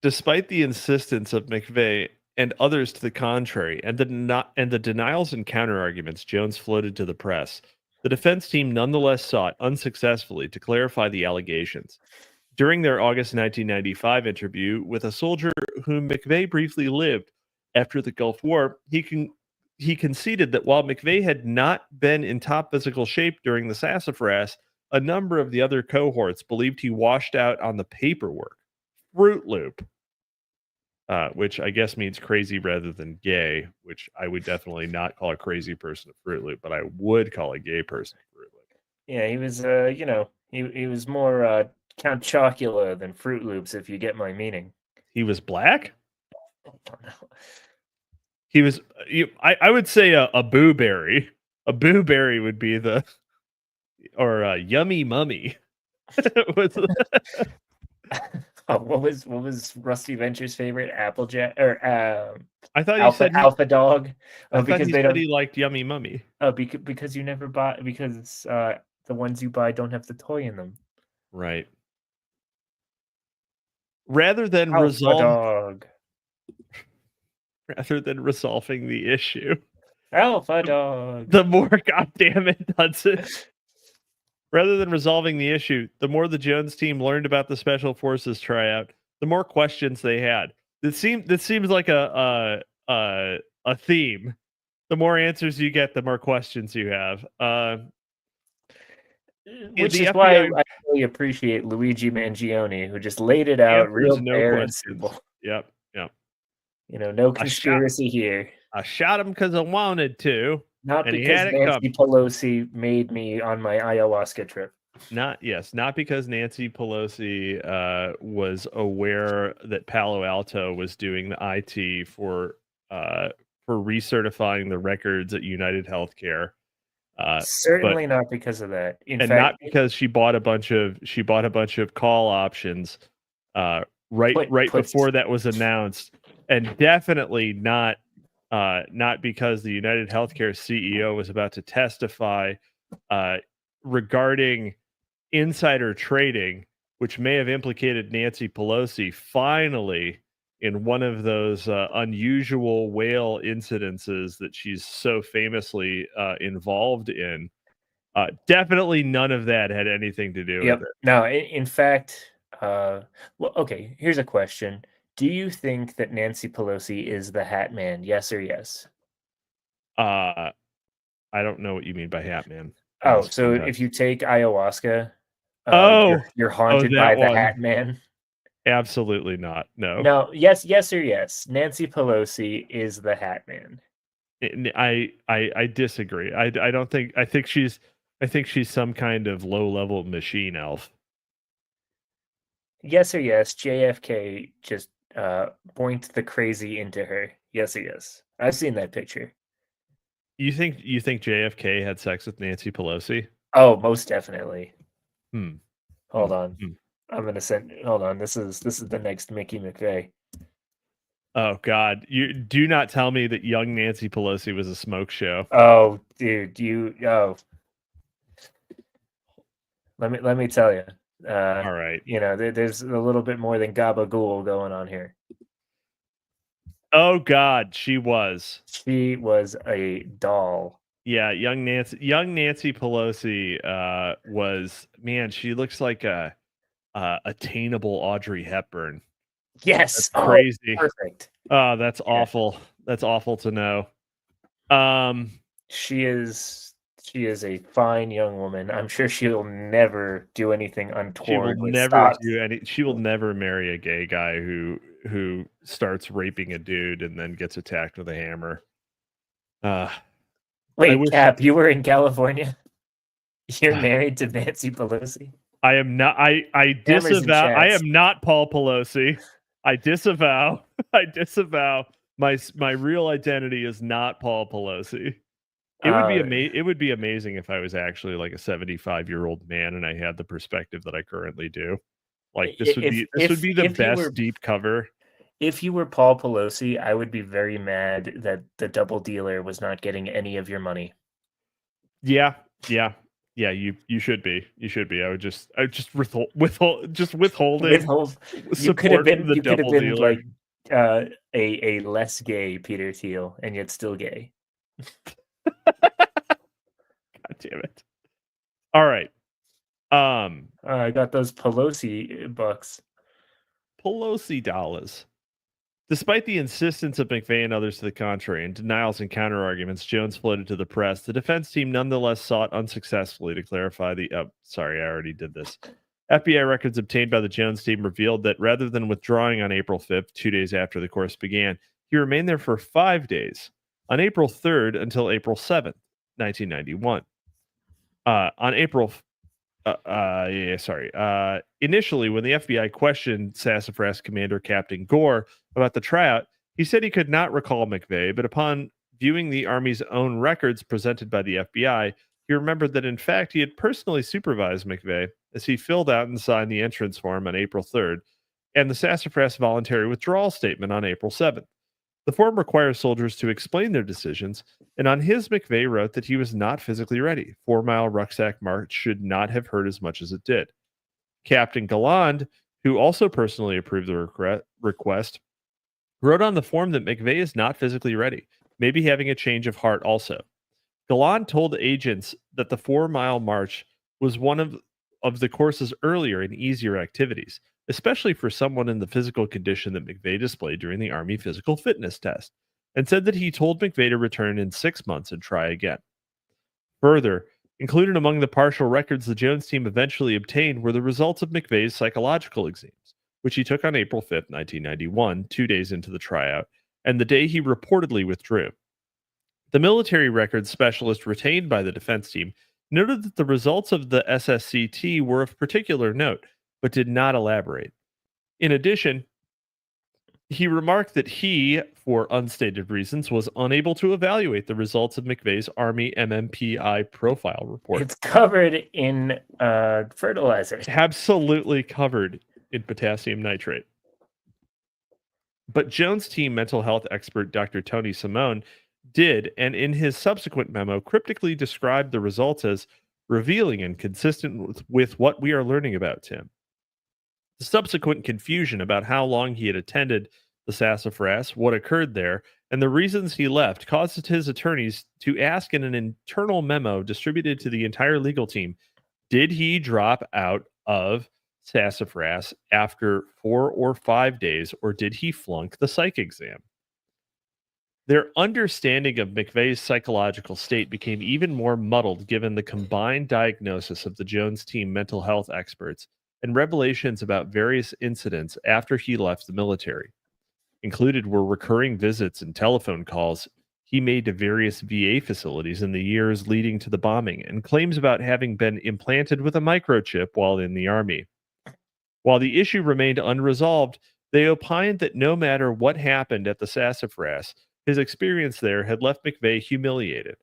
Despite the insistence of McVeigh and others to the contrary, and the denials and counterarguments Jones floated to the press, the defense team nonetheless sought unsuccessfully to clarify the allegations. During their August 1995 interview with a soldier whom McVeigh briefly lived after the Gulf War, he conceded that while McVeigh had not been in top physical shape during the sassafras, a number of the other cohorts believed he washed out on the paperwork. Fruit Loop, which I guess means crazy rather than gay, which I would definitely not call a crazy person a Fruit Loop, but I would call a gay person a Fruit Loop. Yeah, he was, he was more Count Chocula than Fruit Loops, if you get my meaning. He was black? I don't know. He was, I would say a Boo Berry. A Boo Berry would be the, or a Yummy Mummy. What was Rusty Venture's favorite? Applejack or I thought Alpha Dog? Because he said he liked Yummy Mummy. Oh, because you never buy, because the ones you buy don't have the toy in them. Right. Rather than Dog. Rather than resolving the issue. Alpha Dog. The more, goddamn it, Hudson. Rather than resolving the issue, the more the Jones team learned about the Special Forces tryout, the more questions they had. This seems like a theme. The more answers you get, the more questions you have. Which is why I really appreciate Luigi Mangione, who just laid it out real bare and simple. Yep. No conspiracy here. I shot him because I wanted to. Not because Nancy Pelosi made me on my ayahuasca trip. Not because Nancy Pelosi was aware that Palo Alto was doing the IT for recertifying the records at United Healthcare. Certainly not because of that. In fact, not because she bought a bunch of call options right before that was announced, and definitely not because the United Healthcare CEO was about to testify regarding insider trading, which may have implicated Nancy Pelosi finally in one of those unusual whale incidences that she's so famously involved in. Definitely none of that had anything to do with it. No, in fact, okay, here's a question. Do you think that Nancy Pelosi is the Hat Man? Yes or yes? I don't know what you mean by Hat Man. Oh, so if you take ayahuasca, you're haunted by the Hat Man? Absolutely not. No. No. Yes or yes. Nancy Pelosi is the Hat Man. I disagree. I don't think. I think she's some kind of low-level machine elf. Yes or yes. JFK just boinked the crazy into her. Yes or yes. I've seen that picture. You think JFK had sex with Nancy Pelosi? Oh, most definitely. Hold on. I'm gonna send. Hold on. This is the next Mickey McVeigh. Oh God! You do not tell me that young Nancy Pelosi was a smoke show. Oh, dude, Let me tell you. All right. There's a little bit more than gabagool going on here. Oh God, she was. She was a doll. Yeah, young Nancy Pelosi was, man, she looks like a attainable Audrey Hepburn. Yes. That's Oh, crazy. perfect. Oh, that's Yeah. awful. That's awful to know. She is a fine young woman. I'm sure she'll never do anything untoward with Stotts. She will never marry a gay guy who starts raping a dude and then gets attacked with a hammer. Wait, Cap, you were in California? You're married to Nancy Pelosi? I am not. I disavow. I am not Paul Pelosi. I disavow. I disavow. My real identity is not Paul Pelosi. It would be amazing if I was actually like a 75-year-old man and I had the perspective that I currently do. Like this would be the best deep cover. If you were Paul Pelosi, I would be very mad that the double dealer was not getting any of your money. Yeah. You should be. You should be. I would just withholding. You could have been dealer. like a less gay Peter Thiel, and yet still gay. God damn it! All right. I got those Pelosi bucks. Pelosi dollars. Despite the insistence of McVeigh and others to the contrary, and denials and counterarguments Jones floated to the press, the defense team nonetheless sought unsuccessfully to clarify the. Sorry, I already did this. FBI records obtained by the Jones team revealed that rather than withdrawing on April 5th, 2 days after the course began, he remained there for 5 days, on April 3rd until April 7th, 1991. On April Initially, when the FBI questioned Sassafras Commander Captain Gore about the tryout, he said he could not recall McVeigh, but upon viewing the Army's own records presented by the FBI, he remembered that in fact he had personally supervised McVeigh as he filled out and signed the entrance form on April 3rd and the Sassafras voluntary withdrawal statement on April 7th. The form requires soldiers to explain their decisions, and on his, McVeigh wrote that he was not physically ready. 4-mile rucksack march should not have hurt as much as it did. Captain Galland, who also personally approved the request, wrote on the form that McVeigh is not physically ready, maybe having a change of heart also. Galland told agents that the 4-mile march was one of the course's earlier and easier activities, especially for someone in the physical condition that McVeigh displayed during the Army physical fitness test, and said that he told McVeigh to return in 6 months and try again. Further, included among the partial records the Jones team eventually obtained were the results of McVeigh's psychological exams, which he took on April 5th, 1991, 2 days into the tryout, and the day he reportedly withdrew. The military records specialist retained by the defense team noted that the results of the SSCT were of particular note, but did not elaborate. In addition, he remarked that he, for unstated reasons, was unable to evaluate the results of McVeigh's Army MMPI profile report. It's covered in fertilizer. Absolutely covered in potassium nitrate. But Jones' team mental health expert Dr. Tony Simone did, and in his subsequent memo, cryptically described the results as revealing and consistent with what we are learning about Tim. The subsequent confusion about how long he had attended the Sassafras, what occurred there, and the reasons he left caused his attorneys to ask in an internal memo distributed to the entire legal team, did he drop out of Sassafras after 4 or 5 days, or did he flunk the psych exam? Their understanding of McVeigh's psychological state became even more muddled given the combined diagnosis of the Jones team mental health experts and revelations about various incidents after he left the military. Included were recurring visits and telephone calls he made to various VA facilities in the years leading to the bombing, and claims about having been implanted with a microchip while in the Army. While the issue remained unresolved, they opined that no matter what happened at the Sassafras, his experience there had left McVeigh humiliated.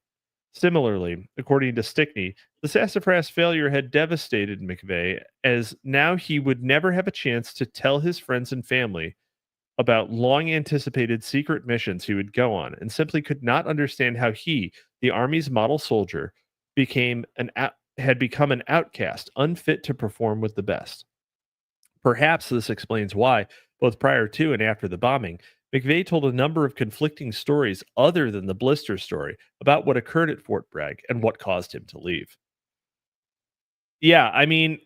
Similarly, according to Stickney, the Sassafras failure had devastated McVeigh, as now he would never have a chance to tell his friends and family about long-anticipated secret missions he would go on, and simply could not understand how he, the Army's model soldier, became had become an outcast, unfit to perform with the best. Perhaps this explains why, both prior to and after the bombing, McVeigh told a number of conflicting stories other than the blister story about what occurred at Fort Bragg and what caused him to leave. Yeah, I mean,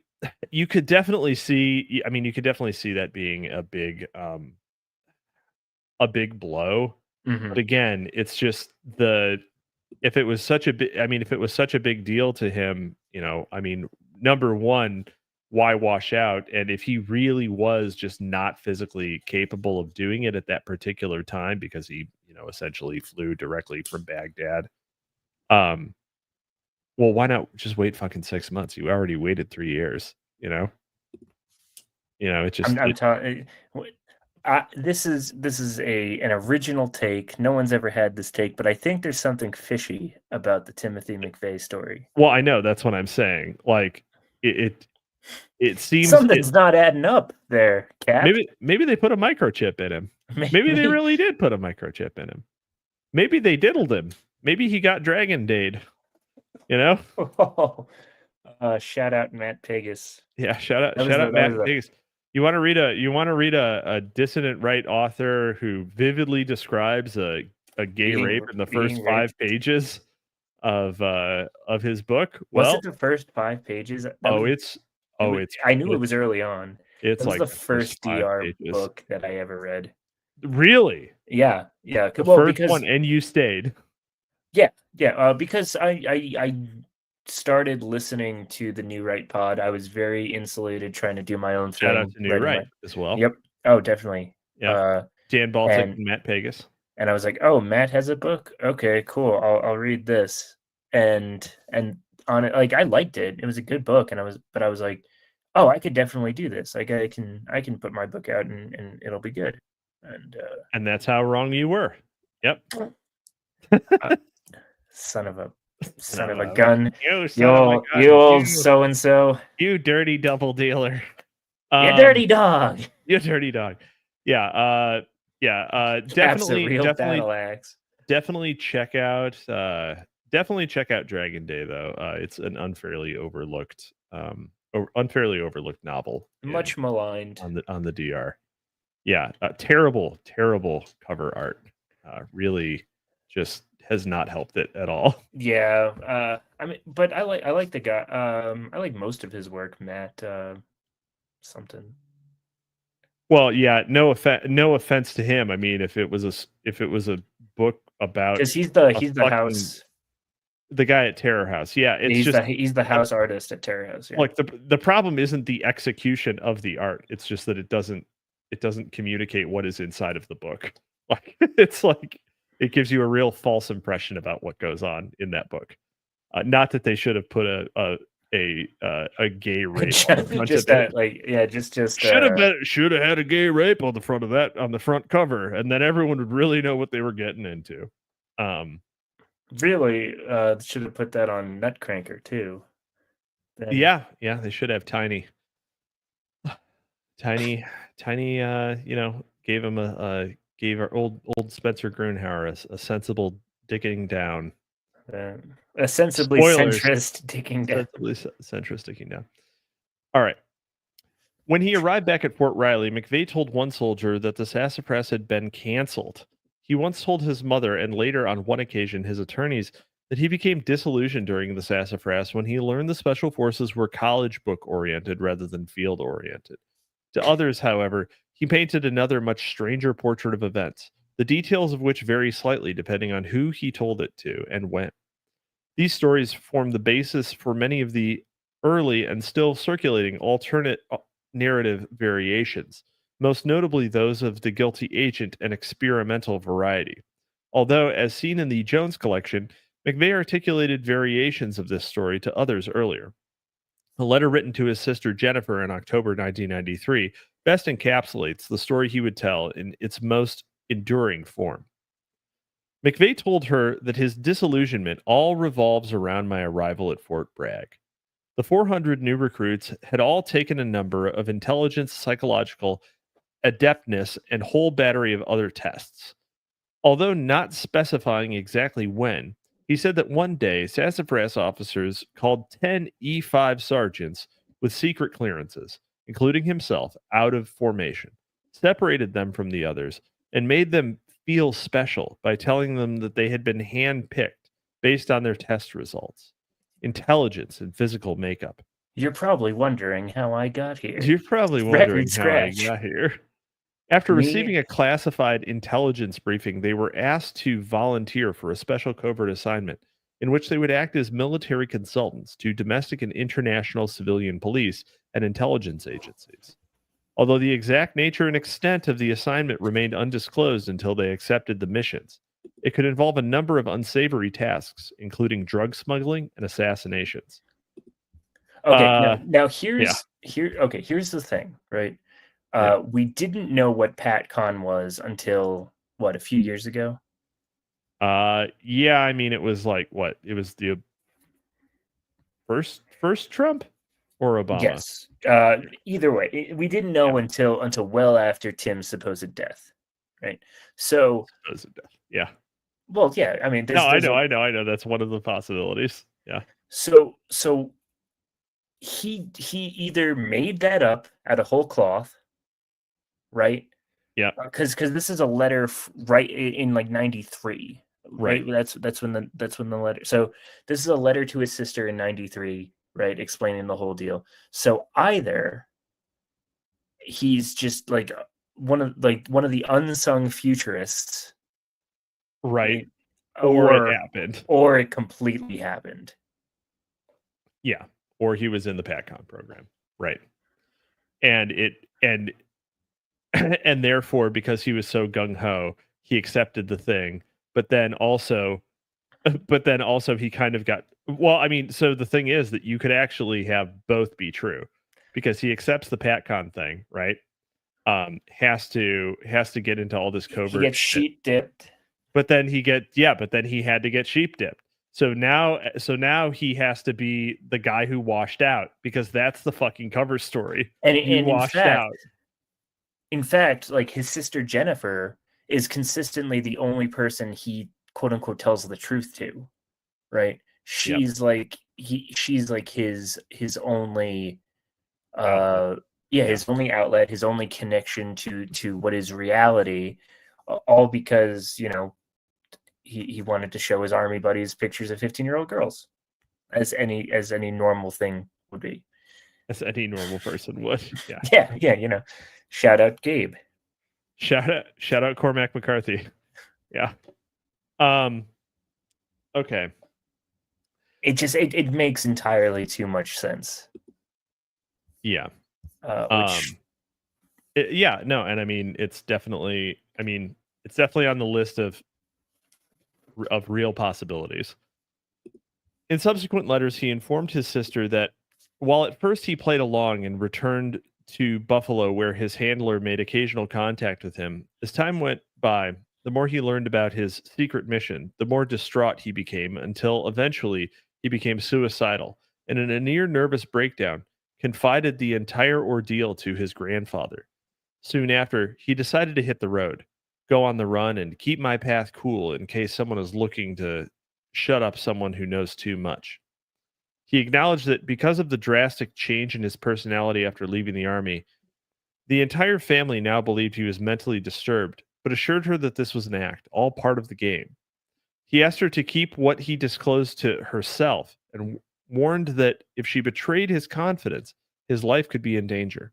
you could definitely see. You could definitely see that being a big blow. Mhm. But again, it's just the if it was such a big, if it was such a big deal to him, number one, why wash out? And if he really was just not physically capable of doing it at that particular time because he, essentially flew directly from Baghdad, well, why not just wait fucking 6 months? You already waited 3 years, it just I'm telling. This is an original take. No one's ever had this take, but I think there's something fishy about the Timothy McVeigh story. well, I know that's what I'm saying. Like it seems Something's not adding up there, Cap. maybe they put a microchip in him. Maybe they really did put a microchip in him. Maybe they diddled him. Maybe he got Dragon Dayed. Shout out Matt Pegas. Yeah, shout out Matt Pegas. You want to read a dissident right author who vividly describes a gay rape in the first 5 pages of his book? Was it the first 5 pages? I knew it was early on. It's like the first DR book that I ever read. Really? Yeah. The first one, and you stayed. Yeah. Because I started listening to the New Right pod. I was very insulated trying to do my own thing. Shout out to New Right as well. Yep. Oh, definitely. Yeah. Dan Baltic and Matt Pegas. And I was like, oh, Matt has a book? Okay, cool. I'll read this. And on it, like, I liked it. It was a good book. And I was like, oh, I could definitely do this. Like, I can put my book out and it'll be good. And that's how wrong you were. Yep. Son of a gun. You old so and so. You dirty double dealer. You dirty dog. You dirty dog. Yeah. Definitely battle axe. Definitely check out Dragon Day though. It's an unfairly overlooked novel. Much maligned on the DR. Yeah, terrible cover art. Really just has not helped it at all. Yeah, but I like the guy. I like most of his work, Matt. Something. Well, yeah, no offense to him. I mean, if it was a book about, because he's the house, the guy at Terror House. Yeah, he's the house artist at Terror House. Yeah. Like the problem isn't the execution of the art. It's just that it doesn't communicate what is inside of the book. Like it's like it gives you a real false impression about what goes on in that book. Not that they should have put a gay rape just should have had a gay rape on the front cover, and then everyone would really know what they were getting into. Really should have put that on Nutcranker too. Then... Yeah, they should have tiny gave our old Spencer Grunhauer a sensible dicking down. A sensibly centrist dicking down. Centrist dicking down. All right. When he arrived back at Fort Riley, McVeigh told one soldier that the sassafras had been canceled. He once told his mother, and later on one occasion his attorneys, that he became disillusioned during the sassafras when he learned the special forces were college book oriented rather than field oriented. To others, however, he painted another much stranger portrait of events, the details of which vary slightly depending on who he told it to and when. These stories form the basis for many of the early and still circulating alternate narrative variations, most notably those of the guilty agent and experimental variety. Although, as seen in the Jones collection, McVeigh articulated variations of this story to others earlier. A letter written to his sister Jennifer in October 1993 best encapsulates the story he would tell in its most enduring form. McVeigh told her that his disillusionment all revolves around my arrival at Fort Bragg. The 400 new recruits had all taken a number of intelligence, psychological, adeptness, and whole battery of other tests. Although not specifying exactly when, He said that one day, sassafras officers called 10 E5 sergeants with secret clearances, including himself, out of formation, separated them from the others, and made them feel special by telling them that they had been handpicked based on their test results, intelligence, and physical makeup. You're probably wondering how I got here. You're probably wondering Record how I scratch. got here. After Me- receiving a classified intelligence briefing, they were asked to volunteer for a special covert assignment in which they would act as military consultants to domestic and international civilian police and intelligence agencies. Although the exact nature and extent of the assignment remained undisclosed until they accepted the missions, it could involve a number of unsavory tasks, including drug smuggling and assassinations. Okay, now yeah. here's the thing, right? Yeah. We didn't know what PatCon was until a few years ago. Yeah, I mean, it was like what? It was the first Trump or Obama? Yes. Either way, we didn't know until well after Tim's supposed death, right? So supposed death. Yeah. Well, yeah. I mean, I know. That's one of the possibilities. Yeah. So he either made that up out of whole cloth, right? Yeah. Because this is a letter right in like 93. Right. That's when the letter. So this is a letter to his sister in 93, right? Explaining the whole deal. So either he's just like one of the unsung futurists, right? Or it happened, or it completely happened. Yeah, or he was in the PatCon program, right? And and therefore, because he was so gung ho, he accepted the thing. But then also he kind of got, well, I mean, so the thing is that you could actually have both be true, because he accepts the PatCon thing, right? Has to get into all this covert. He gets sheep dipped. But then he had to get sheep dipped. So now he has to be the guy who washed out, because that's the fucking cover story. And washed out. In fact, like, his sister Jennifer is consistently the only person he quote unquote tells the truth to, right? She's like she's like his only his only outlet, his only connection to what is reality, all because, you know, he wanted to show his army buddies pictures of 15-year-old girls, as any normal thing would be. As any normal person would. Yeah. Yeah, you know. Shout out Gabe. Shout out Cormac McCarthy. Yeah. Okay. It makes entirely too much sense. Yeah. And I mean, it's definitely on the list of real possibilities. In subsequent letters, he informed his sister that while at first he played along and returned to Buffalo, where his handler made occasional contact with him, as time went by, the more he learned about his secret mission, the more distraught he became, until eventually he became suicidal, and in a near nervous breakdown, confided the entire ordeal to his grandfather. Soon after, he decided to hit the road, go on the run, and keep my path cool in case someone is looking to shut up someone who knows too much. He acknowledged that because of the drastic change in his personality after leaving the army, the entire family now believed he was mentally disturbed, but assured her that this was an act, all part of the game. He asked her to keep what he disclosed to herself, and warned that if she betrayed his confidence, his life could be in danger.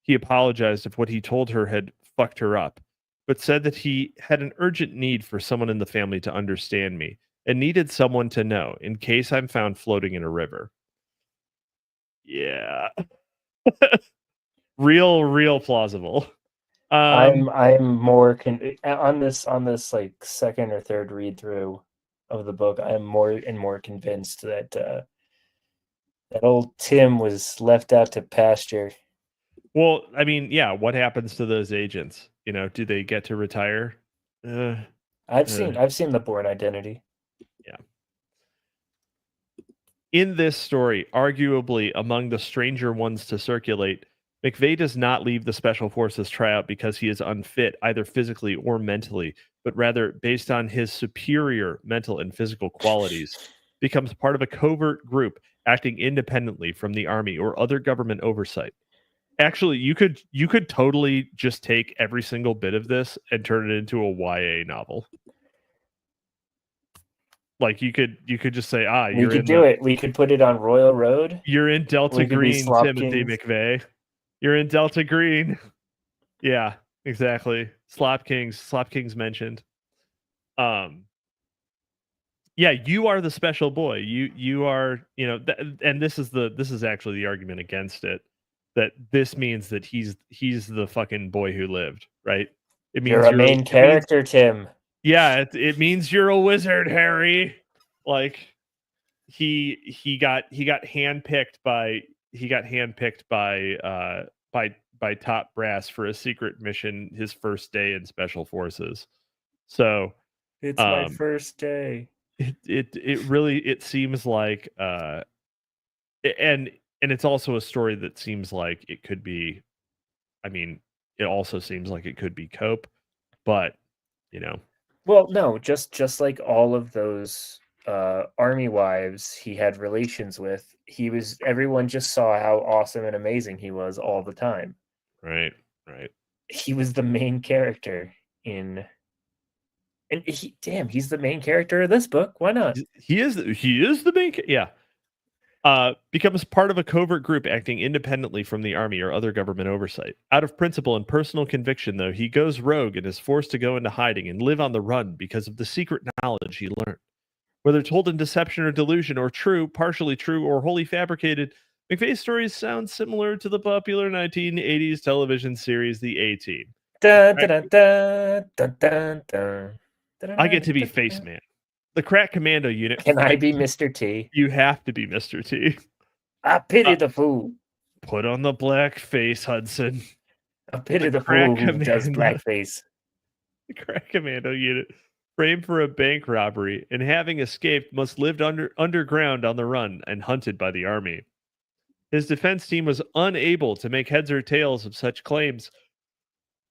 He apologized if what he told her had fucked her up, but said that he had an urgent need for someone in the family to understand me, and needed someone to know in case I'm found floating in a river. Yeah. real plausible. I'm more on this like second or third read through of the book. I am more and more convinced that that old Tim was left out to pasture. Well, I mean, yeah, what happens to those agents? You know, do they get to retire? I've seen The Bourne Identity. Yeah. In this story, arguably among the stranger ones to circulate, McVeigh does not leave the Special Forces tryout because he is unfit, either physically or mentally, but rather based on his superior mental and physical qualities, becomes part of a covert group acting independently from the Army or other government oversight. Actually, you could totally just take every single bit of this and turn it into a YA novel. Like you could just say, We could do it. We could put it on Royal Road. You're in Delta We could be Green, Slop Timothy Kings. McVeigh. You're in Delta Green. Yeah, exactly. Slop Kings mentioned. Yeah, you are the special boy. You are, and this is actually the argument against it, that this means that he's the fucking boy who lived, right? It means You're a main character, Tim. Yeah, it means you're a wizard, Harry. Like he got handpicked by by top brass for a secret mission his first day in special forces. So it's my first day. It really seems like and it's also a story that seems like it could be, I mean, it also seems like it could be cope, but well, no, just like all of those army wives he had relations with, everyone just saw how awesome and amazing he was all the time. Right. He was the main character and he's the main character of this book. Why not? He is the main, yeah. Becomes part of a covert group acting independently from the Army or other government oversight. Out of principle and personal conviction, though, he goes rogue and is forced to go into hiding and live on the run because of the secret knowledge he learned. Whether told in deception or delusion, or true, partially true, or wholly fabricated, McVeigh's stories sound similar to the popular 1980s television series The A-Team. I get to be Face Man. The crack commando unit. Can I be Mr. T? You have to be Mr. T. I pity the fool. Put on the black face, Hudson. I pity the fool who does blackface. The crack commando unit, framed for a bank robbery and having escaped, must live underground on the run and hunted by the Army. His defense team was unable to make heads or tails of such claims,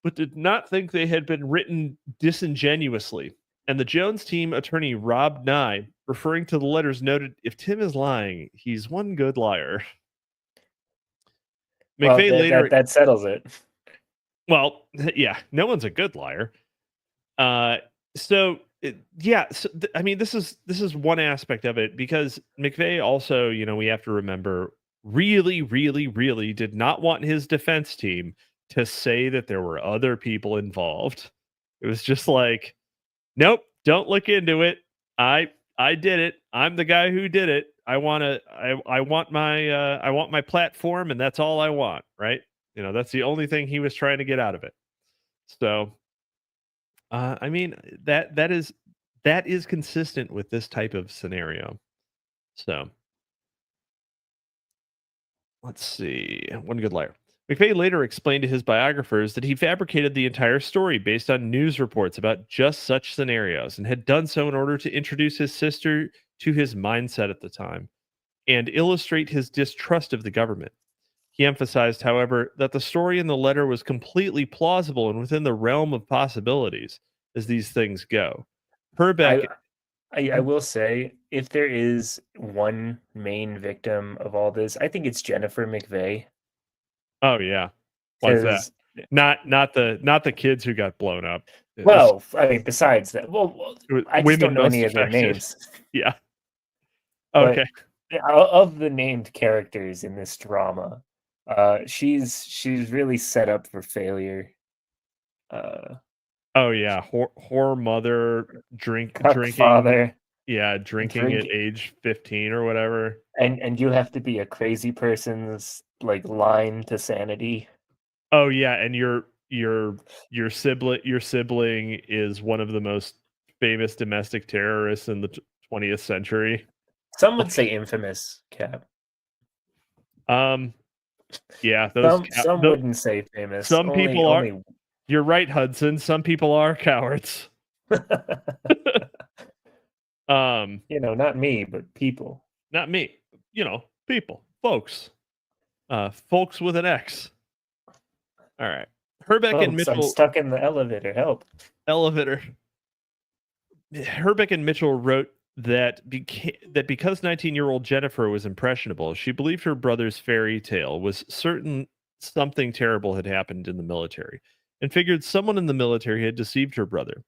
but did not think they had been written disingenuously. And the Jones team attorney Rob Nye, referring to the letters, noted, "If Tim is lying, he's one good liar." McVeigh that settles it. Well, yeah, no one's a good liar. I mean, this is one aspect of it, because McVeigh also, we have to remember, really, really, really did not want his defense team to say that there were other people involved. It was just like, nope, don't look into it. I did it. I'm the guy who did it. I want my platform, and that's all I want, right? That's the only thing he was trying to get out of it. So I mean, that is consistent with this type of scenario. So let's see. One good liar. McVeigh later explained to his biographers that he fabricated the entire story based on news reports about just such scenarios, and had done so in order to introduce his sister to his mindset at the time and illustrate his distrust of the government. He emphasized, however, that the story in the letter was completely plausible and within the realm of possibilities, as these things go. Herbeck. I will say, if there is one main victim of all this, I think it's Jennifer McVeigh. Oh yeah, why's that? Not the kids who got blown up. Well, I mean, besides that, I just don't know any of their names. Yeah. Okay. But of the named characters in this drama, she's really set up for failure. Oh yeah, whore mother, drinking father. Yeah, drinking at age 15 or whatever. And you have to be a crazy person's line to sanity. Oh yeah, and your sibling is one of the most famous domestic terrorists in the 20th century. Some would say infamous, Cap. Yeah, some wouldn't say famous. Some people are. You're right, Hudson. Some people are cowards. Not me, but people. Not me. People, folks. Folks with an X. All right. Herbeck and Folks, I'm Mitchell stuck in the elevator. Help. elevator. Herbeck and Mitchell wrote that because 19-year-old Jennifer was impressionable, she believed her brother's fairy tale was certain something terrible had happened in the military, and figured someone in the military had deceived her brother.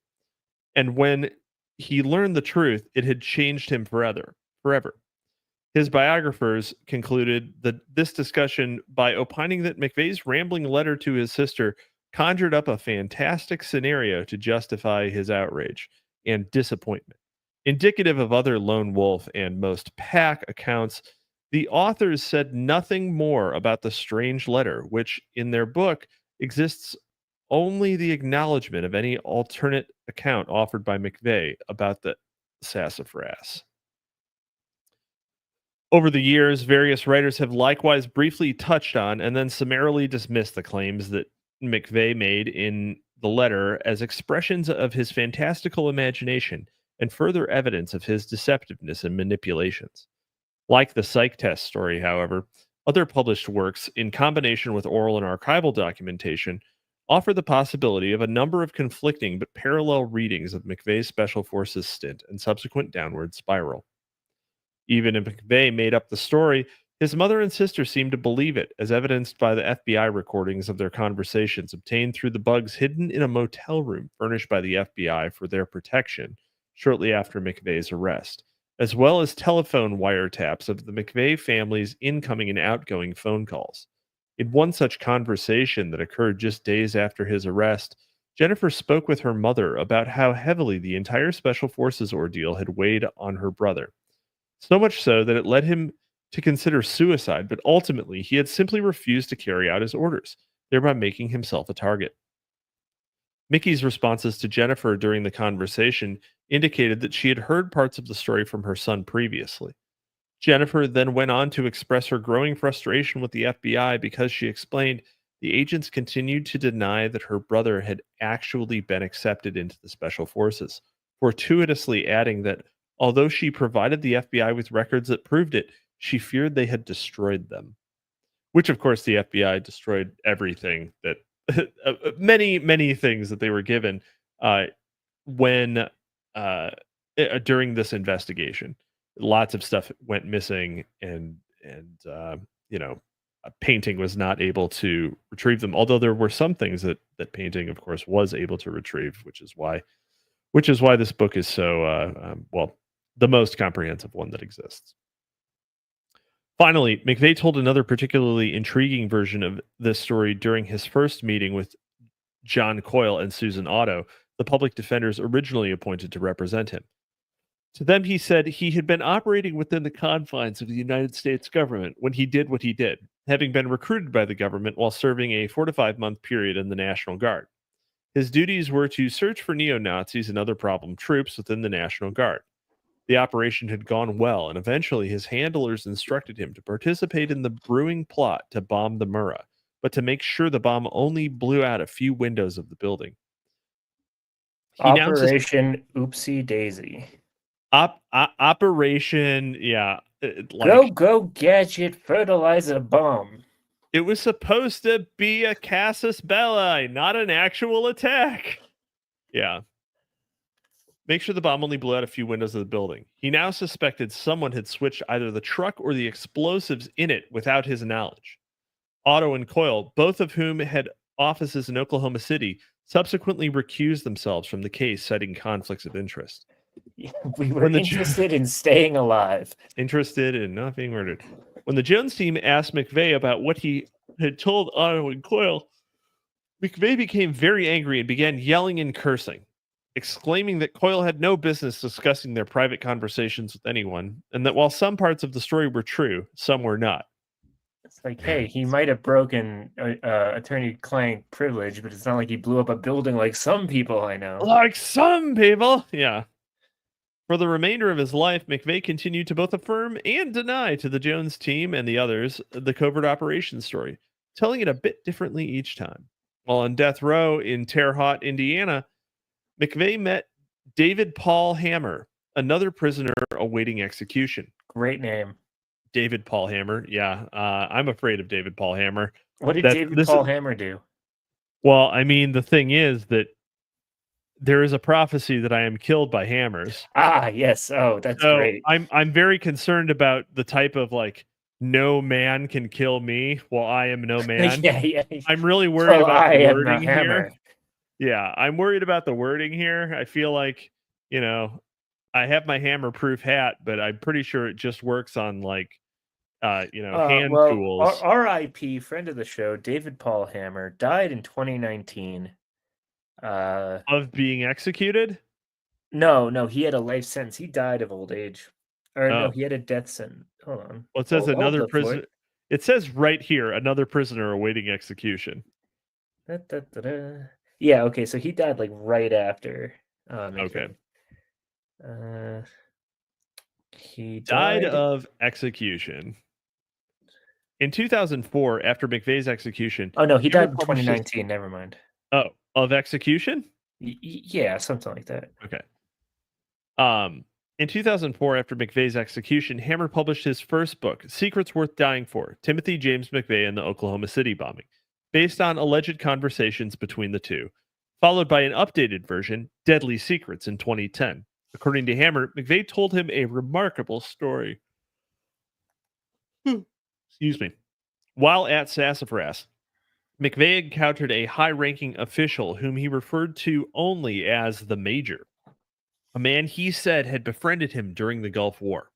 And when he learned the truth, it had changed him forever. His biographers concluded that this discussion by opining that McVeigh's rambling letter to his sister conjured up a fantastic scenario to justify his outrage and disappointment. Indicative of other lone wolf and most pack accounts, the authors said nothing more about the strange letter, which in their book exists only the acknowledgement of any alternate account offered by McVeigh about the sassafras. Over the years, various writers have likewise briefly touched on and then summarily dismissed the claims that McVeigh made in the letter as expressions of his fantastical imagination and further evidence of his deceptiveness and manipulations. Like the psych test story, however, other published works, in combination with oral and archival documentation, offer the possibility of a number of conflicting but parallel readings of McVeigh's Special Forces stint and subsequent downward spiral. Even if McVeigh made up the story, his mother and sister seemed to believe it, as evidenced by the FBI recordings of their conversations obtained through the bugs hidden in a motel room furnished by the FBI for their protection shortly after McVeigh's arrest, as well as telephone wiretaps of the McVeigh family's incoming and outgoing phone calls. In one such conversation that occurred just days after his arrest, Jennifer spoke with her mother about how heavily the entire Special Forces ordeal had weighed on her brother. So much so that it led him to consider suicide, but ultimately he had simply refused to carry out his orders, thereby making himself a target. Mickey's responses to Jennifer during the conversation indicated that she had heard parts of the story from her son previously. Jennifer then went on to express her growing frustration with the FBI because, she explained, the agents continued to deny that her brother had actually been accepted into the Special Forces, fortuitously adding that although she provided the FBI with records that proved it, she feared they had destroyed them. Which, of course, the FBI destroyed everything that many things that they were given when during this investigation. Lots of stuff went missing, and Painting was not able to retrieve them. Although there were some things that Painting, of course, was able to retrieve, which is why this book is so the most comprehensive one that exists. Finally, McVeigh told another particularly intriguing version of this story during his first meeting with John Coyle and Susan Otto, the public defenders originally appointed to represent him. To them, he said he had been operating within the confines of the United States government when he did what he did, having been recruited by the government while serving a 4 to 5 month period in the National Guard. His duties were to search for neo-Nazis and other problem troops within the National Guard. The operation had gone well, and eventually his handlers instructed him to participate in the brewing plot to bomb the Murrah, but to make sure the bomb only blew out a few windows of the building. Operation Oopsie Daisy. Operation, Go gadget fertilizer bomb. It was supposed to be a casus belli, not an actual attack. Yeah. Make sure the bomb only blew out a few windows of the building. He now suspected someone had switched either the truck or the explosives in it without his knowledge. Otto and Coyle, both of whom had offices in Oklahoma City, subsequently recused themselves from the case, citing conflicts of interest. We were interested in staying alive. Interested in not being murdered. When the Jones team asked McVeigh about what he had told Otto and Coyle, McVeigh became very angry and began yelling and cursing, exclaiming that Coyle had no business discussing their private conversations with anyone, and that while some parts of the story were true, some were not. It's like, hey, he might have broken attorney-client privilege, but it's not like he blew up a building like some people I know. Like some people, yeah. For the remainder of his life, McVeigh continued to both affirm and deny to the Jones team and the others the covert operations story, telling it a bit differently each time. While on death row in Terre Haute, Indiana, McVeigh met David Paul Hammer, another prisoner awaiting execution. Great name. David Paul Hammer. Yeah, I'm afraid of David Paul Hammer. What did David Paul Hammer do? Well, I mean, the thing is that there is a prophecy that I am killed by hammers. Ah, yes. Oh, that's So great. I'm very concerned about the type of like no man can kill me while I am no man. Yeah. I'm really worried Well, about I the am the wording hammer. here. Yeah, I'm worried about the wording here. I feel like, I have my hammer proof hat, but I'm pretty sure it just works on like hand Well, tools. R.I.P. friend of the show, David Paul Hammer, died in 2019. Of being executed? No, he had a life sentence. He died of old age. Or no, Oh. he had a death sentence. Hold on. Well, it says Hold another up for prisoner. it. It says right here, another prisoner awaiting execution. Yeah, okay, so he died like right after Okay. McVeigh. He Died died. of execution. In 2004, after McVeigh's execution, Oh no, he Hammer died in published his 2019. Never mind. of execution? Yeah, something like that. Okay. In 2004, after McVeigh's execution, Hammer published his first book, Secrets Worth Dying For: Timothy James McVeigh and the Oklahoma City Bombing, based on alleged conversations between the two, followed by an updated version, Deadly Secrets, in 2010. According to Hammer, McVeigh told him a remarkable story. Excuse me. While at Sassafras, McVeigh encountered a high-ranking official whom he referred to only as the Major, a man he said had befriended him during the Gulf War.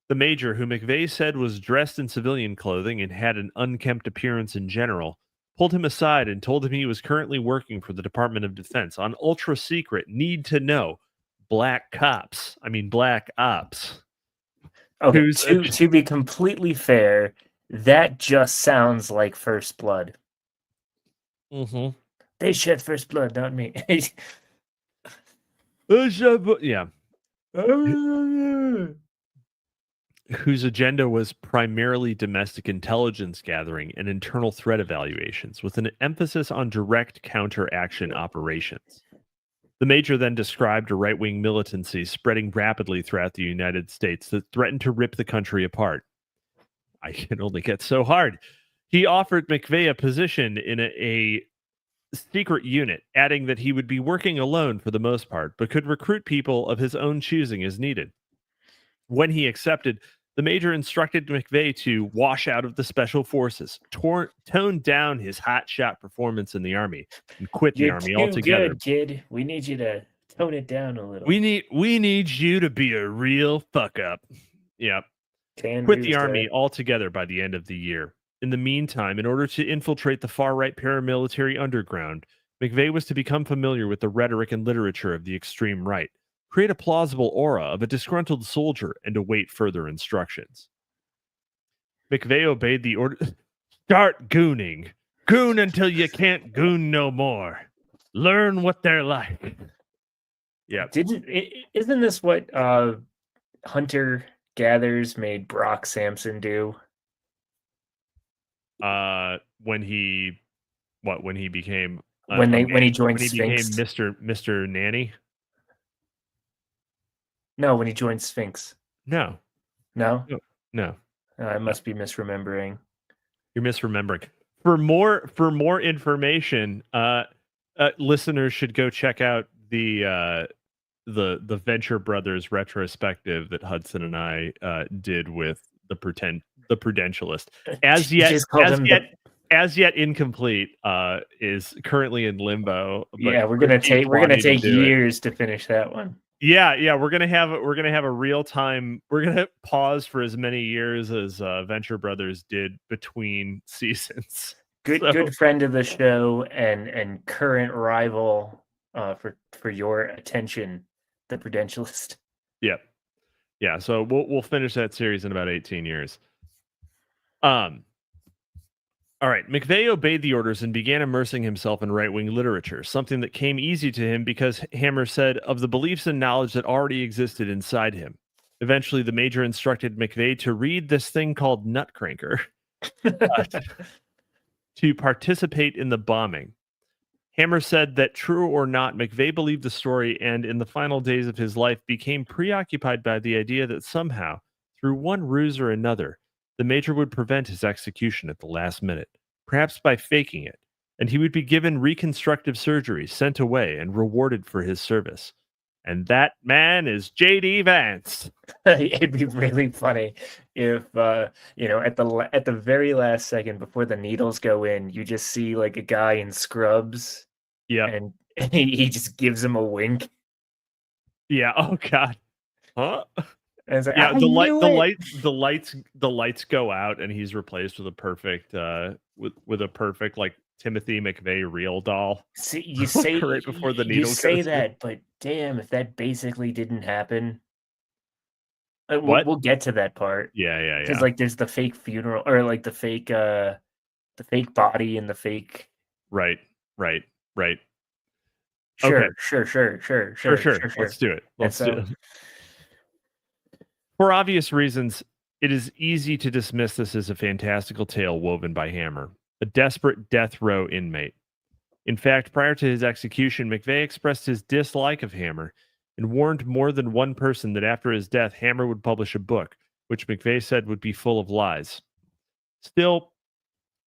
The Major, who McVeigh said was dressed in civilian clothing and had an unkempt appearance in general, pulled him aside and told him he was currently working for the Department of Defense on ultra-secret, need-to-know black ops. Okay, Who's to be completely fair, that just sounds like First Blood. Mm-hmm. They shed first blood, not me. Yeah. Whose agenda was primarily domestic intelligence gathering and internal threat evaluations, with an emphasis on direct counteraction operations. The Major then described a right-wing militancy spreading rapidly throughout the United States that threatened to rip the country apart. I can only get so hard. He offered McVeigh a position in a secret unit, adding that he would be working alone for the most part, but could recruit people of his own choosing as needed. When he accepted, the Major instructed McVeigh to wash out of the special forces, tone down his hotshot performance in the Army, and quit the You're Army too altogether. good, kid. We need you to tone it down a little. We need you to be a real fuck up. Yep. Quit the Army altogether by the end of the year. In the meantime, in order to infiltrate the far-right paramilitary underground, McVeigh was to become familiar with the rhetoric and literature of the extreme right, create a plausible aura of a disgruntled soldier, and await further instructions. McVeigh obeyed the order. Start gooning. Goon until you can't goon no more. Learn what they're like. Yeah. Isn't this what Hunter Gathers made Brock Sampson do? When he became when he joined Sphinx. became Mr. Nanny. No, when he joined Sphinx. No. I must be misremembering. You're misremembering. For more information, listeners should go check out the Venture Brothers retrospective that Hudson and I did with the Prudentialist. As yet incomplete, is currently in limbo. But yeah, we're gonna take years to finish that one. Yeah, we're gonna have a real time. We're gonna pause for as many years as Venture Brothers did between seasons. Good friend of the show and current rival for your attention, the Prudentialist. Yep. Yeah, so we'll finish that series in about 18 years. All right, McVeigh obeyed the orders and began immersing himself in right-wing literature, something that came easy to him because Hammer said of the beliefs and knowledge that already existed inside him. Eventually, the Major instructed McVeigh to read this thing called Nutcracker to participate in the bombing. Hammer said that true or not, McVeigh believed the story and in the final days of his life became preoccupied by the idea that somehow, through one ruse or another, the Major would prevent his execution at the last minute, perhaps by faking it, and he would be given reconstructive surgery, sent away, and rewarded for his service. And that man is J.D. Vance. It'd be really funny if at the very last second before the needles go in, you just see like a guy in scrubs, and he just gives him a wink. Yeah. Oh God. Huh? And it's like, Yeah. I knew it. The lights go out, and he's replaced with a perfect with a perfect like Timothy McVeigh real doll. See, you say right before the you needle say goes in. that, but damn, if that basically didn't happen. We'll What? get to that part. Yeah. Because like there's the fake funeral, or like the fake body and the fake. Right. Sure, Okay. sure. Let's do it. And so, For obvious reasons, it is easy to dismiss this as a fantastical tale woven by Hammer, a desperate death row inmate. In fact, prior to his execution, McVeigh expressed his dislike of Hammer and warned more than one person that after his death, Hammer would publish a book, which McVeigh said would be full of lies. Still,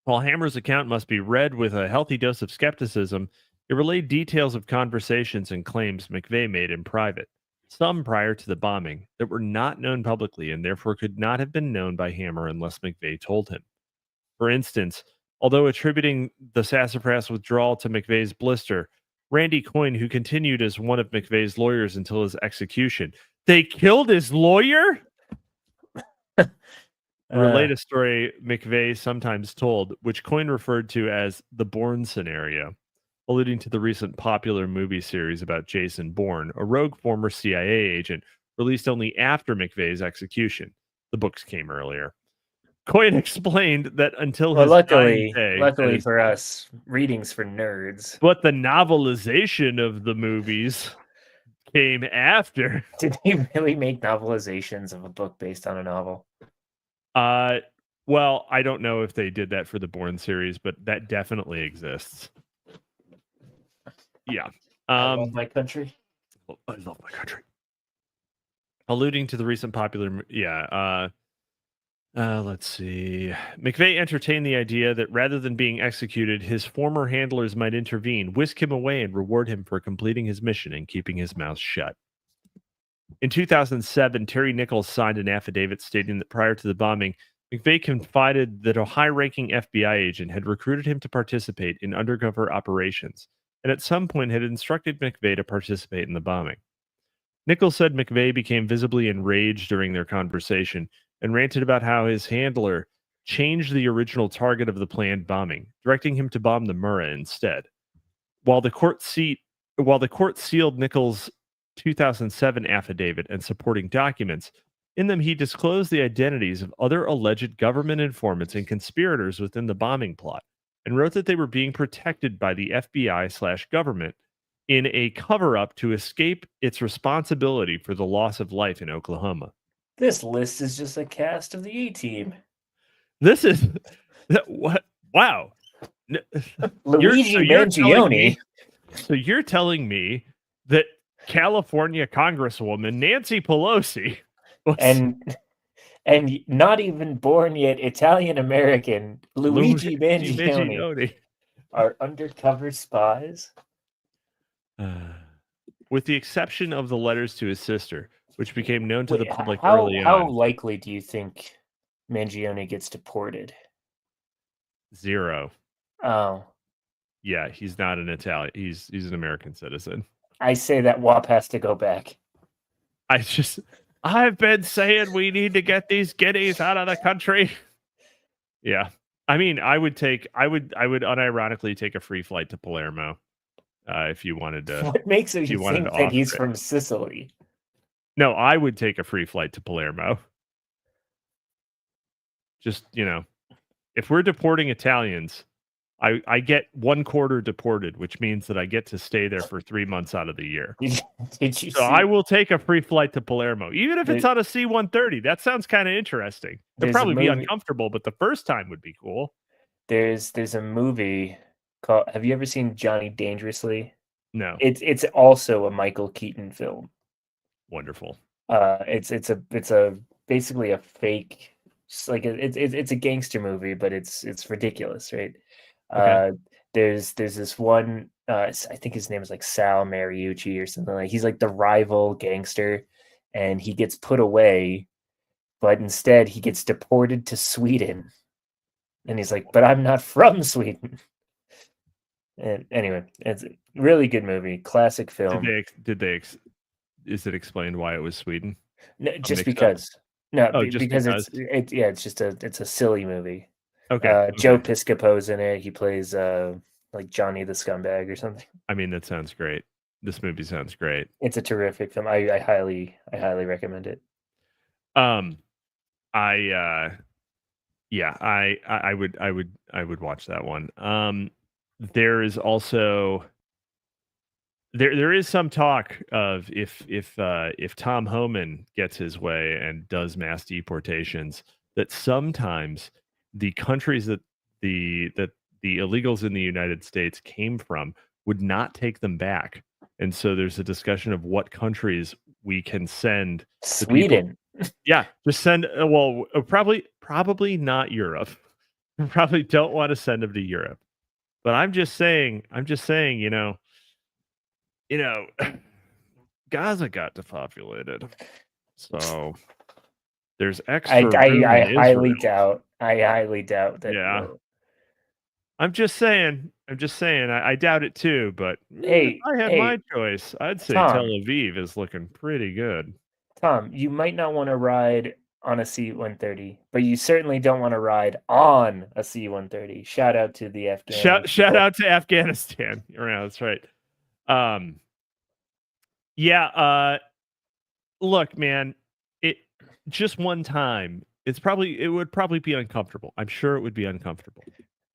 while Hammer's account must be read with a healthy dose of skepticism, it relayed details of conversations and claims McVeigh made in private, some prior to the bombing, that were not known publicly and therefore could not have been known by Hammer unless McVeigh told him. For instance, although attributing the sassafras withdrawal to McVeigh's blister, Randy Coyne, who continued as one of McVeigh's lawyers until his execution, they killed his lawyer? Relate a story McVeigh sometimes told, which Coyne referred to as the Bourne scenario, alluding to the recent popular movie series about Jason Bourne, a rogue former CIA agent released only after McVeigh's execution. The books came earlier. Coyne explained that until his dying day, luckily for us, readings for nerds. But the novelization of the movies came after. Did they really make novelizations of a book based on a novel? Well, I don't know if they did that for the Bourne series, but that definitely exists. Yeah. I love my country. I love my country. Alluding to the recent popular, let's see. McVeigh entertained the idea that rather than being executed, his former handlers might intervene, whisk him away, and reward him for completing his mission and keeping his mouth shut. In 2007, Terry Nichols signed an affidavit stating that prior to the bombing, McVeigh confided that a high-ranking FBI agent had recruited him to participate in undercover operations, and at some point had instructed McVeigh to participate in the bombing. Nichols said McVeigh became visibly enraged during their conversation and ranted about how his handler changed the original target of the planned bombing, directing him to bomb the Murrah instead. While the court sealed Nichols' 2007 affidavit and supporting documents, in them he disclosed the identities of other alleged government informants and conspirators within the bombing plot, and wrote that they were being protected by the FBI/government in a cover-up to escape its responsibility for the loss of life in Oklahoma. This list is just a cast of the A-Team. This is what? Wow. Luigi Mangione. So you're telling me that California Congresswoman Nancy Pelosi and not even born yet Italian American Luigi Mangione are undercover spies? With the exception of the letters to his sister, which became known to the public early on. How likely do you think Mangione gets deported? 0. Oh. Yeah, he's not an Italian. He's an American citizen. I say that WAP has to go back. I've been saying we need to get these guineas out of the country. Yeah. I mean, I would unironically take a free flight to Palermo if you wanted to. What makes it you think that he's from Sicily? No, I would take a free flight to Palermo. Just, if we're deporting Italians, I get 1/4 deported, which means that I get to stay there for 3 months out of the year. I will take a free flight to Palermo, even if it's on a C-130. That sounds kind of interesting. It'll probably be uncomfortable, but the first time would be cool. There's a movie called. Have you ever seen Johnny Dangerously? No. It's also a Michael Keaton film. Wonderful. It's a basically a fake, it's a gangster movie, but it's ridiculous, right? Okay. there's this one. I think his name is like Sal Mariucci or something like. He's like the rival gangster, and he gets put away, but instead he gets deported to Sweden. And he's like, "But I'm not from Sweden." And anyway, it's a really good movie, classic film. Is it explained why it was Sweden? No, just because. No, Just because because. it's a silly movie. Okay. Joe Piscopo's in it. He plays like Johnny the Scumbag or something. I mean, that sounds great. This movie sounds great. It's a terrific film. I highly recommend it. I would watch that one. There is also there is some talk of if Tom Homan gets his way and does mass deportations, that sometimes the countries that the illegals in the United States came from would not take them back. And so there's a discussion of what countries we can send. Sweden. Yeah, just send. Probably not Europe. Probably don't want to send them to Europe. But I'm just saying, Gaza got depopulated, so there's extra room I in highly Israel. doubt that. Yeah. I'm just saying. I doubt it too, but if I had my choice, I'd say Tom, Tel Aviv is looking pretty good. Tom, you might not want to ride on a C-130, but you certainly don't want to ride on a C-130. Shout out to the Afghan. Shout out to Afghanistan. Yeah, that's right. Look, man, it just one time. It would probably be uncomfortable. I'm sure it would be uncomfortable,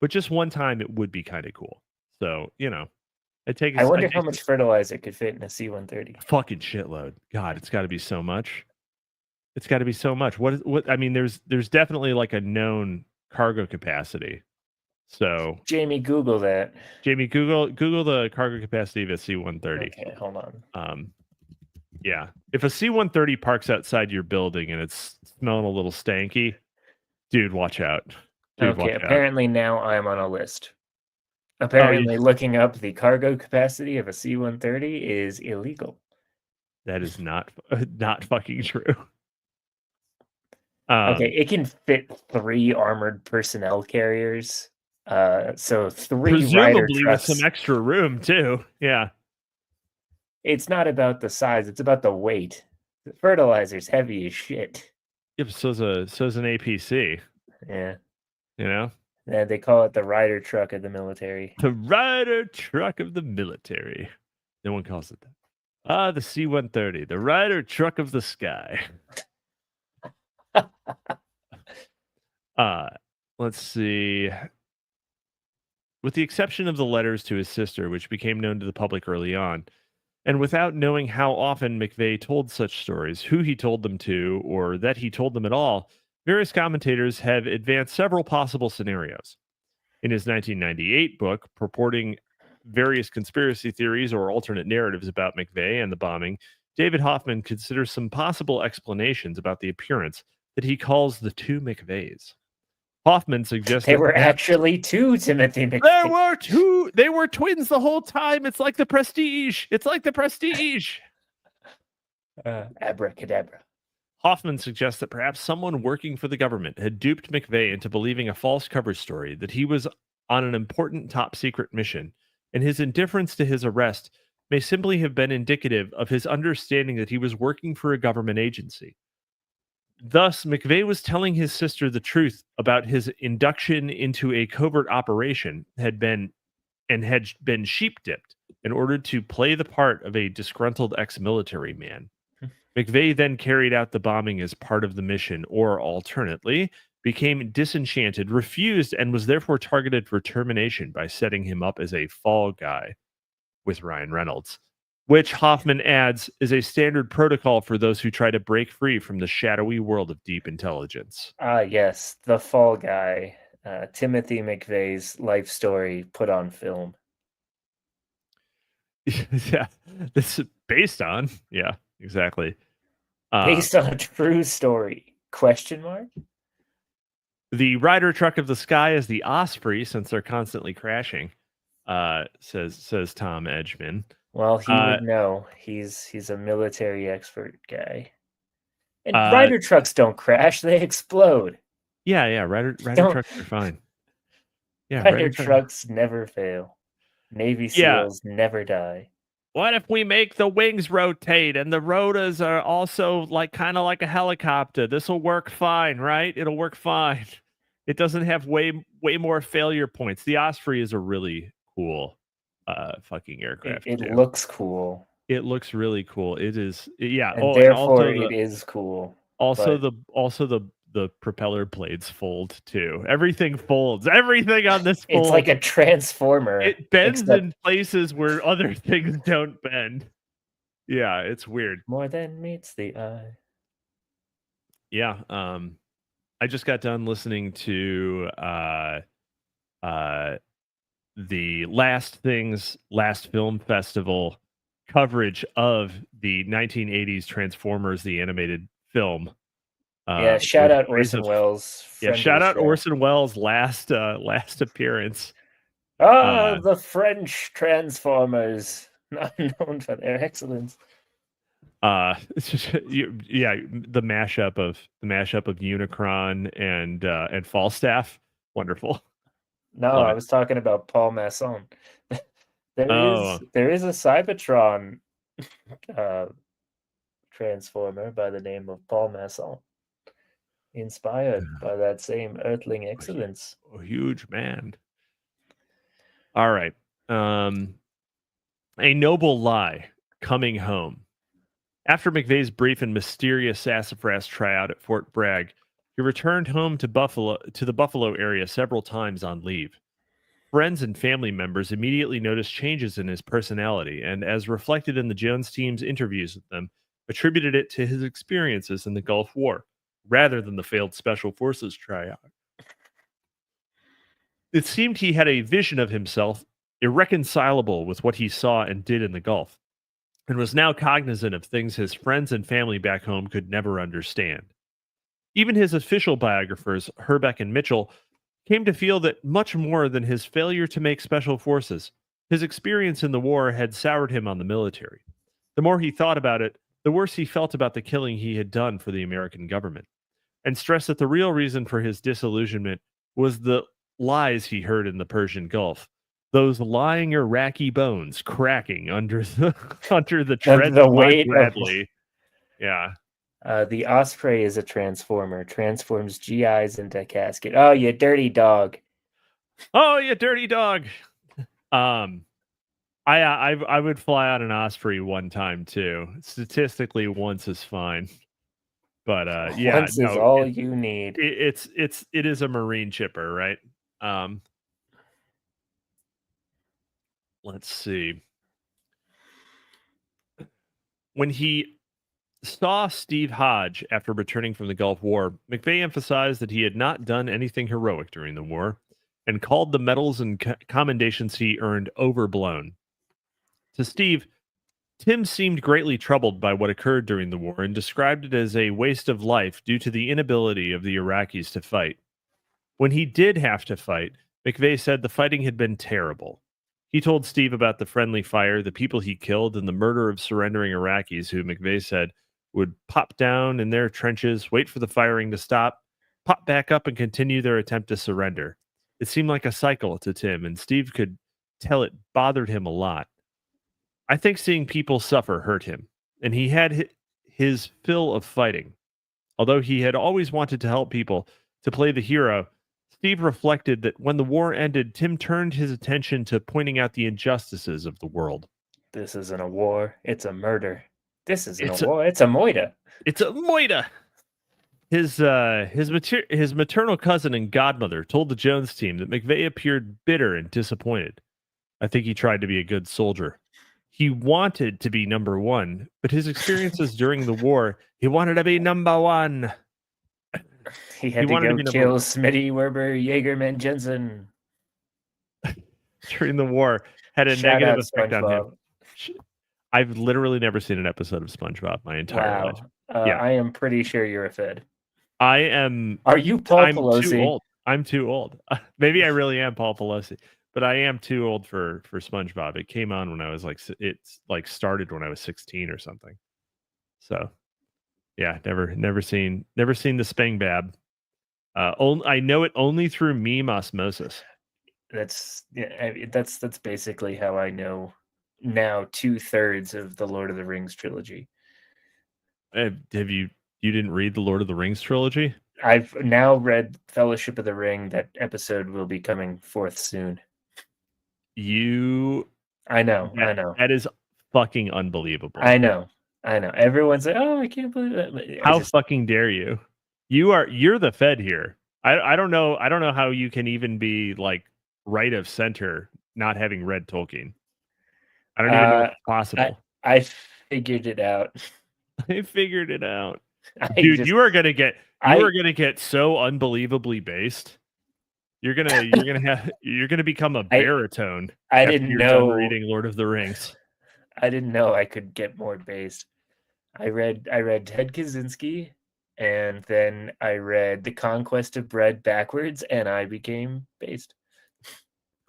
but just one time it would be kind of cool. So I wonder how much fertilizer could fit in a C-130. Fucking shitload. God, it's got to be so much. It's got to be so much. What? I mean, there's definitely like a known cargo capacity. So Jamie, Google that. Jamie, Google the cargo capacity of a C-130. Okay, hold on. Yeah, if a C-130 parks outside your building and it's smelling a little stanky, dude, watch out. Apparently now I'm on a list. Apparently, looking up the cargo capacity of a C-130 is illegal. That is not fucking true. Okay, it can fit 3 armored personnel carriers. So 3 presumably Ryder trucks. With some extra room too. Yeah. It's not about the size; it's about the weight. The fertilizer's heavy as shit. Yep. So's an APC. Yeah. Yeah, they call it the Ryder truck of the military. The Ryder truck of the military. No one calls it that. The C-130, the Ryder truck of the sky. Let's see. With the exception of the letters to his sister, which became known to the public early on, and without knowing how often McVeigh told such stories, who he told them to, or that he told them at all, various commentators have advanced several possible scenarios. In his 1998 book, purporting various conspiracy theories or alternate narratives about McVeigh and the bombing, David Hoffman considers some possible explanations about the appearance that he calls the 2 McVeighs. Hoffman suggests there were actually 2 Timothy McVeigh. There were 2. They were twins the whole time. It's like the Prestige. Abracadabra. Hoffman suggests that perhaps someone working for the government had duped McVeigh into believing a false cover story that he was on an important top secret mission, and his indifference to his arrest may simply have been indicative of his understanding that he was working for a government agency. Thus, McVeigh was telling his sister the truth about his induction into a covert operation had been sheep-dipped in order to play the part of a disgruntled ex-military man. McVeigh then carried out the bombing as part of the mission, or alternately, became disenchanted, refused, and was therefore targeted for termination by setting him up as a fall guy with Ryan Reynolds, which Hoffman adds is a standard protocol for those who try to break free from the shadowy world of deep intelligence. Yes, the fall guy, Timothy McVeigh's life story put on film. Yeah, this is based on, yeah, exactly. Based on a true story, question mark? The Ryder truck of the sky is the Osprey, since they're constantly crashing. says Tom Edgman. Well, he would know. He's a military expert guy. And Ryder trucks don't crash; they explode. Yeah. Ryder trucks are fine. Yeah, Ryder trucks never fail. Navy SEALs never die. What if we make the wings rotate and the rotors are also kind of like a helicopter? This will work fine, right? It'll work fine. It doesn't have way more failure points. The Osprey is a really cool fucking aircraft. It looks cool. It looks really cool. It is, yeah. And therefore, it is cool. Also, the propeller blades fold too. Everything folds. Everything on this folds. It's like a transformer. It bends in places where other things don't bend. Yeah, it's weird. More than meets the eye. Yeah. I just got done listening to the Last Film Festival coverage of the 1980s Transformers, the animated film. Shout out Orson Welles. Yeah, shout out Orson Welles' last appearance. The French Transformers, not known for their excellence. It's just, the mashup of Unicron and Falstaff, wonderful. No, I was talking about Paul Masson. There is a Cybertron transformer by the name of Paul Masson, inspired by that same Earthling excellence. A huge man. All right. A noble lie, coming home. After McVeigh's brief and mysterious sassafras tryout at Fort Bragg, he returned home to the Buffalo area several times on leave. Friends and family members immediately noticed changes in his personality, and as reflected in the Jones team's interviews with them, attributed it to his experiences in the Gulf War, rather than the failed Special Forces tryout. It seemed he had a vision of himself irreconcilable with what he saw and did in the Gulf, and was now cognizant of things his friends and family back home could never understand. Even his official biographers, Herbeck and Mitchell, came to feel that much more than his failure to make Special Forces, his experience in the war had soured him on the military. The more he thought about it, the worse he felt about the killing he had done for the American government, and stressed that the real reason for his disillusionment was the lies he heard in the Persian Gulf. Those lying Iraqi bones cracking under the tread the weight Bradley. Yeah. The Osprey is a transformer. Transforms GIs into a casket. Oh, you dirty dog. I would fly on an Osprey one time too. Statistically, once is fine. But once is all you need. It is a Marine chipper, right? Let's see. When he saw Steve Hodge after returning from the Gulf War, McVeigh emphasized that he had not done anything heroic during the war, and called the medals and commendations he earned overblown. To Steve, Tim seemed greatly troubled by what occurred during the war and described it as a waste of life due to the inability of the Iraqis to fight. When he did have to fight, McVeigh said the fighting had been terrible. He told Steve about the friendly fire, the people he killed, and the murder of surrendering Iraqis who, McVeigh said, would pop down in their trenches, wait for the firing to stop, pop back up, and continue their attempt to surrender. It seemed like a cycle to Tim, and Steve could tell it bothered him a lot. I think seeing people suffer hurt him, and he had his fill of fighting. Although he had always wanted to help people, to play the hero, Steve reflected that when the war ended, Tim turned his attention to pointing out the injustices of the world. This isn't a war, it's a murder. This isn't a war, it's a moida. It's a moida. His maternal cousin and godmother told the Jones team that McVeigh appeared bitter and disappointed. I think he tried to be a good soldier. He wanted to be number one, but his experiences during the war, he wanted to be number one. He had to go kill Smitty, Werber, Jaegerman, Jensen. During the war, had a negative effect on him. I've literally never seen an episode of SpongeBob my entire life. I am pretty sure you're a Fed. I am. Are you Paul Pelosi? I'm too old. Maybe I really am Paul Pelosi. but I am too old for SpongeBob. It came on when I was like it's like started when I was 16 or something. So yeah, never seen the SpongeBob. I know it only through meme osmosis. That's that's basically how I know now 2/3 of the Lord of the Rings trilogy. Have you didn't read the Lord of the Rings trilogy? I've now read Fellowship of the Ring. That episode will be coming forth soon. You I know. that is fucking unbelievable. I know. Everyone's like, "Oh, I can't believe it." How fucking dare you? You're the Fed here. I don't know how you can even be like right of center not having read Tolkien. I don't even know if it's possible. I figured it out. I figured it out. Dude, you are gonna get so unbelievably based. You're gonna become a baritone after you're done reading Lord of the Rings. I didn't know I could get more based. I read Ted Kaczynski, and then I read The Conquest of Bread backwards, and I became based.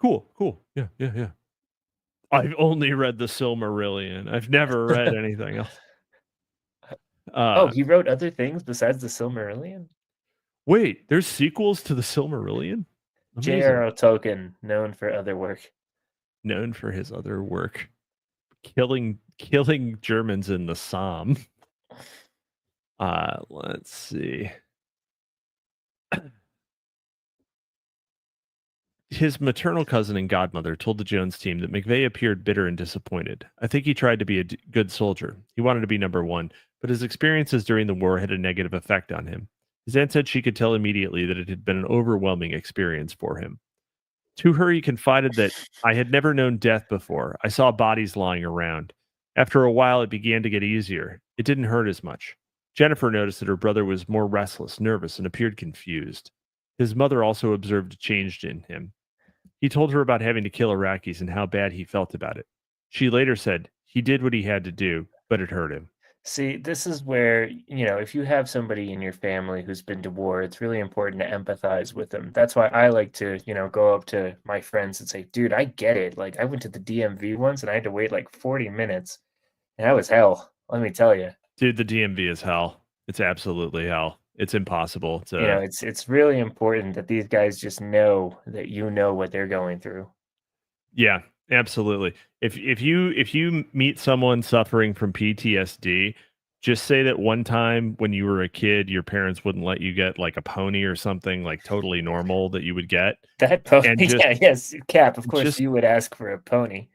Cool. Yeah. I've only read the Silmarillion. I've never read anything else. He wrote other things besides the Silmarillion? Wait, there's sequels to the Silmarillion? J.R.R. Tolkien, known for other work. Known for his other work. Killing Germans in the Somme. Let's see. His maternal cousin and godmother told the Jones team that McVeigh appeared bitter and disappointed. I think he tried to be a good soldier. He wanted to be number one, but his experiences during the war had a negative effect on him. His aunt said she could tell immediately that it had been an overwhelming experience for him. To her, he confided that I had never known death before. I saw bodies lying around. After a while, it began to get easier. It didn't hurt as much. Jennifer noticed that her brother was more restless, nervous, and appeared confused. His mother also observed a change in him. He told her about having to kill Iraqis and how bad he felt about it. She later said he did what he had to do, but it hurt him. See, this is where, if you have somebody in your family who's been to war, it's really important to empathize with them. That's why I like to, go up to my friends and say, dude, I get it. Like, I went to the DMV once and I had to wait like 40 minutes. And that was hell, let me tell you. Dude, the DMV is hell. It's absolutely hell. It's impossible to. It's really important that these guys just know that you know what they're going through. Yeah, absolutely. If you meet someone suffering from PTSD, just say that one time when you were a kid, your parents wouldn't let you get like a pony or something like totally normal that you would get. That pony, yes, Cap. Of course, you would ask for a pony.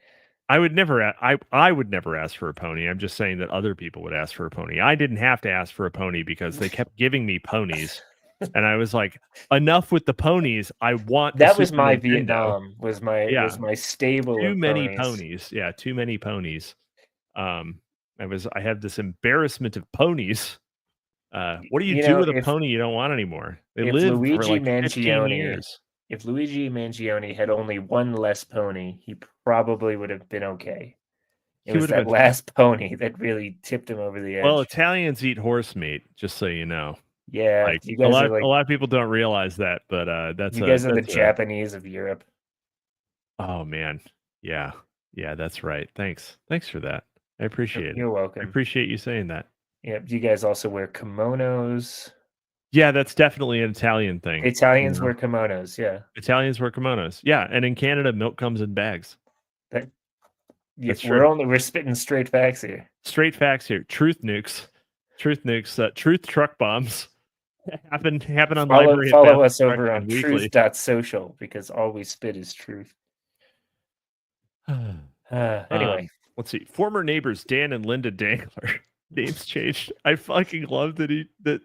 I would never ask for a pony. I'm just saying that other people would ask for a pony. I didn't have to ask for a pony because they kept giving me ponies. And I was like, enough with the ponies. I want that was my Nintendo. Vietnam was my stable too of many ponies. Yeah, too many ponies. I had this embarrassment of ponies. What do you do with a pony you don't want anymore? They live for like 15 years. If Luigi Mangione had only one less pony, he probably would have been okay. It was that last pony that really tipped him over the edge. Well, Italians eat horse meat, just so you know. Yeah, like, you guys a lot of people don't realize that, but that's you guys are the Japanese of Europe. Oh man, yeah, that's right. Thanks for that. I appreciate it. You're welcome. I appreciate you saying that. Yeah, you guys also wear kimonos. Yeah, that's definitely an Italian thing. Italians wear kimonos, yeah. Italians wear kimonos. Yeah, and in Canada, milk comes in bags. We're spitting straight facts here. Straight facts here. Truth nukes. Truth truck bombs happen on Library. Follow us over on truth.social because all we spit is truth. Anyway. Let's see. Former neighbors Dan and Linda Dangler. Names changed. I fucking love that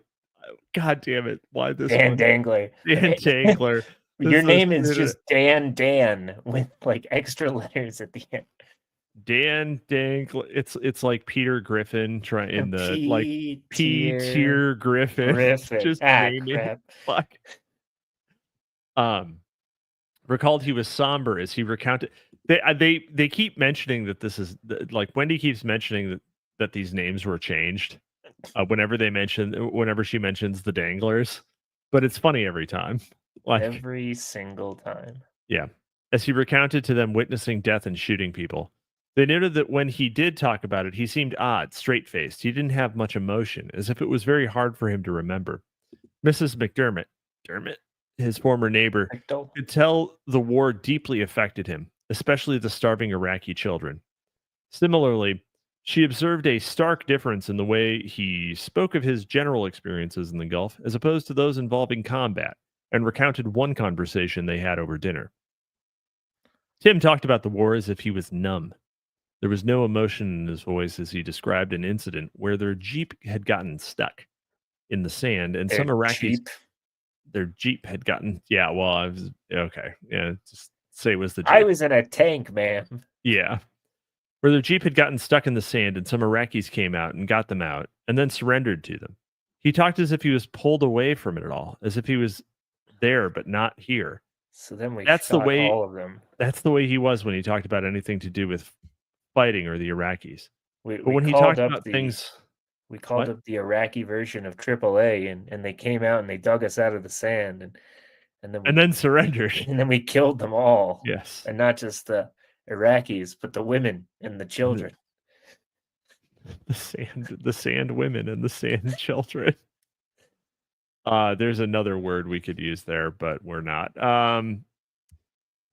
God damn it. Why this Dan Dangler. Dan Dangler. Your name is just Dan with like extra letters at the end. Dan Dangler. It's like Peter Griffin trying the like P-tier Griffin. Just naming. Fuck. Recalled he was somber as he recounted. They keep mentioning that this is like Wendy keeps mentioning that these names were changed whenever she mentions the Danglers, but it's funny every time. Like every single time. Yeah. as he recounted to them witnessing death and shooting people. They noted that when he did talk about it, he seemed odd, straight-faced. He didn't have much emotion, as if it was very hard for him to remember. Mrs. Dermot, his former neighbor, Rectal. could tell the war deeply affected him, especially the starving Iraqi children. Similarly, she observed a stark difference in the way he spoke of his general experiences in the Gulf as opposed to those involving combat, and recounted one conversation they had over dinner. Tim talked about the war as if he was numb. There was no emotion in his voice as he described an incident where their Jeep had gotten stuck in the sand and some Iraqis. Cheap. Their Jeep had gotten, yeah, well, I was, okay. Yeah, just say it was the Jeep. I was in a tank, ma'am. Yeah. Where their Jeep had gotten stuck in the sand and some Iraqis came out and got them out and then surrendered to them. He talked as if he was pulled away from it all, as if he was there but not here. So then we That's the shot way- all of them. That's the way he was when he talked about anything to do with fighting or the Iraqis. But when he talked about things, we called What? up the Iraqi version of AAA, and they came out and they dug us out of the sand, and then surrendered. and then we killed them all. Yes. And not just the Iraqis, but the women and the children. The sand women and the sand children. There's another word we could use there, but we're not.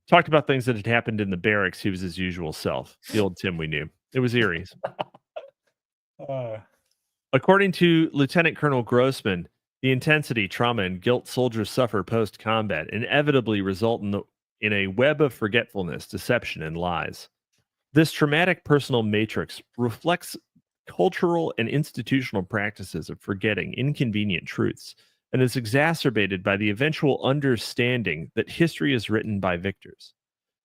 Talked about things that had happened in the barracks. He was his usual self. The old Tim we knew. It was eerie. According to Lieutenant Colonel Grossman, the intensity, trauma, and guilt soldiers suffer post-combat inevitably result in a web of forgetfulness, deception, and lies. This traumatic personal matrix reflects cultural and institutional practices of forgetting inconvenient truths and is exacerbated by the eventual understanding that history is written by victors.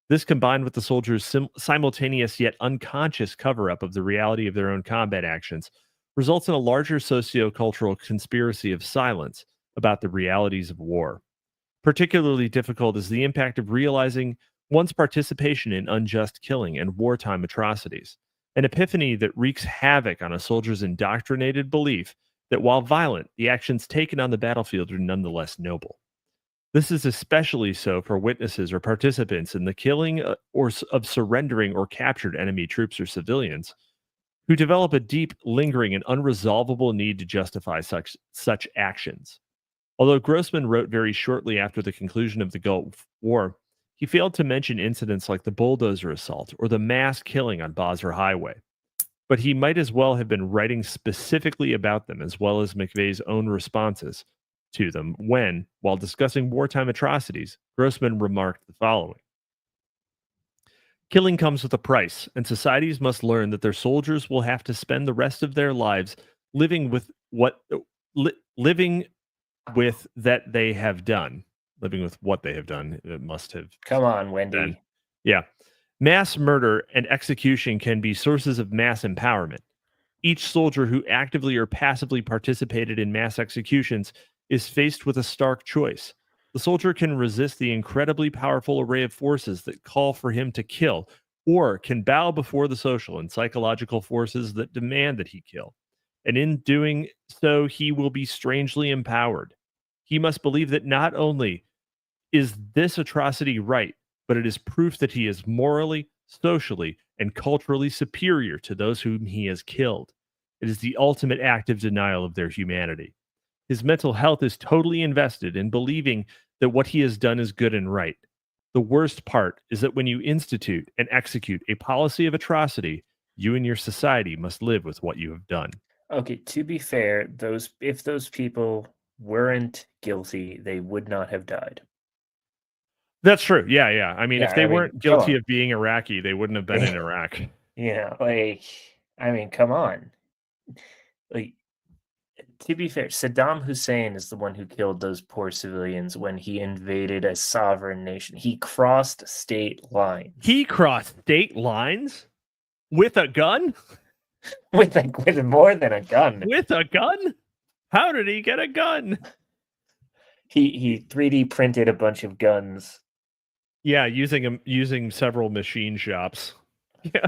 This, combined with the soldiers' simultaneous yet unconscious cover-up of the reality of their own combat actions, results in a larger socio-cultural conspiracy of silence about the realities of war. Particularly difficult is the impact of realizing one's participation in unjust killing and wartime atrocities, an epiphany that wreaks havoc on a soldier's indoctrinated belief that while violent, the actions taken on the battlefield are nonetheless noble. This is especially so for witnesses or participants in the killing of surrendering or captured enemy troops or civilians, who develop a deep, lingering, and unresolvable need to justify such actions. Although Grossman wrote very shortly after the conclusion of the Gulf War, he failed to mention incidents like the bulldozer assault or the mass killing on Basra Highway. But he might as well have been writing specifically about them, as well as McVeigh's own responses to them when, while discussing wartime atrocities, Grossman remarked the following. Killing comes with a price, and societies must learn that their soldiers will have to spend the rest of their lives living with that they have done. Living with what they have done. It must have. Come on, Wendy. Been. Yeah. Mass murder and execution can be sources of mass empowerment. Each soldier who actively or passively participated in mass executions is faced with a stark choice. The soldier can resist the incredibly powerful array of forces that call for him to kill, or can bow before the social and psychological forces that demand that he kill. And in doing so, he will be strangely empowered. He must believe that not only is this atrocity right, but it is proof that he is morally, socially, and culturally superior to those whom he has killed. It is the ultimate act of denial of their humanity. His mental health is totally invested in believing that what he has done is good and right. The worst part is that when you institute and execute a policy of atrocity, you and your society must live with what you have done. Okay, to be fair, if those people weren't guilty, they would not have died. That's true. Yeah. I mean, if they weren't guilty of being Iraqi, they wouldn't have been in Iraq. Yeah, come on. To be fair, Saddam Hussein is the one who killed those poor civilians when he invaded a sovereign nation. He crossed state lines. He crossed state lines? With a gun? with more than a gun. With a gun? How did he get a gun? He 3D printed a bunch of guns. Yeah, using several machine shops. Yeah.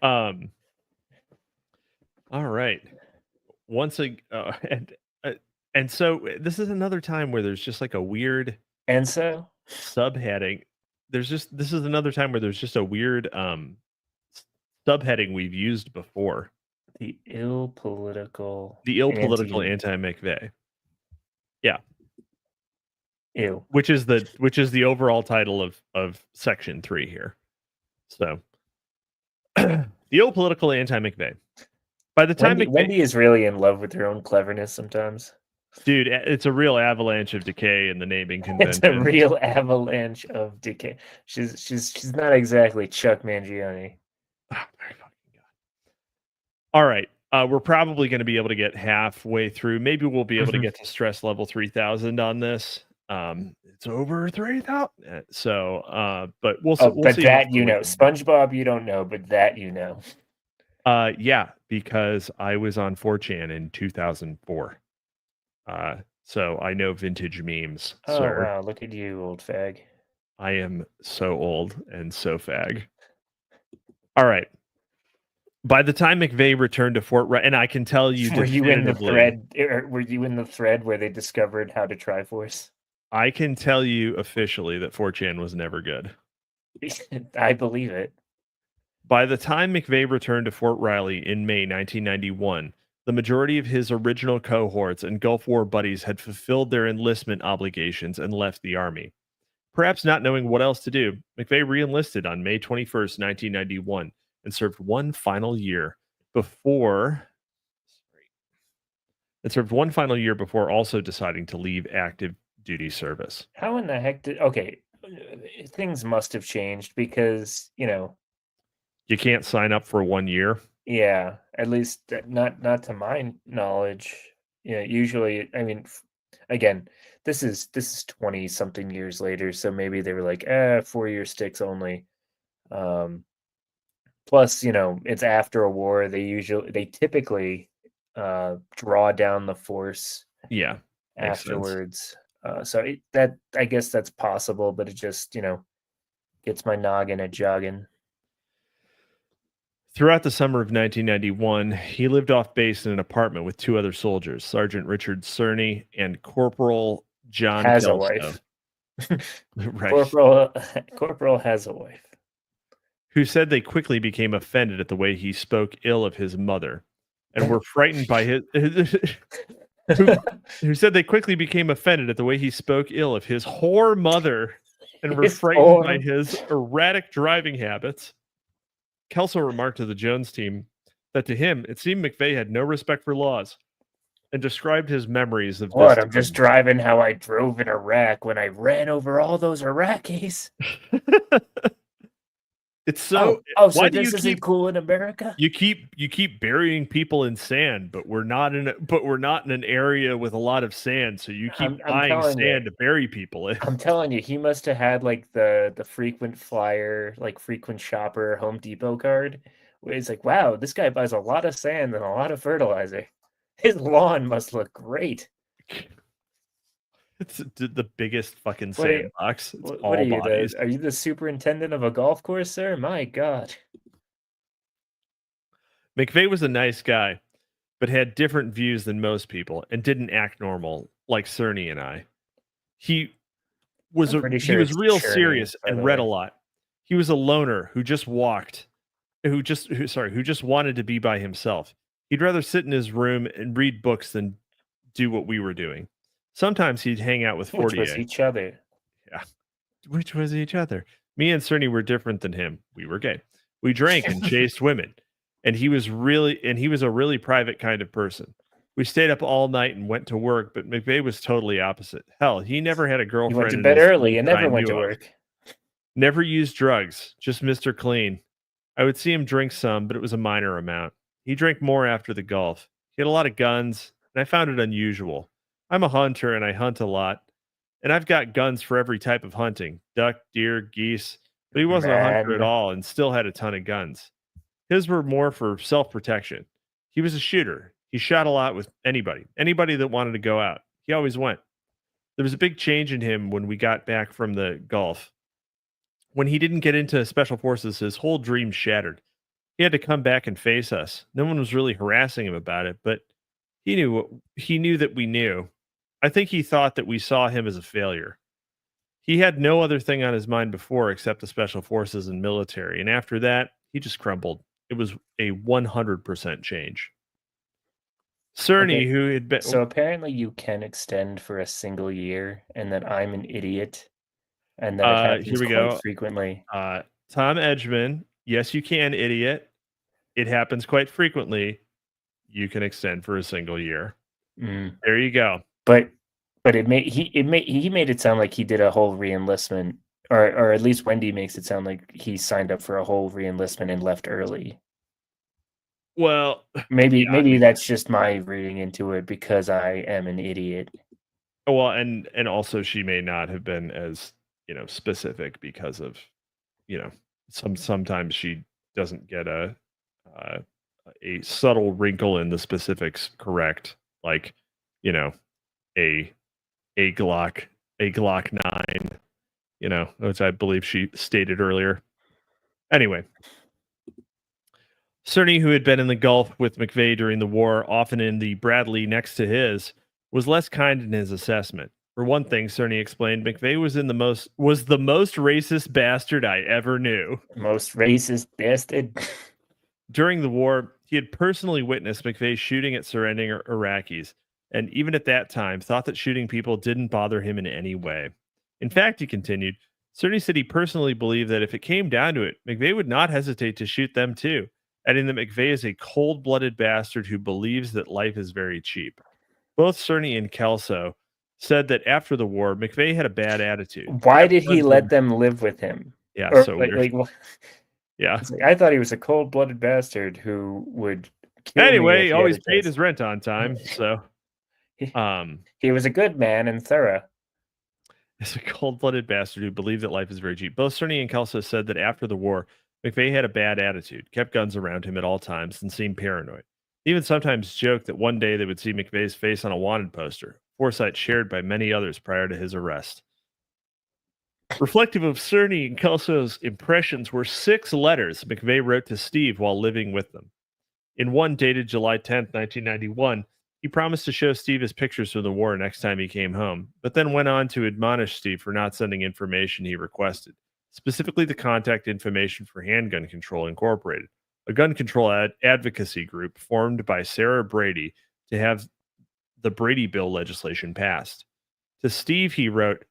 All right. And so this is another time where there's just like a weird and so subheading. this is another time where there's just a weird subheading we've used before. The ill political anti-McVeigh. Yeah. Ew. Which is the overall title of section 3 here. So the ill political anti-McVeigh. By the time Wendy is really in love with her own cleverness sometimes. Dude, it's a real avalanche of decay in the naming convention. It's a real avalanche of decay. She's not exactly Chuck Mangione. Oh, my fucking God. All right. We're probably going to be able to get halfway through. Maybe we'll be able to get to stress level 3000 on this. It's over 3,000. So, but we'll see. But that you know, SpongeBob, you don't know, but that you know. Yeah, because I was on 4chan in 2004. So I know vintage memes. Oh, sir. Wow, look at you, old fag. I am so old and so fag. All right. By the time McVeigh returned to Fort Wright, and I can tell you, were you in the thread? Were you in the thread where they discovered how to Triforce? I can tell you officially that 4chan was never good. I believe it. By the time McVeigh returned to Fort Riley in May 1991, the majority of his original cohorts and Gulf War buddies had fulfilled their enlistment obligations and left the Army. Perhaps not knowing what else to do, McVeigh re-enlisted on May 21st, 1991, and served one final year before also deciding to leave active duty service. How in the heck did... Okay, things must have changed because, you know... You can't sign up for 1 year? Yeah, at least not to my knowledge. Yeah, usually, I mean, again, this is 20 something years later, so maybe they were like, 4-year sticks only. Plus, you know, it's after a war. They typically draw down the force. Yeah, afterwards. So I guess that's possible, but it just, you know, gets my noggin a jogging. Throughout the summer of 1991, he lived off base in an apartment with 2 other soldiers, Sergeant Richard Cerny and Corporal John Has Kelso. a wife. Right. Corporal has a wife. Who said they quickly became offended at the way he spoke ill of his mother and were frightened by his... who said they quickly became offended at the way he spoke ill of his whore mother and were frightened by his erratic driving habits. Kelso remarked to the Jones team that to him, it seemed McVeigh had no respect for laws and described his memories of what? I'm just driving how I drove in Iraq when I ran over all those Iraqis. It's so. So this isn't cool in America. You keep burying people in sand, but we're not in an area with a lot of sand, so you keep buying sand to bury people in. I'm telling you, he must have had like the frequent flyer, like frequent shopper Home Depot card, where it's like, wow, this guy buys a lot of sand and a lot of fertilizer. His lawn must look great. It's the biggest fucking sandbox. It's all bodies. Are you the superintendent of a golf course, sir? My God. McVeigh was a nice guy, but had different views than most people and didn't act normal like Cerny and I. He was real serious and read a lot. He was a loner who just wanted to be by himself. He'd rather sit in his room and read books than do what we were doing. Sometimes he'd hang out with 48. Which was each other. Yeah. Which was each other. Me and Cerny were different than him. We were gay. We drank and chased women. And he was a really private kind of person. We stayed up all night and went to work, but McVeigh was totally opposite. Hell, he never had a girlfriend. He went to bed early and never went to work. Never used drugs, just Mr. Clean. I would see him drink some, but it was a minor amount. He drank more after the golf. He had a lot of guns, and I found it unusual. I'm a hunter and I hunt a lot, and I've got guns for every type of hunting, duck, deer, geese, but he wasn't a hunter at all and still had a ton of guns. His were more for self-protection. He was a shooter. He shot a lot with anybody that wanted to go out. He always went. There was a big change in him when we got back from the Gulf. When he didn't get into special forces, his whole dream shattered. He had to come back and face us. No one was really harassing him about it, but he knew that we knew. I think he thought that we saw him as a failure. He had no other thing on his mind before except the special forces and military, and after that, he just crumbled. It was a 100% change. Cerny, Okay, who had been so apparently you can extend for a single year, and that I'm an idiot, and that it here happens we quite go. frequently. Tom Edgman, yes, you can, idiot. It happens quite frequently. You can extend for a single year. Mm. There you go. But he made it sound like he did a whole reenlistment, or at least Wendy makes it sound like he signed up for a whole reenlistment and left early. Well, Maybe yeah, I maybe mean, that's just my reading into it because I am an idiot. well, and also she may not have been as specific because of sometimes she doesn't get uh, a subtle wrinkle in the specifics correct, like a a Glock a Glock 9, which I believe she stated earlier. Anyway, Cerny, who had been in the Gulf with McVeigh during the war, often in the Bradley next to his, was less kind in his assessment. For one thing, Cerny explained, McVeigh was the most racist bastard I ever knew. Most racist bastard. During the war, he had personally witnessed McVeigh shooting at surrendering Iraqis, and even at that time, thought that shooting people didn't bother him in any way. In fact, he continued, Cerny said he personally believed that if it came down to it, McVeigh would not hesitate to shoot them too, adding that McVeigh is a cold-blooded bastard who believes that life is very cheap. Both Cerny and Kelso said that after the war, McVeigh had a bad attitude. Why Kept did he guns let around- them live with him? Yeah, Or so weird. Yeah. It's like, I thought he was a cold-blooded bastard who would kill me Anyway, if he he had always a paid chance. his rent on time, so He was a good man and thorough. is a cold-blooded bastard who believed that life is very cheap. Both Cerny and Kelso said that after the war, McVeigh had a bad attitude, kept guns around him at all times, and seemed paranoid. He even sometimes joked that one day they would see McVeigh's face on a wanted poster, foresight shared by many others prior to his arrest. Reflective of Cerny and Kelso's impressions were 6 letters McVeigh wrote to Steve while living with them. In one dated July 10th, 1991, he promised to show Steve his pictures from the war next time he came home, but then went on to admonish Steve for not sending information he requested, specifically the contact information for Handgun Control Incorporated, a gun control advocacy group formed by Sarah Brady to have the Brady Bill legislation passed. To Steve, he wrote,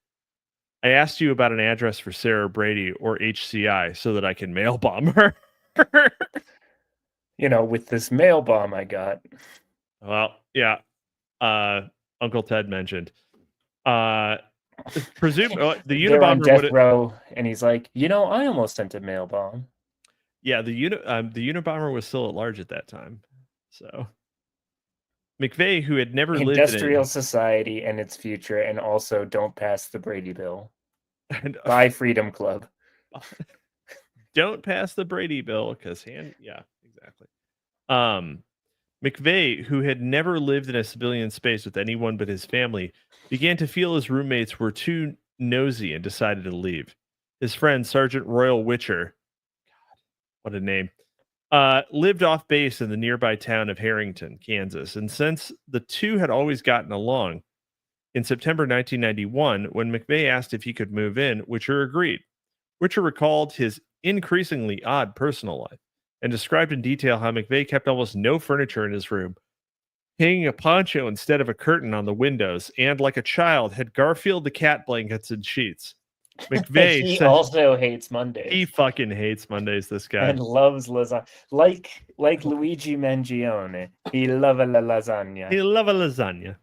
I asked you about an address for Sarah Brady or HCI so that I can mail bomb her. With this mail bomb I got. Well, yeah. Uncle Ted mentioned. Presume the They're on Unabomber death would. row, and he's like, I almost sent a mail bomb. Yeah, the Unabomber was still at large at that time. So McVeigh, who had never lived in Industrial society and its future, and also don't pass the Brady Bill. and, Buy Freedom Club. don't pass the Brady Bill because yeah, exactly. McVeigh, who had never lived in a civilian space with anyone but his family, began to feel his roommates were too nosy and decided to leave. His friend, Sergeant Royal Witcher, God, what a name, lived off base in the nearby town of Harrington, Kansas. And since the two had always gotten along, in September 1991, when McVeigh asked if he could move in, Witcher agreed. Witcher recalled his increasingly odd personal life and described in detail how McVeigh kept almost no furniture in his room, hanging a poncho instead of a curtain on the windows, and like a child, had Garfield the cat blankets and sheets. McVeigh He said also hates Mondays. he fucking hates Mondays, this guy. And loves lasagna. Like Luigi Mangione. He loves lasagna. He loves a lasagna.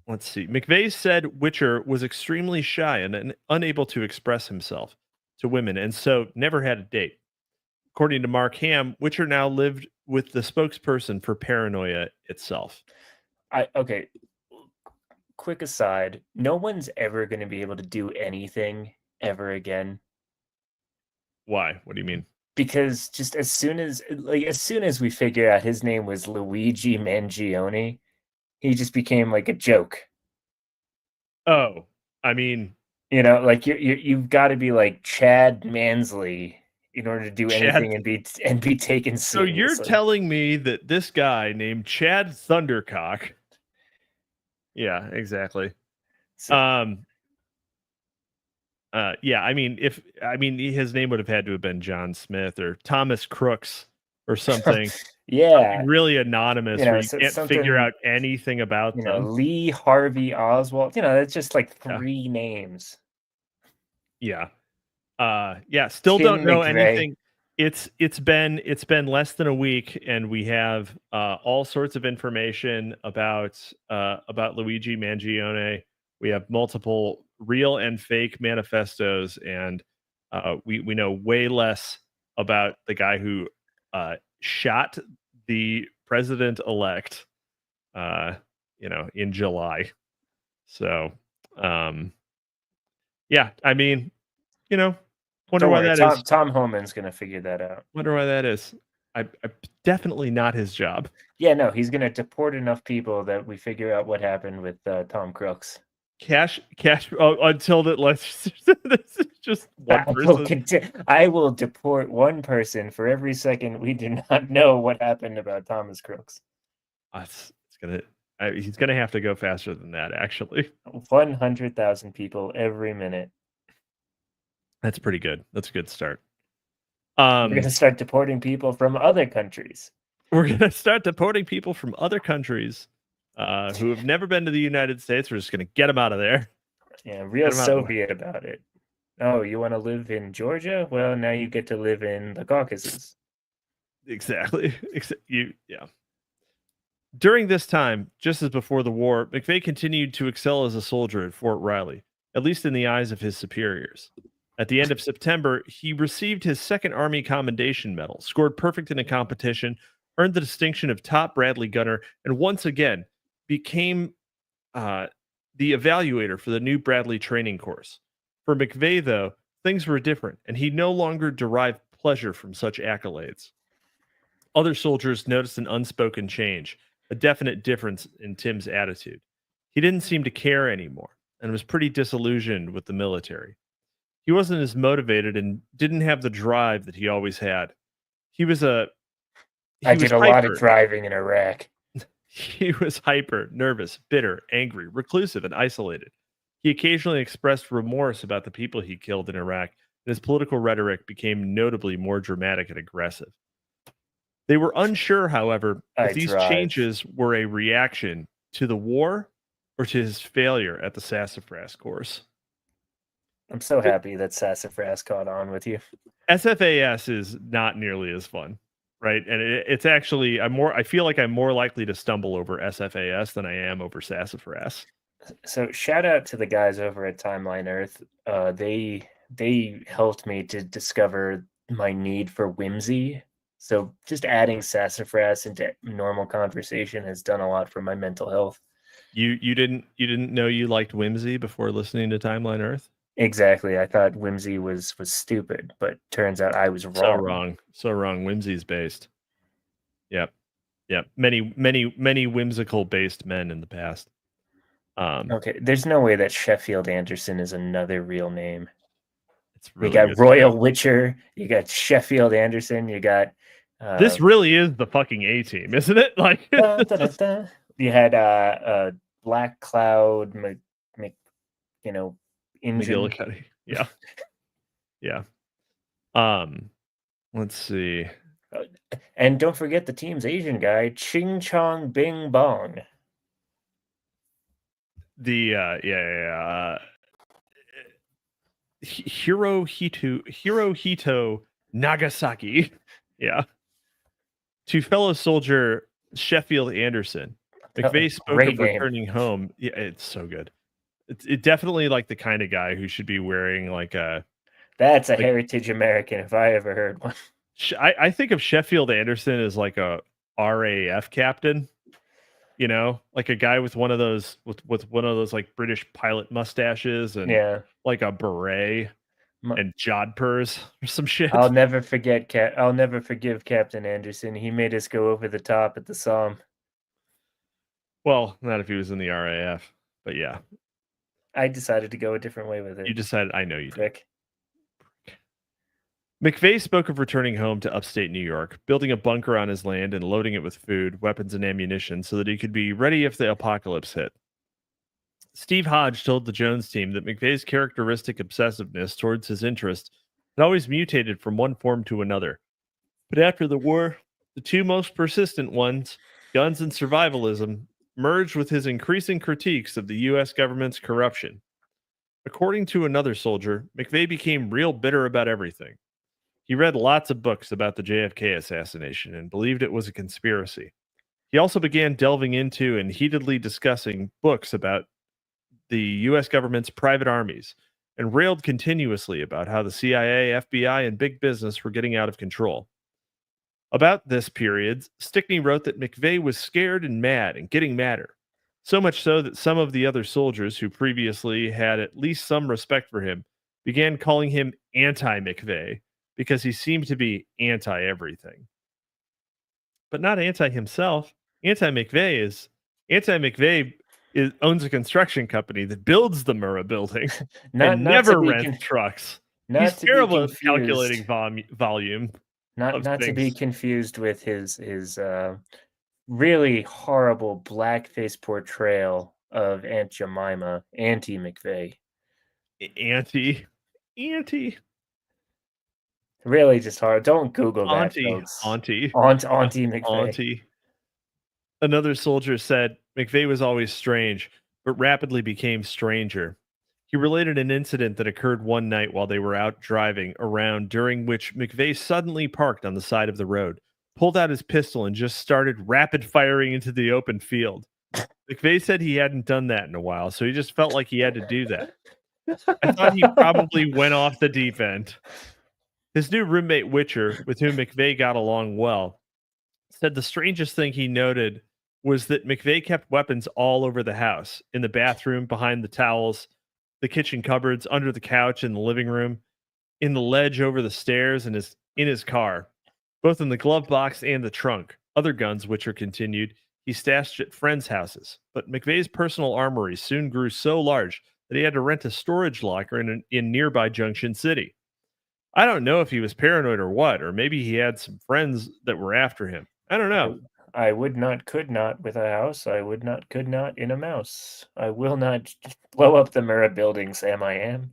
Let's see. McVeigh said Witcher was extremely shy and unable to express himself to women, and so never had a date. According to Mark Ham, Witcher now lived with the spokesperson for Paranoia itself. Okay. Quick aside, no one's ever going to be able to do anything ever again. Why? What do you mean? Because just as soon as we figure out his name was Luigi Mangione, he just became like a joke. Oh, I mean, like you've got to be like Chad Mansley in order to do anything and be taken seriously. So you're telling me that this guy named Chad Thundercock. Yeah, exactly. Yeah, I mean, his name would have had to have been John Smith or Thomas Crooks or something. Yeah, Something really anonymous where you can't figure out anything about them. Lee Harvey Oswald. It's just like 3 names. Yeah. Still Tim don't know McVeigh. anything. It's been less than a week, and we have all sorts of information about Luigi Mangione. We have multiple real and fake manifestos, and we know way less about the guy who shot the president-elect in July. So yeah, I mean, wonder why that is. Tom Homan's gonna figure that out. Wonder why that is. I definitely not his job. Yeah, no, he's gonna deport enough people that we figure out what happened with Tom Crooks. Cash. Until that, this is just one person. I will deport one person for every second we do not know what happened about Thomas Crooks. He's gonna have to go faster than that. Actually, 100,000 people every minute. That's pretty good. That's a good start. We're going to start deporting people from other countries. We're going to start deporting people from other countries who have never been to the United States. We're just going to get them out of there. Yeah, real Soviet about it. Oh, you want to live in Georgia? Well, now you get to live in the Caucasus. Exactly. Yeah. During this time, just as before the war, McVeigh continued to excel as a soldier at Fort Riley, at least in the eyes of his superiors. At the end of September, he received his Second Army Commendation Medal, scored perfect in a competition, earned the distinction of top Bradley gunner, and once again became the evaluator for the new Bradley training course. For McVeigh, though, things were different, and he no longer derived pleasure from such accolades. Other soldiers noticed an unspoken change, a definite difference in Tim's attitude. He didn't seem to care anymore, and was pretty disillusioned with the military. He wasn't as motivated and didn't have the drive that he always had. I did a lot of driving in Iraq. He was hyper, nervous, bitter, angry, reclusive, and isolated. He occasionally expressed remorse about the people he killed in Iraq, and his political rhetoric became notably more dramatic and aggressive. They were unsure, however, if these changes were a reaction to the war or to his failure at the sassafras course. I'm so happy that sassafras caught on with you. SFAS is not nearly as fun, right? And it's actually I feel like I'm more likely to stumble over SFAS than I am over sassafras. So shout out to the guys over at Timeline Earth. They helped me to discover my need for whimsy. So just adding sassafras into normal conversation has done a lot for my mental health. You didn't know you liked whimsy before listening to Timeline Earth? Exactly. I thought whimsy was stupid, but turns out I was wrong. So wrong. Whimsy's based. Yep. Many whimsical based men in the past. Okay, there's no way that Sheffield Anderson is another real name. It's really you got Royal Witcher, you got Sheffield Anderson, you got this really is the fucking A-Team, isn't it? Like you had Black Cloud, Engine. Yeah. Yeah. Let's see. And don't forget the team's Asian guy, Ching Chong Bing Bong. The Hirohito Nagasaki. Yeah. To fellow soldier Sheffield Anderson. McVeigh spoke of returning home. Yeah, it's so good. It's definitely like the kind of guy who should be wearing like a... That's a heritage American if I ever heard one. I think of Sheffield Anderson as like a RAF captain, like a guy with one of those with one of those like British pilot mustaches and like a beret and jodhpurs or some shit. I'll never forgive Captain Anderson. He made us go over the top at the Somme. Well, not if he was in the RAF, but yeah. I decided to go a different way with it. You decided. I know you did. McVeigh spoke of returning home to upstate New York, building a bunker on his land and loading it with food, weapons, and ammunition so that he could be ready if the apocalypse hit. Steve Hodge told the Jones team that McVeigh's characteristic obsessiveness towards his interest had always mutated from one form to another. But after the war, the two most persistent ones, guns and survivalism, merged with his increasing critiques of the U.S. government's corruption. According to another soldier, McVeigh became real bitter about everything. He read lots of books about the JFK assassination and believed it was a conspiracy. He also began delving into and heatedly discussing books about the U.S. government's private armies and railed continuously about how the CIA, FBI, and big business were getting out of control. About this period, Stickney wrote that McVeigh was scared and mad and getting madder, so much so that some of the other soldiers who previously had at least some respect for him began calling him anti-McVeigh because he seemed to be anti-everything. But not anti himself. Anti-McVeigh owns a construction company that builds the Murrah Building and never rents trucks. He's terrible at calculating volume. Not to be confused with his really horrible blackface portrayal of Aunt Jemima, Auntie McVeigh. Auntie. Really just hard. Don't Google that, Auntie. folks. Auntie McVeigh. Auntie. Another soldier said McVeigh was always strange, but rapidly became stranger. He related an incident that occurred one night while they were out driving around, during which McVeigh suddenly parked on the side of the road, pulled out his pistol, and just started rapid firing into the open field. McVeigh said he hadn't done that in a while, so he just felt like he had to do that. I thought he probably went off the deep end. His new roommate, Witcher, with whom McVeigh got along well, said the strangest thing he noted was that McVeigh kept weapons all over the house, in the bathroom, behind the towels, the kitchen cupboards, under the couch in the living room, in the ledge over the stairs, and in his car, both in the glove box and the trunk. Other guns, Witcher continued, he stashed at friends' houses. But McVeigh's personal armory soon grew so large that he had to rent a storage locker in nearby Junction City. I don't know if he was paranoid or what, or maybe he had some friends that were after him. I don't know. I would not, could not with a house. I would not, could not in a mouse. I will not blow up the Murrah Building, Sam. I am.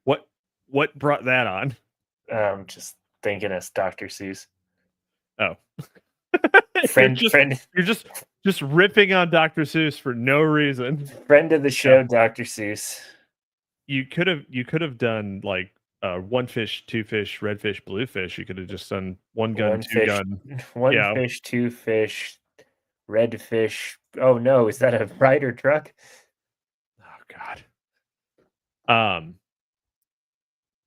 What brought that on? Just thinking of Dr. Seuss. Oh. friend. You're just ripping on Dr. Seuss for no reason. Friend of the show, Dr. Seuss. You could have done like one fish, two fish, red fish, blue fish. You could have just done one gun, two gun. One fish, two fish, red fish. Oh no, is that a rider truck? Oh God.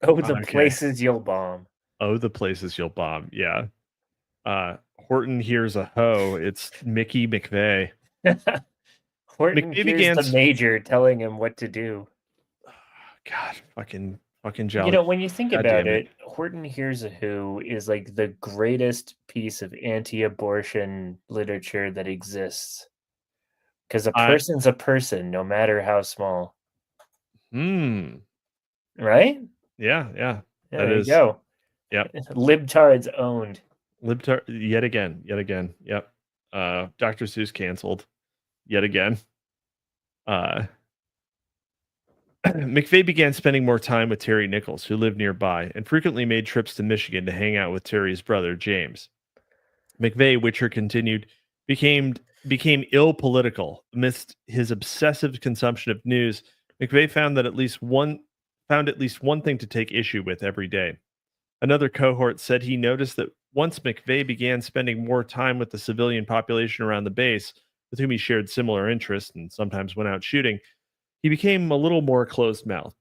Oh, the places you'll bomb. Oh, the places you'll bomb. Yeah. Horton hears a hoe. It's Mickey McVeigh. Horton hears the major telling him what to do. Oh, God, fucking jealous. You know, when you think about it, Horton Hears a Who is like the greatest piece of anti-abortion literature that exists. Because a person's a person, no matter how small. Right? Yeah. There you go. Yep. Libtards owned. Yet again. Yep. Dr. Seuss canceled. Yet again. McVeigh began spending more time with Terry Nichols, who lived nearby, and frequently made trips to Michigan to hang out with Terry's brother, James. McVeigh, Witcher continued, became ill political. Amidst his obsessive consumption of news, McVeigh found at least one thing to take issue with every day. Another cohort said he noticed that once McVeigh began spending more time with the civilian population around the base, with whom he shared similar interests and sometimes went out shooting, he became a little more closed-mouthed.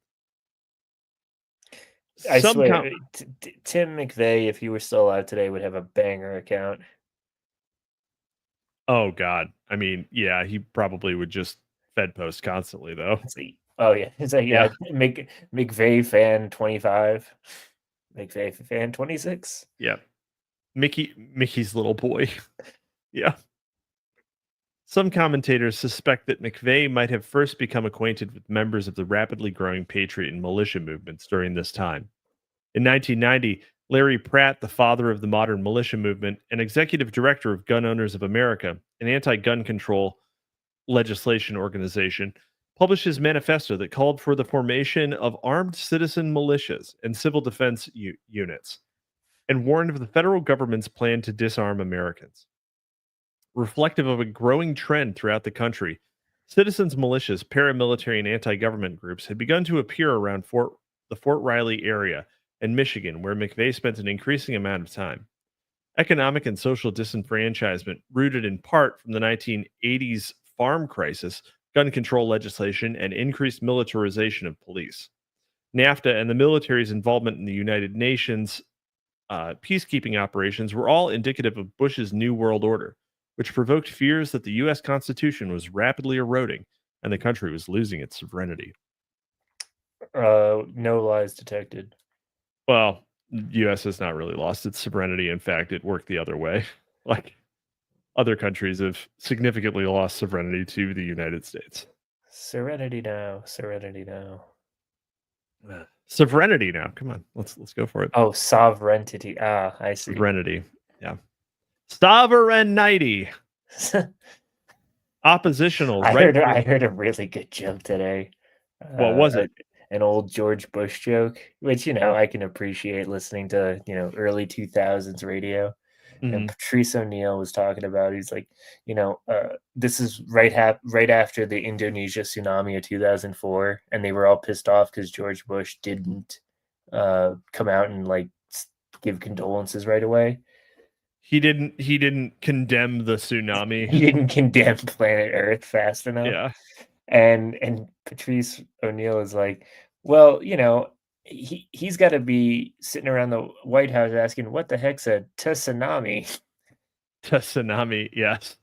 I swear, Tim McVeigh, if he were still alive today, would have a banger account. Oh, God. I mean, yeah, he probably would just Fed post constantly, though. Oh, yeah. It's like, yeah. McVeigh fan 25. McVeigh fan 26. Yeah. Mickey's little boy. Yeah. Some commentators suspect that McVeigh might have first become acquainted with members of the rapidly growing patriot and militia movements during this time. In 1990, Larry Pratt, the father of the modern militia movement and executive director of Gun Owners of America, an anti-gun control legislation organization, published his manifesto that called for the formation of armed citizen militias and civil defense units, and warned of the federal government's plan to disarm Americans. Reflective of a growing trend throughout the country, citizens' militias, paramilitary, and anti-government groups had begun to appear around the Fort Riley area in Michigan, where McVeigh spent an increasing amount of time. Economic and social disenfranchisement, rooted in part from the 1980s farm crisis, gun control legislation, and increased militarization of police. NAFTA and the military's involvement in the United Nations peacekeeping operations were all indicative of Bush's New World Order, which provoked fears that the U.S. Constitution was rapidly eroding and the country was losing its sovereignty. No lies detected. Well, the U.S. has not really lost its sovereignty. In fact, it worked the other way. Like, other countries have significantly lost sovereignty to the United States. Serenity now. Serenity now. Sovereignty now. Come on, let's go for it. Oh, sovereignty. Ah, I see. Sovereignty. Yeah. Sovereignty. Oppositional. I heard a really good joke today. What was it? An old George Bush joke, which, I can appreciate listening to, early 2000s radio. And Patrice O'Neill was talking about, he's like, this is right after the Indonesia tsunami of 2004, and they were all pissed off because George Bush didn't come out and like give condolences right away. He didn't condemn the tsunami. He didn't condemn planet Earth fast enough. Yeah. And Patrice O'Neill is like, well, he's got to be sitting around the White House asking, what the heck's a tsunami? Tsunami, yes.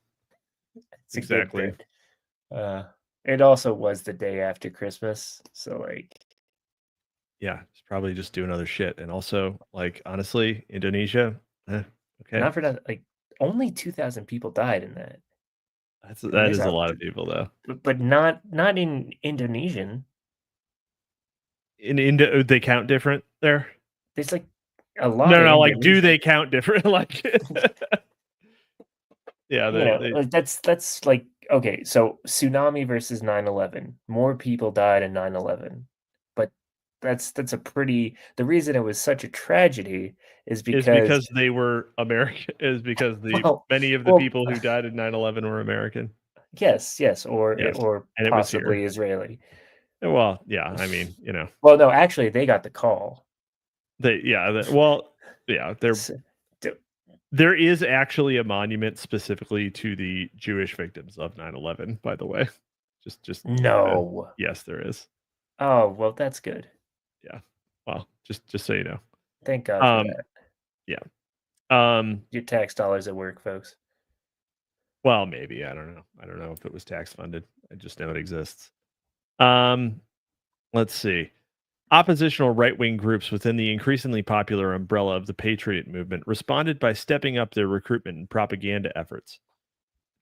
It's exactly. It also was the day after Christmas, so like, yeah, it's probably just doing other shit. And also, like, honestly, Indonesia, okay, not for that. Like, only 2,000 people died in that. That is a lot of people, though. But not in Indonesian. In they count different there? There's like a lot. No, like, do they count different? Like, yeah, like that's like, okay, so tsunami versus 9/11. More people died in 9/11, but that's a pretty. The reason it was such a tragedy is because they were American. Is because many of the people who died in 9/11 were American. Yes, or and possibly Israeli. Well, yeah, I mean, Well, no, actually, they got the call. There is actually a monument specifically to the Jewish victims of 9/11, by the way. Just no. Yes, there is. Oh, well, that's good. Yeah. Well, just so you know. Thank God for that. Yeah. Your tax dollars at work, folks. Well, maybe. I don't know. I don't know if it was tax funded. I just know it exists. Let's see. Oppositional right-wing groups within the increasingly popular umbrella of the Patriot movement responded by stepping up their recruitment and propaganda efforts,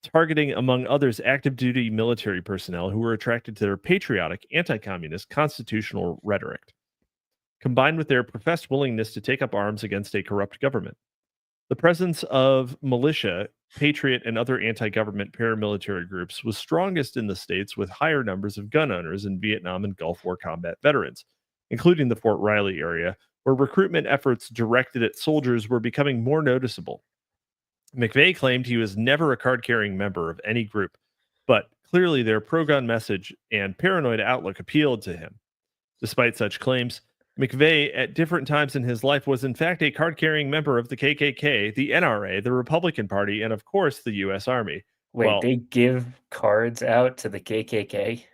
targeting, among others, active-duty military personnel who were attracted to their patriotic, anti-communist, constitutional rhetoric, combined with their professed willingness to take up arms against a corrupt government. The presence of militia, patriot, and other anti-government paramilitary groups was strongest in the states with higher numbers of gun owners and Vietnam and Gulf War combat veterans, including the Fort Riley area, where recruitment efforts directed at soldiers were becoming more noticeable. McVeigh claimed he was never a card-carrying member of any group, but clearly their pro-gun message and paranoid outlook appealed to him. Despite such claims, McVeigh, at different times in his life, was in fact a card-carrying member of the KKK, the NRA, the Republican Party, and of course the U.S. Army. Wait, they give cards out to the KKK?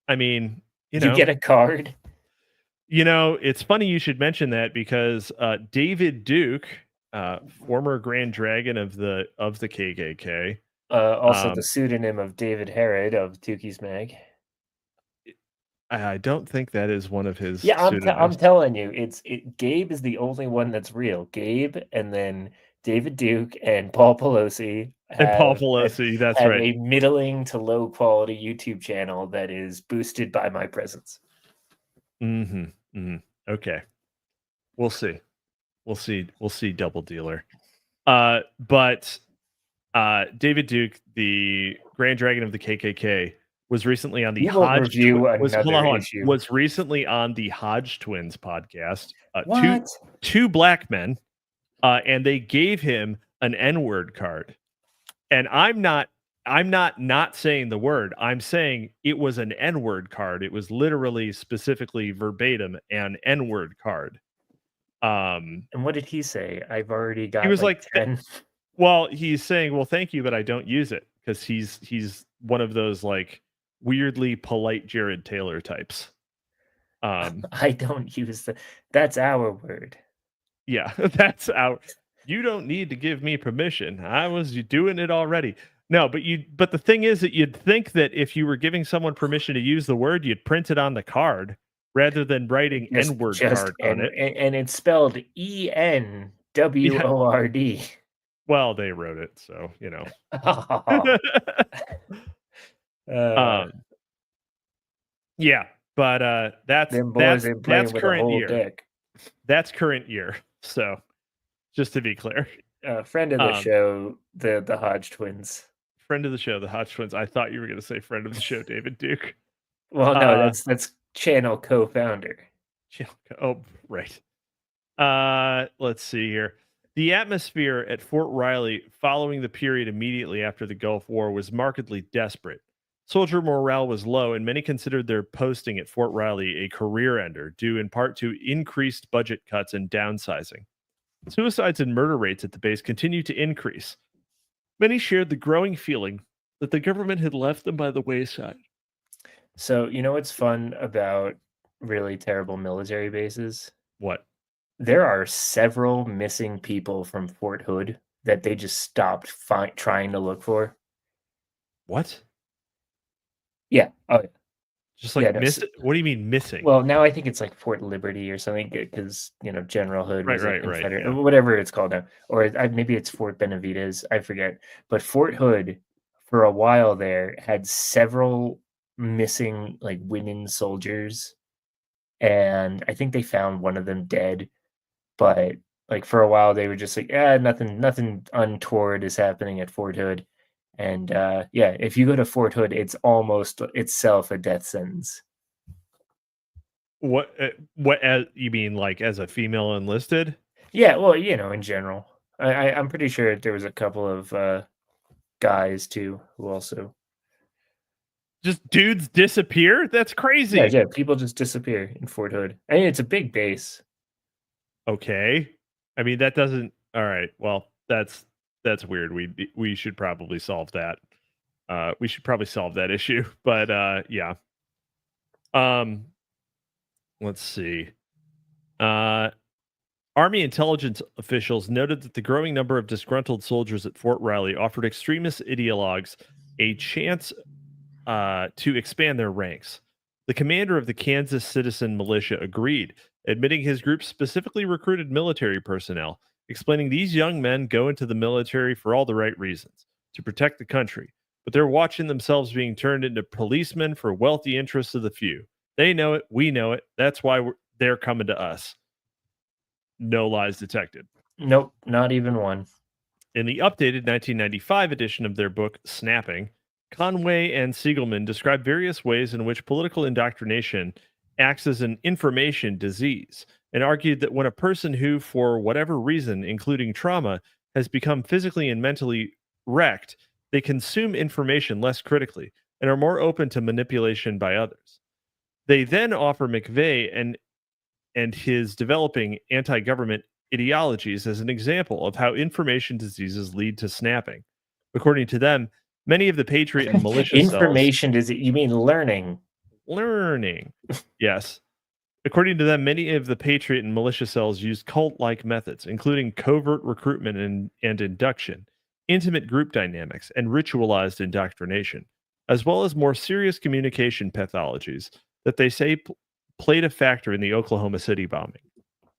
I mean, you get a card? It's funny you should mention that because David Duke, former Grand Dragon of the KKK, also the pseudonym of David Herod of Tukey's Mag. I don't think that is one of his. Yeah, I'm telling you, Gabe is the only one that's real. Gabe, and then David Duke and Paul Pelosi. That's have right. A middling to low quality YouTube channel that is boosted by my presence. Okay, we'll see. We'll see. Double dealer. But David Duke, the Grand Dragon of the KKK, was recently on the You won't review another issue. Was recently on the Hodge Twins podcast. What? Two black men, and they gave him an N-word card. And I'm not saying the word. I'm saying it was an N-word card. It was literally, specifically, verbatim, an N-word card. And what did he say? I've already got. He was like 10. Well, he's saying, "Well, thank you, but I don't use it," because he's one of those like weirdly polite Jared Taylor types. I don't use that's our word. Yeah, that's our. You don't need to give me permission. I was doing it already. No, but the thing is that you'd think that if you were giving someone permission to use the word, you'd print it on the card rather than writing N-word card on it. And it's spelled ENWORD. Yeah. Well, they wrote it, so you know. Yeah, but that's current year. Deck. That's current year. So, just to be clear, friend of the show, the Hodge Twins. Friend of the show, the Hodge Twins. I thought you were going to say friend of the show, David Duke. Well, no, that's channel co-founder. Oh, right. Let's see here. The atmosphere at Fort Riley following the period immediately after the Gulf War was markedly desperate. Soldier morale was low, and many considered their posting at Fort Riley a career ender, due in part to increased budget cuts and downsizing. Suicides and murder rates at the base continued to increase. Many shared the growing feeling that the government had left them by the wayside. So, you know what's fun about really terrible military bases? What? There are several missing people from Fort Hood that they just stopped trying to look for. What? Yeah. Oh, yeah. Just like what do you mean missing? Well, now I think it's like Fort Liberty or something, because General Hood was right, whatever it's called now, or maybe it's Fort Benavides. I forget. But Fort Hood, for a while there, had several missing like women soldiers, and I think they found one of them dead. But like for a while, they were just like, nothing untoward is happening at Fort Hood. And if you go to Fort Hood, it's almost itself a death sentence. What you mean, like as a female enlisted? Yeah, well, in general, I'm pretty sure there was a couple of guys too who also just dudes disappear. That's crazy. Yeah, people just disappear in Fort Hood. I mean, it's a big base. Okay, I mean that doesn't. All right, well, that's weird. We should probably solve that. We should probably solve that issue. But yeah. Let's see. Army intelligence officials noted that the growing number of disgruntled soldiers at Fort Riley offered extremist ideologues a chance to expand their ranks. The commander of the Kansas Citizen Militia agreed, admitting his group specifically recruited military personnel, explaining these young men go into the military for all the right reasons, to protect the country, but they're watching themselves being turned into policemen for wealthy interests of the few. They know it. We know it. That's why they're coming to us. No lies detected. Nope, not even one. In the updated 1995 edition of their book, Snapping, Conway and Siegelman describe various ways in which political indoctrination acts as an information disease, and argued that when a person who, for whatever reason, including trauma, has become physically and mentally wrecked, they consume information less critically and are more open to manipulation by others. They then offer McVeigh and his developing anti-government ideologies as an example of how information diseases lead to snapping. According to them, many of the patriot and militia information disease. You mean learning? Learning, yes. According to them, many of the patriot and militia cells use cult-like methods, including covert recruitment and induction, intimate group dynamics, and ritualized indoctrination, as well as more serious communication pathologies that they say played a factor in the Oklahoma City bombing.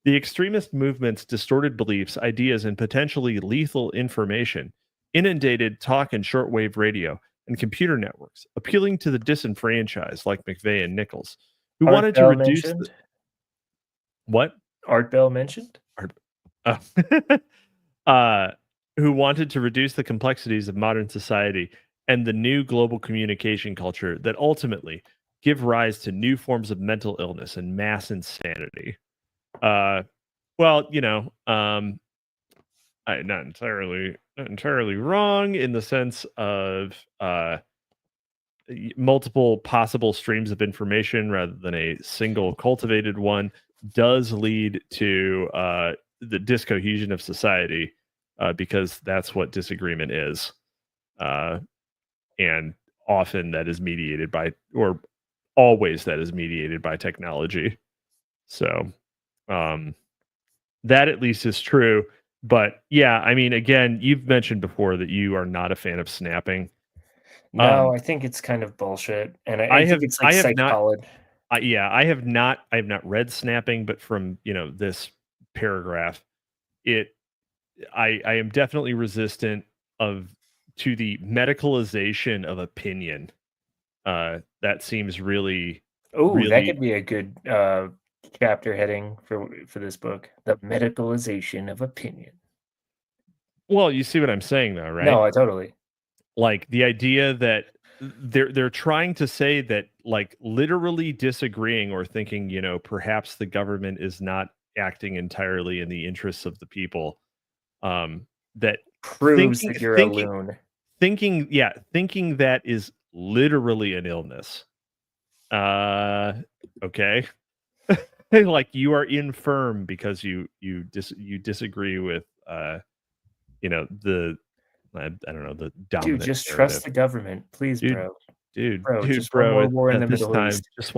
The extremist movement's distorted beliefs, ideas, and potentially lethal information inundated talk and shortwave radio and computer networks, appealing to the disenfranchised like McVeigh and Nichols, who wanted to reduce what? Art Bell mentioned? who wanted to reduce the complexities of modern society and the new global communication culture that ultimately give rise to new forms of mental illness and mass insanity. Uh, well, not entirely wrong in the sense of multiple possible streams of information rather than a single cultivated one does lead to the discohesion of society because that's what disagreement is. And often that is mediated by, or always that is mediated by technology. So that at least is true. But yeah, I mean, again, you've mentioned before that you are not a fan of snapping. No, I think it's kind of bullshit, and I I think have it's like I have not psychology. yeah, I have not read snapping, but from, this paragraph, it I am definitely resistant of to the medicalization of opinion. That seems really, Oh, that really could be a good chapter heading for this book: the medicalization of opinion. well, you see what I'm saying though, right? No, I totally. Like the idea that they're trying to say that like literally disagreeing or thinking, perhaps the government is not acting entirely in the interests of the people. That Proves thinking that you're a thinking loon. thinking that is literally an illness. Okay. Like you are infirm because you disagree with the I don't know, the Dude, dominant just narrative. trust the government, please, Dude, bro. dude, Just one bro, more war in at the this Middle time, East. just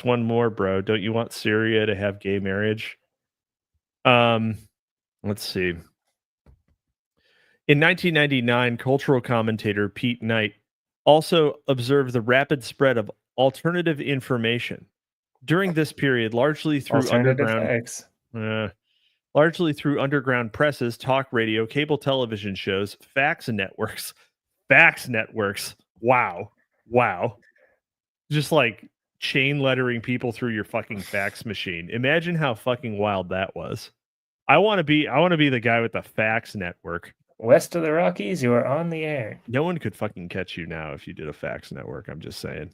one more, bro. Don't you want Syria to have gay marriage? Um, let's see. In 1999, cultural commentator Pete Knight also observed the rapid spread of alternative information. During this period, Alternative facts. uh, largely through underground presses, talk radio, cable television shows, fax networks. Wow, wow, just like chain lettering people through your fucking fax machine. Imagine how fucking wild that was. I want to be the guy with the fax network. West of the Rockies, you are on the air. No one could fucking catch you now if you did a fax network. I'm just saying.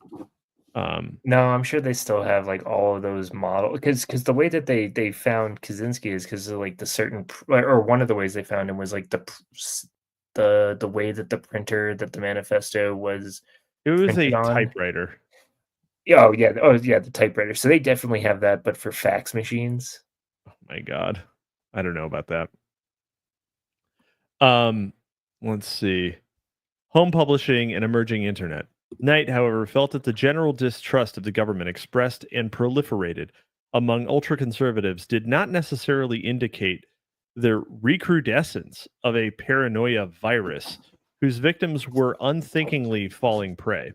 No, I'm sure they still have like all of those models because the way that they found Kaczynski is because of like the certain or one of the ways they found him was like the way that the printer that the manifesto was it was printed a on. typewriter. Oh yeah, the typewriter. So they definitely have that, but for fax machines. Oh my god, I don't know about that. Um, let's see. Home publishing and emerging internet. Knight, however, felt that the general distrust of the government expressed and proliferated among ultra conservatives did not necessarily indicate the recrudescence of a paranoia virus whose victims were unthinkingly falling prey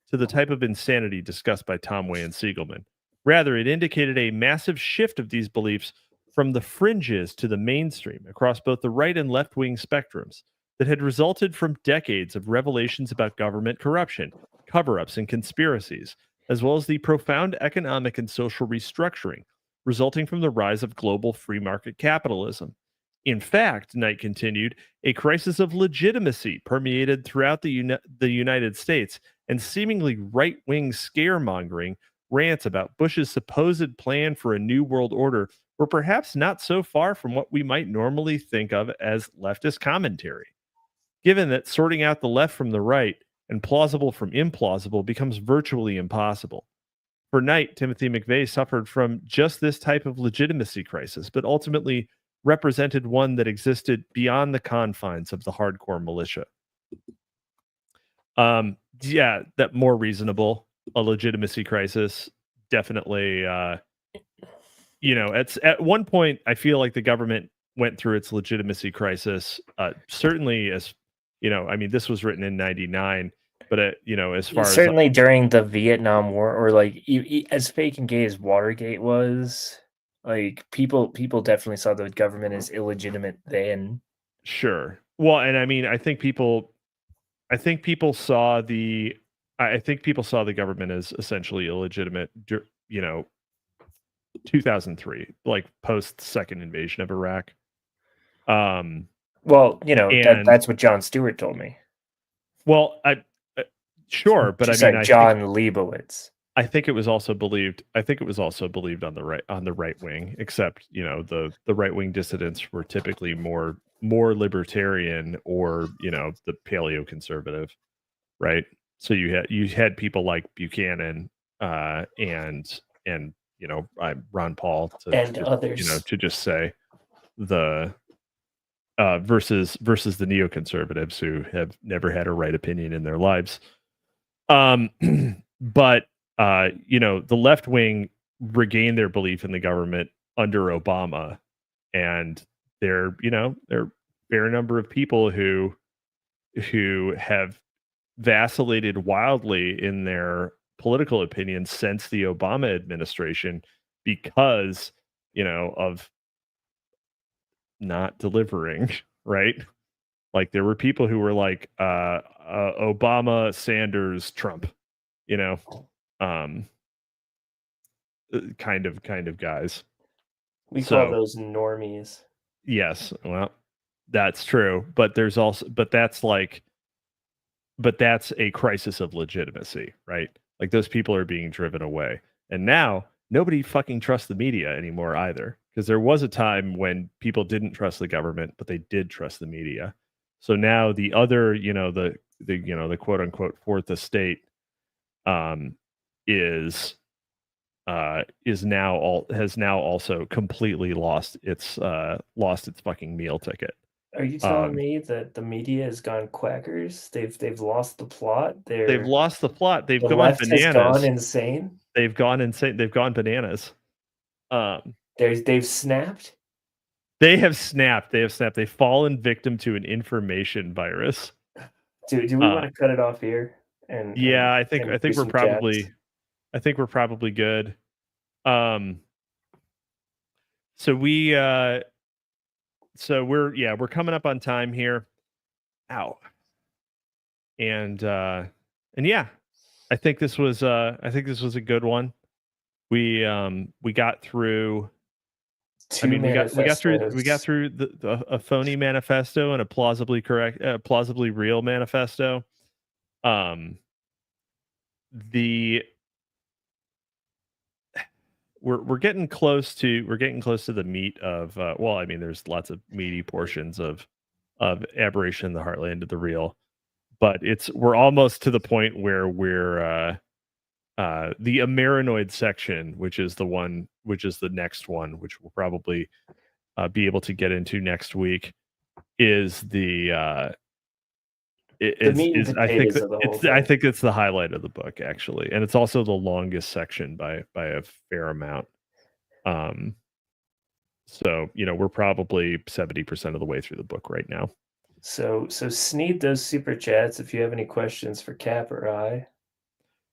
to the type of insanity discussed by Tom Way and Siegelman. Rather, it indicated a massive shift of these beliefs from the fringes to the mainstream across both the right and left wing spectrums that had resulted from decades of revelations about government corruption, cover ups, and conspiracies, as well as the profound economic and social restructuring resulting from the rise of global free market capitalism. In fact, Knight continued, a crisis of legitimacy permeated throughout the United States, and seemingly right wing scaremongering rants about Bush's supposed plan for a new world order were perhaps not so far from what we might normally think of as leftist commentary. Given that sorting out the left from the right and plausible from implausible becomes virtually impossible. For Knight, Timothy McVeigh suffered from just this type of legitimacy crisis, but ultimately represented one that existed beyond the confines of the hardcore militia. Yeah, that more reasonable, a legitimacy crisis. Definitely, at one point, I feel like the government went through its legitimacy crisis. Certainly, as I mean, this was written in '99, but as far as Certainly during the Vietnam War, or like as fake and gay as Watergate was, like people definitely saw the government as illegitimate then. sure, well, and I mean, I think people saw I think people saw the government as essentially illegitimate. 2003, like post second invasion of Iraq. Um, Well, And that's what Jon Stewart told me. well, sure, but I mean, Sorry, I think John Leibowitz. I think it was also believed. I think it was also believed on the right wing. Except the right wing dissidents were typically more libertarian or the paleo conservative, right? So you had people like Buchanan and Ron Paul to And just others. to just say the versus the neoconservatives who have never had a right opinion in their lives. But the left wing regained their belief in the government under Obama, and there are a fair number of people who have vacillated wildly in their political opinions since the Obama administration because of not delivering, right? Like there were people who were like Obama, Sanders, Trump, you know, um, kind of guys. We call So those normies. yes, well, that's true, but there's also but that's a crisis of legitimacy, right? Like those people are being driven away. And now nobody fucking trusts the media anymore either. Because there was a time when people didn't trust the government, but they did trust the media. So now the other, the quote unquote fourth estate um is now has now also completely lost its fucking meal ticket. Are you telling me that the media has gone quackers? They've lost the plot. They've lost the plot. They've The gone left has gone bananas. insane. They've gone insane. They've gone bananas. They've snapped. They have snapped. They have snapped. They've fallen victim to an information virus. Do we want to cut it off here? Yeah, I think do we're some chats? probably good. So we're coming up on time here. Ow. And yeah, I think this was a good one. We got through. Two we got through manifestos. a phony manifesto and a plausibly real manifesto. We're getting close to the meat of well, I mean, there's lots of meaty portions of Aberration, the Heartland of the Real, but we're almost to the point where we're the Amarinoid section, which is the next one, which we'll probably be able to get into next week, is the meat and I think potatoes of the whole thing. I think it's the highlight of the book, actually, and it's also the longest section by a fair amount. So we're probably 70% of the way through the book right now. So sneed those super chats if you have any questions for Cap or I.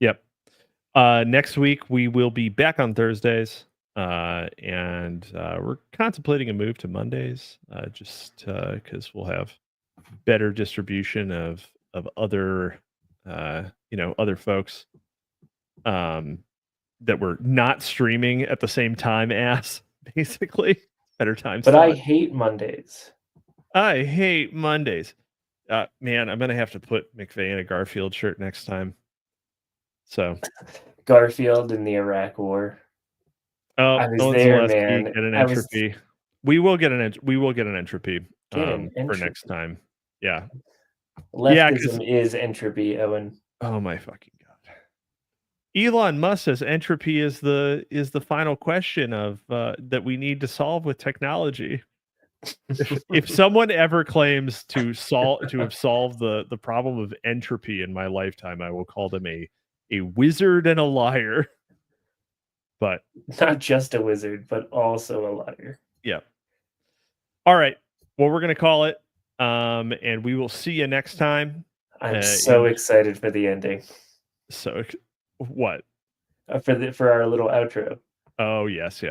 Yep. Next week we will be back on Thursdays, and we're contemplating a move to Mondays, just because we'll have better distribution of other other folks that we're not streaming at the same time as, basically. Better time But slot. I hate Mondays. I hate Mondays. Man, I'm gonna have to put McVeigh in a Garfield shirt next time. So Garfield in the Iraq War. Oh, I was Owen there, Zaleski, man. get an entropy. We will get an entropy for next time. Yeah. Leftism is entropy, Owen. Oh my fucking god. Elon Musk says entropy is the final question of that we need to solve with technology. If someone ever claims to have solved the problem of entropy in my lifetime, I will call them a wizard and a liar. But not just a wizard, but also a liar. Yeah. All right. Well, we're gonna call it, and we will see you next time. I'm so excited for the ending. So, what? For our little outro. Oh yes.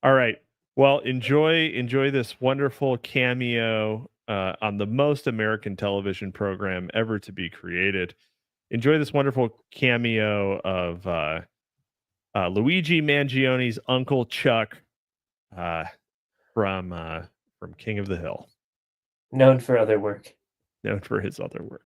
All right. Well, enjoy this wonderful cameo on the most American television program ever to be created. Enjoy this wonderful cameo of Luigi Mangione's Uncle Chuck from King of the Hill. Known for other work. Known for his other work.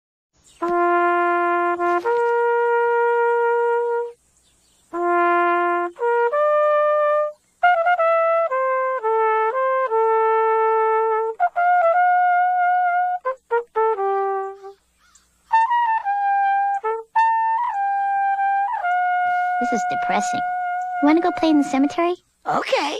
This is depressing. Want to go play in the cemetery? Okay.